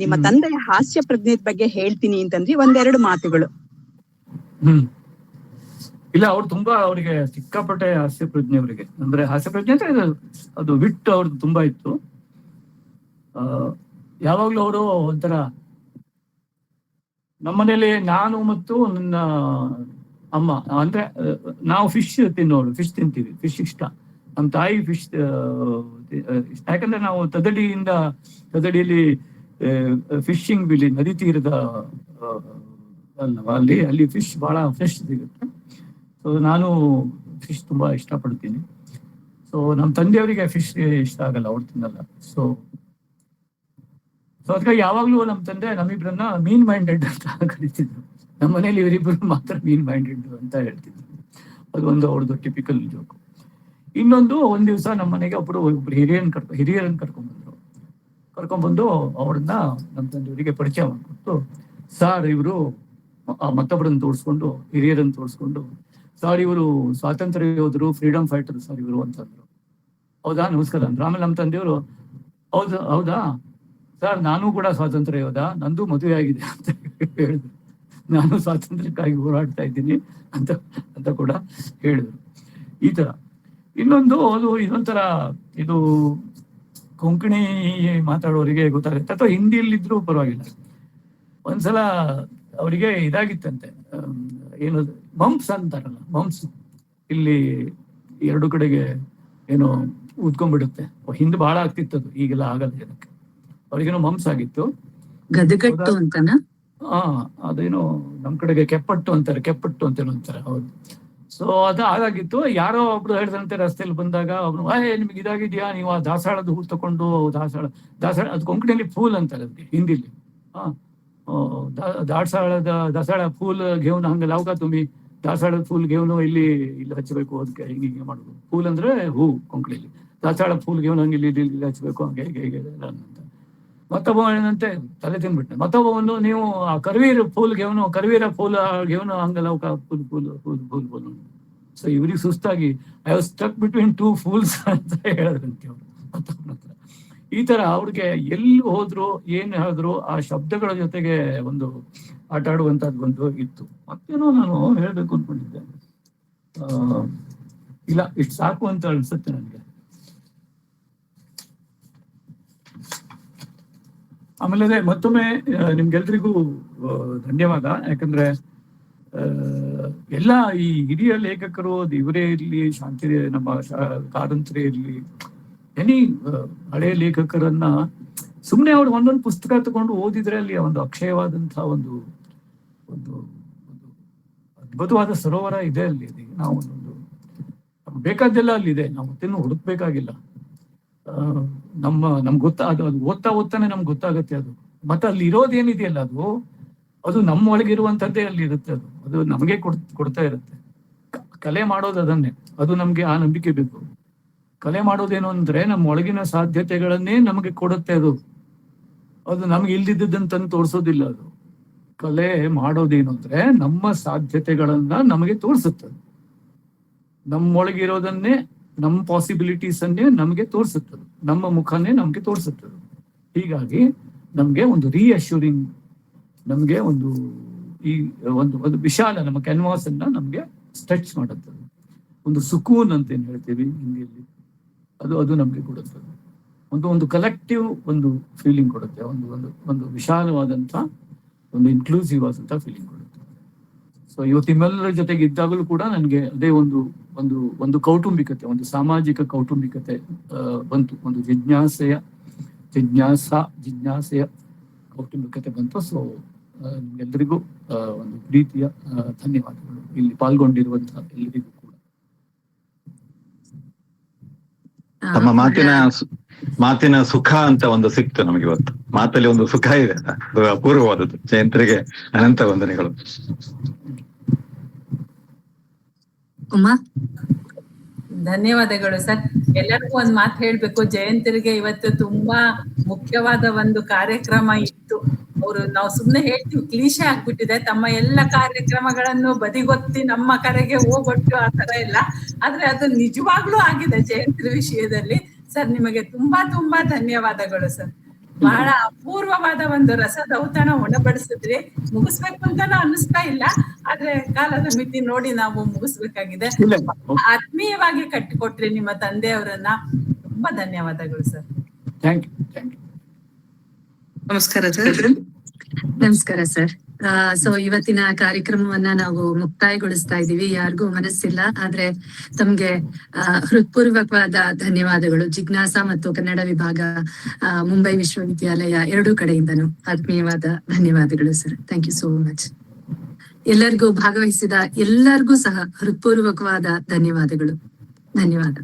ನಿಮ್ಮ ತಂದೆಯ ಹಾಸ್ಯ ಪ್ರಜ್ಞೆ ಬಗ್ಗೆ ಹೇಳ್ತೀನಿ ಅಂತಂದ್ರಿ, ಒಂದೆರಡು ಮಾತುಗಳು. ಇಲ್ಲ, ಅವರಿಗೆ ಸಿಕ್ಕಾಪಟ್ಟೆ ಹಾಸ್ಯ ಪ್ರಜ್ಞೆ. ಅವರಿಗೆ ಅಂದ್ರೆ ಹಾಸ್ಯ ಪ್ರಜ್ಞೆ ಅಂದ್ರೆ ಅದು ಬಿಟ್ಟು ಅವ್ರದ್ದು ತುಂಬಾ ಇತ್ತು. ಯಾವಾಗ್ಲೂ ಅವರು ಒಂಥರ, ನಮ್ಮನೇಲಿ ನಾನು ಮತ್ತು ನನ್ನ ಅಮ್ಮ ಅಂದ್ರೆ ನಾವು ಫಿಶ್ ತಿನ್ನೋರು, ಫಿಶ್ ತಿಂತೀವಿ, ಫಿಶ್ ಇಷ್ಟ. ನಮ್ಮ ತಾಯಿ ಫಿಶ್ ಯಾಕಂದ್ರೆ ನಾವು ತದಡಿಯಲ್ಲಿ ಫಿಶಿಂಗ್ ಬಿಲಿ ನದಿ ತೀರದ ಅಲ್ಲಿ ಫಿಶ್ ಬಹಳ ಫ್ರೆಶ್ ಸಿಗುತ್ತೆ. ಸೊ ನಾನು ಫಿಶ್ ತುಂಬಾ ಇಷ್ಟಪಡ್ತೀನಿ. ಸೊ ನಮ್ಮ ತಂದೆಯವರಿಗೆ ಫಿಶ್ ಇಷ್ಟ ಆಗಲ್ಲ, ಅವ್ರು ತಿನ್ನಲ್ಲ. ಸೊ ಅದಕ್ಕಾಗಿ ಯಾವಾಗ್ಲೂ ನಮ್ಮ ತಂದೆ ನಮ್ಮಿಬ್ರನ್ನ ಮೀನ್ ಮೈಂಡೆಡ್ ಅಂತ ಕರೀತಿದ್ರು. ನಮ್ಮ ಮನೇಲಿ ಇವರಿಬ್ಬರು ಮಾತ್ರ ಮೀನ್ ಮೈಂಡೆಡ್ ಅಂತ ಹೇಳ್ತಿದ್ರು. ಅದೊಂದು ಅವ್ರದ್ದು ಟಿಪಿಕಲ್ ಜೋಕು. ಇನ್ನೊಂದು, ಒಂದ್ ದಿವಸ ನಮ್ಮ ಮನೆಗೆ ಒಬ್ರು ಹಿರಿಯರನ್ನ ಕರ್ಕೊಂಡ್ಬಂದು ಅವ್ರನ್ನ ನಮ್ಮ ತಂದೆಯವರಿಗೆ ಪರಿಚಯ ಮಾಡ್ಕೊಟ್ಟು, ಸಾರ್ ಇವರು ಮತ್ತೊಬ್ಬರನ್ನು ತೋರಿಸ್ಕೊಂಡು, ಹಿರಿಯರನ್ನು ತೋರಿಸ್ಕೊಂಡು, ಸಾರ್ ಇವರು ಸ್ವಾತಂತ್ರ್ಯ ಯೋಧರು, ಫ್ರೀಡಮ್ ಫೈಟರ್ ಸರ್ ಇವರು ಅಂತಂದ್ರು. ಹೌದಾ, ನಮಸ್ಕಾರ ಅಂದ್ರು. ಆಮೇಲೆ ನಮ್ಮ ತಂದೆಯವರು, ಹೌದಾ ಸರ್, ನಾನು ಕೂಡ ಸ್ವಾತಂತ್ರ್ಯ ಯೋಧ, ನಂದು ಮದುವೆ ಆಗಿದೆ ಅಂತ ಹೇಳಿದ್ರು. ನಾನು ಸ್ವಾತಂತ್ರ್ಯಕ್ಕಾಗಿ ಹೋರಾಡ್ತಾ ಇದ್ದೀನಿ ಅಂತ ಕೂಡ ಹೇಳಿದ್ರು. ಈ ತರ ಇನ್ನೊಂದು, ಇದೊಂಥರ ಇದು ಕೊಂಕಣಿ ಮಾತಾಡೋರಿಗೆ ಗೊತ್ತಾಗುತ್ತೆ, ಅಥವಾ ಹಿಂದಿಯಲ್ಲಿದ್ರೂ ಪರವಾಗಿಲ್ಲ. ಒಂದ್ಸಲ ಅವರಿಗೆ ಇದಾಗಿತ್ತಂತೆ, ಏನು ಮಂಪ್ಸ್ ಅಂತಾರಲ್ಲ, ಮಂಪ್ಸ್ ಇಲ್ಲಿ ಎರಡು ಕಡೆಗೆ ಏನೋ ಊದ್ಕೊಂಡ್ಬಿಡುತ್ತೆ. ಹಿಂದೆ ಬಹಳ ಆಗ್ತಿತ್ತದು, ಈಗೆಲ್ಲ ಆಗಲ್ಲ ಜನಕ್ಕೆ. ಅವ್ರಿಗೇನೋ ಮಂಪ್ಸ್ ಆಗಿತ್ತು, ಗದಗಟ್ಟು ಅಂತನಾ? ಅದೇನೋ ನಮ್ ಕಡೆಗೆ ಕೆಪ್ಪಟ್ಟು ಅಂತಾರೆ ಅಂತಾರೆ. ಹೌದು. ಸೊ ಅದಾಗಿತ್ತು. ಯಾರೋ ಒಬ್ರು ಹೇಳಿದಂತೆ ರಸ್ತೆಯಲ್ಲಿ ಬಂದಾಗ ಅವ್ರು, ನಿಮ್ಗೆ ಇದಾಗಿದ್ಯಾ, ನೀವು ಆ ದಾಸಾಳದ ಹೂ ತಕೊಂಡು, ದಾಸಾಳ ಅದು ಕೊಂಕಣಿಯಲ್ಲಿ ಫೂಲ್ ಅಂತಾರೆ ಅದಕ್ಕೆ, ಹಿಂದಿಲಿ. ದಾಸಾಳ ಫೂಲ್ ಘೇವ್ನ ಹಂಗಲ್ಲ ಅವಕ ತುಂಬಿ, ದಾಸಾಳದ ಫೂಲ್ ಘೇವ್ನು ಇಲ್ಲಿ ಹಚ್ಚಬೇಕು, ಅದಕ್ಕೆ ಹಿಂಗೆ ಮಾಡುದು. ಫೂಲ್ ಅಂದ್ರೆ ಹೂ ಕೊಂಕಣಿಯಲ್ಲಿ, ದಾಸಾಳ ಫೂಲ್ ಘೇವ್ನ ಹಂಗೆ ಇಲ್ಲಿ ಹಚ್ಚಬೇಕು, ಹಂಗೆ ಹೇಗೆ ಅಂತ. ಮತ್ತೊಬ್ಬ ಏನಂತೆ ತಲೆ ತಿನ್ಬಿಟ್ಟೆ. ಮತ್ತೊಬ್ಬವನ್ನು, ನೀವು ಆ ಕರ್ವೀರ ಫೂಲ್ ಘೇವ್ನು ಹಂಗಲ್ಲ ಅವಕ ಫೂಲ್. ಸೊ ಇವ್ರಿಗೆ ಸುಸ್ತಾಗಿ, I was stuck between two fools ಅಂತ ಹೇಳಿದ್ರಂತೆ ಅವರು ಮತ್ತೊಬ್ಬನ ಹತ್ರ. ಈ ತರ ಅವ್ರಿಗೆ ಎಲ್ಲಿ ಹೋದ್ರು, ಏನ್ ಹೇಳಿದ್ರು, ಆ ಶಬ್ದಗಳ ಜೊತೆಗೆ ಒಂದು ಆಟ ಆಡುವಂತದ್ದು ಒಂದು ಇತ್ತು. ಮತ್ತೇನೋ ನಾನು ಹೇಳ್ಬೇಕು ಅನ್ಕೊಂಡಿದ್ದೆ, ಇಲ್ಲ ಇಷ್ಟು ಸಾಕು ಅಂತ ಅನ್ಸುತ್ತೆ ನನಗೆ. ಆಮೇಲೆ ಮತ್ತೊಮ್ಮೆ ನಿಮ್ಗೆಲ್ರಿಗೂ ಧನ್ಯವಾದ. ಯಾಕಂದ್ರೆ ಎಲ್ಲ ಈ ಹಿರಿಯ ಲೇಖಕರು, ಅದು ಇವರೇ ಇರ್ಲಿ, ಶಾಂತಿ ನಮ್ಮ ಕಾರಂತರೇ ಇರ್ಲಿ, ಎನಿ ಹಳೆಯ ಲೇಖಕರನ್ನ ಸುಮ್ಮನೆ ಅವ್ರು ಒಂದೊಂದು ಪುಸ್ತಕ ತಗೊಂಡು ಓದಿದ್ರೆ ಅಲ್ಲಿ ಒಂದು ಅಕ್ಷಯವಾದಂತಹ ಒಂದು ಒಂದು ಅದ್ಭುತವಾದ ಸರೋವರ ಇದೆ ಅಲ್ಲಿ. ನಾವು ಒಂದೊಂದು ನಮ್ಗೆ ಬೇಕಾದ್ದೆಲ್ಲ ಅಲ್ಲಿದೆ, ನಾವು ಮತ್ತೇನು ಹುಡುಕ್ಬೇಕಾಗಿಲ್ಲ. ನಮ್ಗೆ ಅದು ಓದ್ತಾನೆ ನಮ್ಗೆ ಗೊತ್ತಾಗತ್ತೆ ಅದು. ಮತ್ತೆ ಅಲ್ಲಿ ಇರೋದೇನಿದೆಯಲ್ಲ ಅದು ನಮ್ಮ ಒಳಗಿರುವಂತದ್ದೇ ಅಲ್ಲಿ ಇರುತ್ತೆ. ಅದು ನಮಗೆ ಕೊಡ್ತಾ ಇರುತ್ತೆ. ಕಲೆ ಮಾಡೋದು ಅದನ್ನೇ, ಅದು ನಮ್ಗೆ ಆ ನಂಬಿಕೆ ಬೇಕು. ಕಲೆ ಮಾಡೋದೇನು ಅಂದ್ರೆ ನಮ್ಮ ಒಳಗಿನ ಸಾಧ್ಯತೆಗಳನ್ನೇ ನಮಗೆ ಕೊಡುತ್ತೆ. ಅದು ನಮ್ಗೆ ಇಲ್ದಿದ್ದನ್ನು ತಂದು ತೋರಿಸೋದಿಲ್ಲ. ಅದು ಕಲೆ ಮಾಡೋದೇನು ಅಂದ್ರೆ ನಮ್ಮ ಸಾಧ್ಯತೆಗಳನ್ನ ನಮಗೆ ತೋರಿಸುತ್ತದೆ. ನಮ್ಮೊಳಗಿರೋದನ್ನೇ, ನಮ್ಮ ಪಾಸಿಬಿಲಿಟೀಸ್ ಅನ್ನೇ ನಮಗೆ ತೋರಿಸುತ್ತದೆ, ನಮ್ಮ ಮುಖನೇ ನಮ್ಗೆ ತೋರಿಸುತ್ತದೆ. ಹೀಗಾಗಿ ನಮ್ಗೆ ಒಂದು ರೀಅಶ್ಯೂರಿಂಗ್, ನಮ್ಗೆ ಒಂದು ಈ ಒಂದು ವಿಶಾಲ ನಮ್ಮ ಕ್ಯಾನ್ವಾಸ್ ಅನ್ನ ನಮ್ಗೆ ಸ್ಟ್ರೆಚ್ ಮಾಡುತ್ತದೆ. ಒಂದು ಸುಕೂನ್ ಅಂತ ಏನ್ ಹೇಳ್ತೀವಿ ಹಿಂದಿಯಲ್ಲಿ, ಅದು ನಮ್ಗೆ ಕೊಡುತ್ತದೆ. ಒಂದು ಕಲೆಕ್ಟಿವ್ ಒಂದು ಫೀಲಿಂಗ್ ಕೊಡುತ್ತೆ. ಒಂದು ವಿಶಾಲವಾದಂತ ಒಂದು ಇನ್ಕ್ಲೂಸಿವ್ ಆದಂತ ಫೀಲಿಂಗ್ ಕೊಡುತ್ತೆ. ಸೊ ಇವತ್ತು ನಿಮ್ಮೆಲ್ಲರ ಜೊತೆಗೆ ಇದ್ದಾಗಲೂ ಕೂಡ ನನಗೆ ಅದೇ ಒಂದು ಕೌಟುಂಬಿಕತೆ, ಒಂದು ಸಾಮಾಜಿಕ ಕೌಟುಂಬಿಕತೆ ಬಂತು. ಒಂದು ಜಿಜ್ಞಾಸೆಯ ಕೌಟುಂಬಿಕತೆ ಬಂತು. ಸೊ ನಿಮ್ಗೆಲ್ಲರಿಗೂ ಒಂದು ಪ್ರೀತಿಯ ಧನ್ಯವಾದಗಳು, ಇಲ್ಲಿ ಪಾಲ್ಗೊಂಡಿರುವಂತಹ ಎಲ್ಲರಿಗೂ ಕೂಡ. ತಮ್ಮ ಮಾತಿನ ಸುಖ ಅಂತ ಒಂದು ಸಿಕ್ತು ನಮಗೆ ಇವತ್ತು. ಮಾತಲ್ಲಿ ಒಂದು ಸುಖ ಇದೆ, ಅದು ಅಪೂರ್ವವಾದದ್ದು. ಜಯಂತರಿಗೆ ಅನಂತ ವಂದನೆಗಳು. ಉಮಾ, ಧನ್ಯವಾದಗಳು ಸರ್. ಎಲ್ಲರಿಗೂ ಒಂದ್ ಮಾತು ಹೇಳ್ಬೇಕು, ಜಯಂತರಿಗೆ ಇವತ್ತು ತುಂಬಾ ಮುಖ್ಯವಾದ ಒಂದು ಕಾರ್ಯಕ್ರಮ ಇತ್ತು. ನಾವು ಸುಮ್ನೆ ಹೇಳ್ತೀವಿ, ಕ್ಲೀಶೆ ಆಗ್ಬಿಟ್ಟಿದೆ, ತಮ್ಮ ಎಲ್ಲ ಕಾರ್ಯಕ್ರಮಗಳನ್ನು ಬದಿಗೊತ್ತಿ ನಮ್ಮ ಕರೆಗೆ ಹೋಗೊಟ್ಟು ಆ ತರ ಎಲ್ಲ. ಆದ್ರೆ ಅದು ನಿಜವಾಗ್ಲೂ ಆಗಿದೆ ಜಯಂತರ ವಿಷಯದಲ್ಲಿ. ಸರ್ ನಿಮಗೆ ತುಂಬಾ ಧನ್ಯವಾದಗಳು ಸರ್. ಬಹಳ ಅಪೂರ್ವವಾದ ಒಂದು ರಸದೌತಣ ಉಣಬಡಿಸಿದ್ರಿ. ಮುಗಿಸ್ಬೇಕು ಅಂತಾನು ಅನ್ನಿಸ್ತಾ ಇಲ್ಲ, ಆದ್ರೆ ಕಾಲದ ಮಿತಿ ನೋಡಿ ನಾವು ಮುಗಿಸ್ಬೇಕಾಗಿದೆ. ಆತ್ಮೀಯವಾಗಿ ಕಟ್ಟಿಕೊಟ್ರಿ ನಿಮ್ಮ ತಂದೆಯವರನ್ನ. ತುಂಬಾ ಧನ್ಯವಾದಗಳು ಸರ್. Thank you. ನಮಸ್ಕಾರ ಸರ್. ನಮಸ್ಕಾರ ಸರ್. ಸೊ ಇವತ್ತಿನ ಕಾರ್ಯಕ್ರಮವನ್ನ ನಾವು ಮುಕ್ತಾಯಗೊಳಿಸ್ತಾ ಇದ್ದೀವಿ. ಯಾರಿಗೂ ಮನಸ್ಸಿಲ್ಲ, ಆದ್ರೆ ತಮ್ಗೆ ಹೃತ್ಪೂರ್ವಕವಾದ ಧನ್ಯವಾದಗಳು. ಜಿಜ್ಞಾಸ ಮತ್ತು ಕನ್ನಡ ವಿಭಾಗ, ಮುಂಬೈ ವಿಶ್ವವಿದ್ಯಾಲಯ ಎರಡೂ ಕಡೆಯಿಂದನೂ ಆತ್ಮೀಯವಾದ ಧನ್ಯವಾದಗಳು sir. Thank you so much. ಎಲ್ಲರಿಗೂ ಭಾಗವಹಿಸಿದ ಎಲ್ಲರಿಗೂ ಸಹ ಹೃತ್ಪೂರ್ವಕವಾದ ಧನ್ಯವಾದಗಳು. ಧನ್ಯವಾದ.